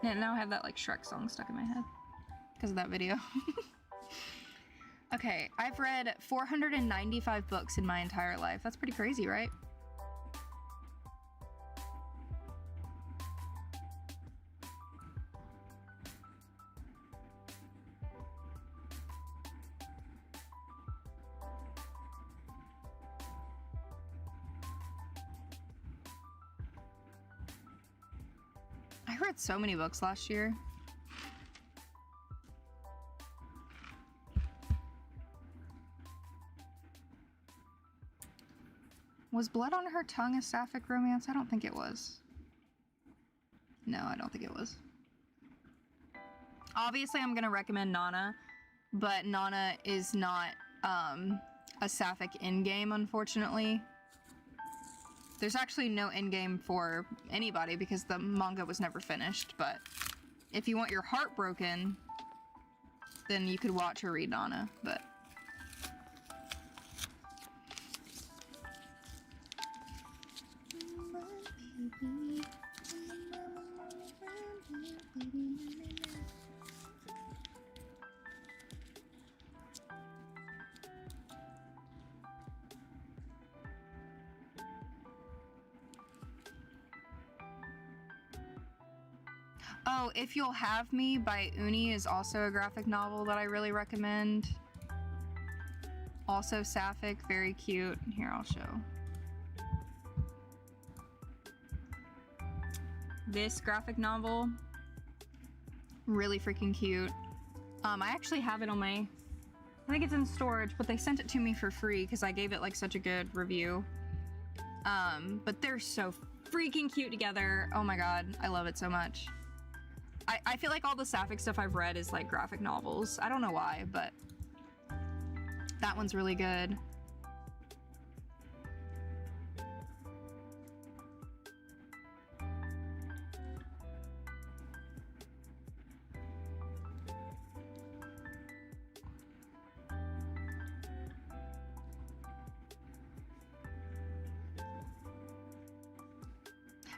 And now I have that like Shrek song stuck in my head because of that video. Okay, I've read 495 books in my entire life. That's pretty crazy, right? I read so many books last year. Was Blood on Her Tongue a sapphic romance? I don't think it was. No, I don't think it was. Obviously, I'm gonna recommend Nana, but Nana is not a sapphic endgame, unfortunately. There's actually no endgame for anybody because the manga was never finished, but if you want your heart broken, then you could watch or read Nana, but Oh, If You'll Have Me by Uni is also a graphic novel that I really recommend. Also sapphic, very cute. Here, I'll show. This graphic novel, really freaking cute. I actually have it on my, I think it's in storage, but they sent it to me for free because I gave it like such a good review. But they're so freaking cute together. Oh my god, I love it so much. I feel like all the sapphic stuff I've read is like graphic novels. I don't know why, but that one's really good.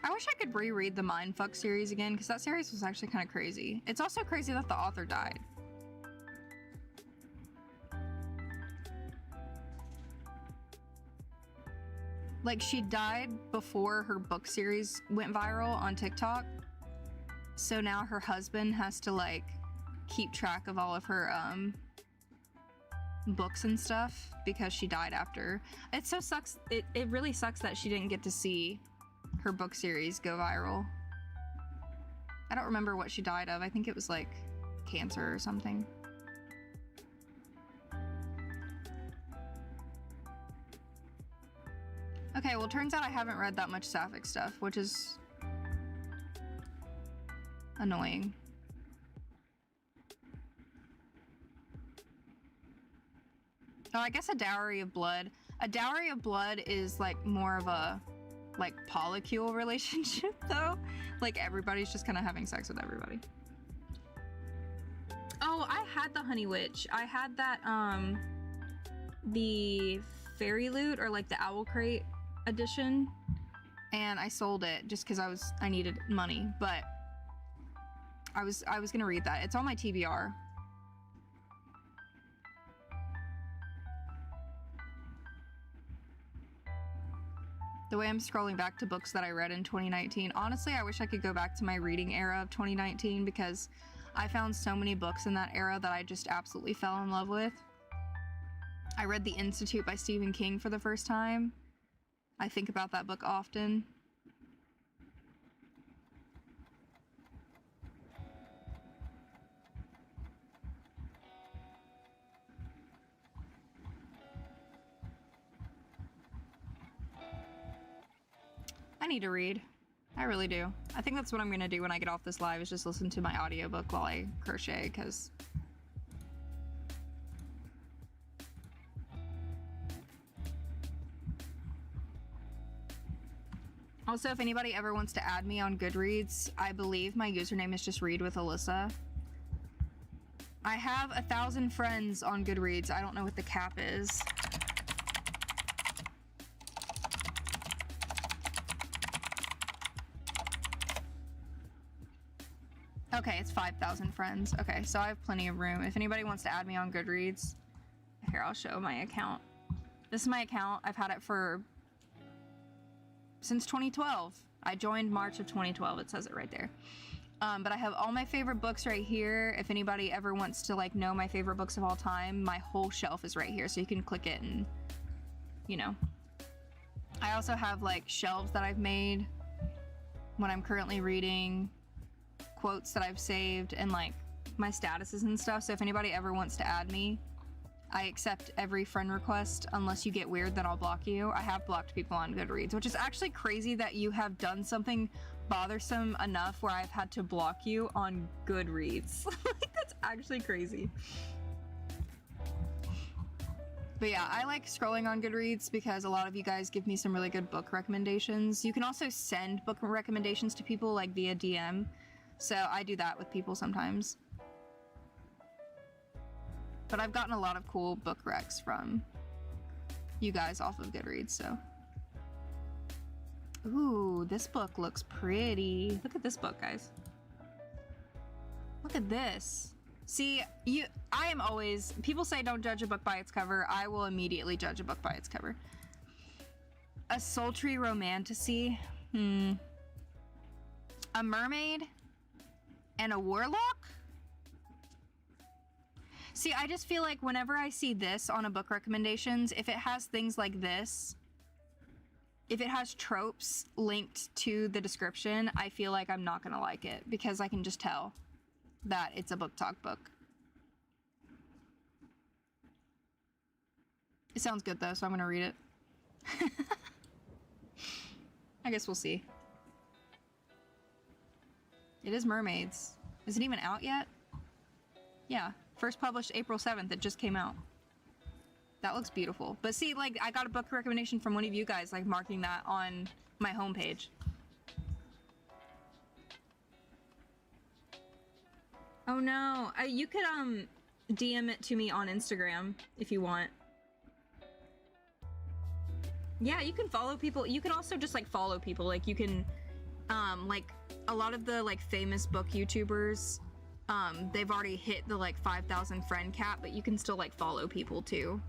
I wish I could reread the Mindfuck series again, because that series was actually kind of crazy. It's also crazy that the author died. Like, she died before her book series went viral on TikTok. So now her husband has to, like, keep track of all of her, books and stuff because she died after. It so sucks. It really sucks that she didn't get to see her book series go viral. I don't remember what she died of. I think it was like cancer or something. Okay, well, turns out I haven't read that much sapphic stuff, which is annoying. Oh, I guess A Dowry of Blood. A Dowry of Blood is like more of a like polycule relationship though. Like everybody's just kind of having sex with everybody. Oh, I had the Honey Witch. I had that the Fairy Loot, or like the Owl Crate edition, and I sold it just because I needed money, but I was gonna read that. It's on my TBR. The way I'm scrolling back to books that I read in 2019, honestly, I wish I could go back to my reading era of 2019 because I found so many books in that era that I just absolutely fell in love with. I read The Institute by Stephen King for the first time. I think about that book often. I need to read. I really do. I think that's what I'm gonna do when I get off this live, is just listen to my audiobook while I crochet, because also, if anybody ever wants to add me on Goodreads, I believe my username is just Read with Alyssa. I have 1,000 friends on Goodreads. I don't know what the cap is. Okay, it's 5,000 friends. Okay, so I have plenty of room. If anybody wants to add me on Goodreads, here, I'll show my account. This is my account. I've had it since 2012. I joined March of 2012. It says it right there. But I have all my favorite books right here. If anybody ever wants to like know my favorite books of all time, my whole shelf is right here. So you can click it and, you know. I also have like shelves that I've made when I'm currently reading, quotes that I've saved, and like my statuses and stuff. So if anybody ever wants to add me, I accept every friend request. Unless you get weird, then I'll block you. I have blocked people on Goodreads, which is actually crazy that you have done something bothersome enough where I've had to block you on Goodreads. Like, that's actually crazy. But yeah, I like scrolling on Goodreads because a lot of you guys give me some really good book recommendations. You can also send book recommendations to people like via DM. So I do that with people sometimes. But I've gotten a lot of cool book recs from you guys off of Goodreads, so. Ooh, this book looks pretty. Look at this book, guys. Look at this. See, I am always, people say don't judge a book by its cover. I will immediately judge a book by its cover. A sultry romantasy. A mermaid and a warlock? See, I just feel like whenever I see this on a book recommendations, if it has things like this, if it has tropes linked to the description, I feel like I'm not gonna like it because I can just tell that it's a book talk book. It sounds good though, so I'm gonna read it. I guess we'll see. It is mermaids. Is it even out yet? Yeah, first published April 7th. It just came out. That looks beautiful. But see, like, I got a book recommendation from one of you guys, like, marking that on my homepage. Oh no, you could DM it to me on Instagram if you want. Yeah, you can follow people. You can also just like follow people. Like you can, like a lot of the like famous book YouTubers, they've already hit the like 5,000 friend cap, but you can still like follow people too.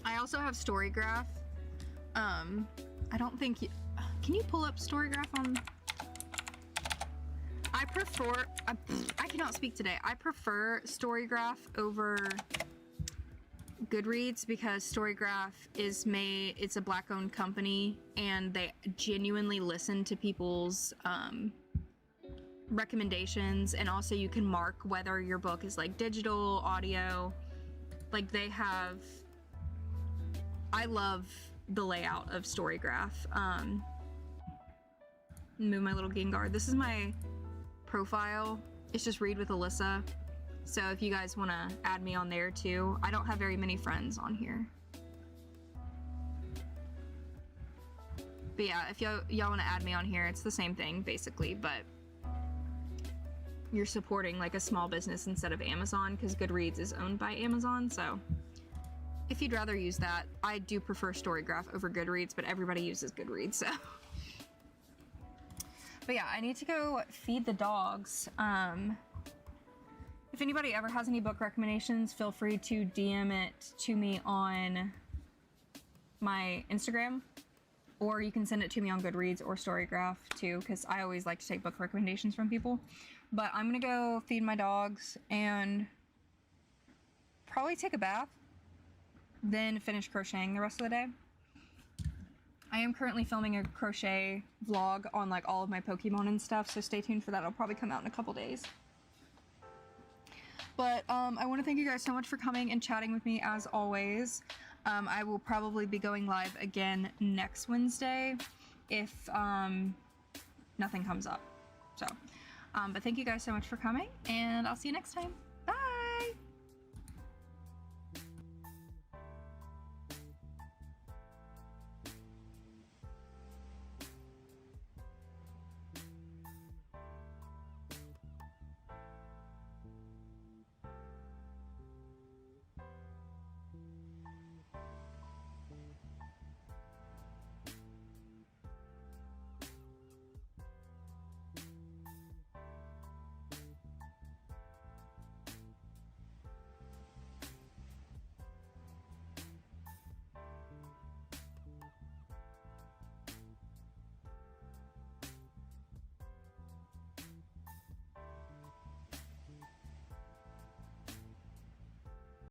I also have Storygraph. I don't think you... Can you pull up Storygraph on... I prefer... I cannot speak today. I prefer Storygraph over Goodreads because Storygraph is made... It's a Black-owned company, and they genuinely listen to people's recommendations, and also you can mark whether your book is like digital, audio. Like they have... I love the layout of Storygraph. Move my little Gengar. This is my profile. It's just Read with Alyssa. So if you guys want to add me on there too. I don't have very many friends on here. But yeah, if y'all want to add me on here, it's the same thing basically, but you're supporting like a small business instead of Amazon because Goodreads is owned by Amazon, so if you'd rather use that, I do prefer Storygraph over Goodreads, but everybody uses Goodreads, so. But yeah, I need to go feed the dogs. If anybody ever has any book recommendations, feel free to DM it to me on my Instagram, or you can send it to me on Goodreads or Storygraph too, because I always like to take book recommendations from people. But I'm gonna go feed my dogs and probably take a bath, then finish crocheting the rest of the day. I am currently filming a crochet vlog on like all of my Pokemon and stuff, so stay tuned for that. It'll probably come out in a couple days. But I want to thank you guys so much for coming and chatting with me as always. I will probably be going live again next Wednesday if nothing comes up. So, but thank you guys so much for coming, and I'll see you next time.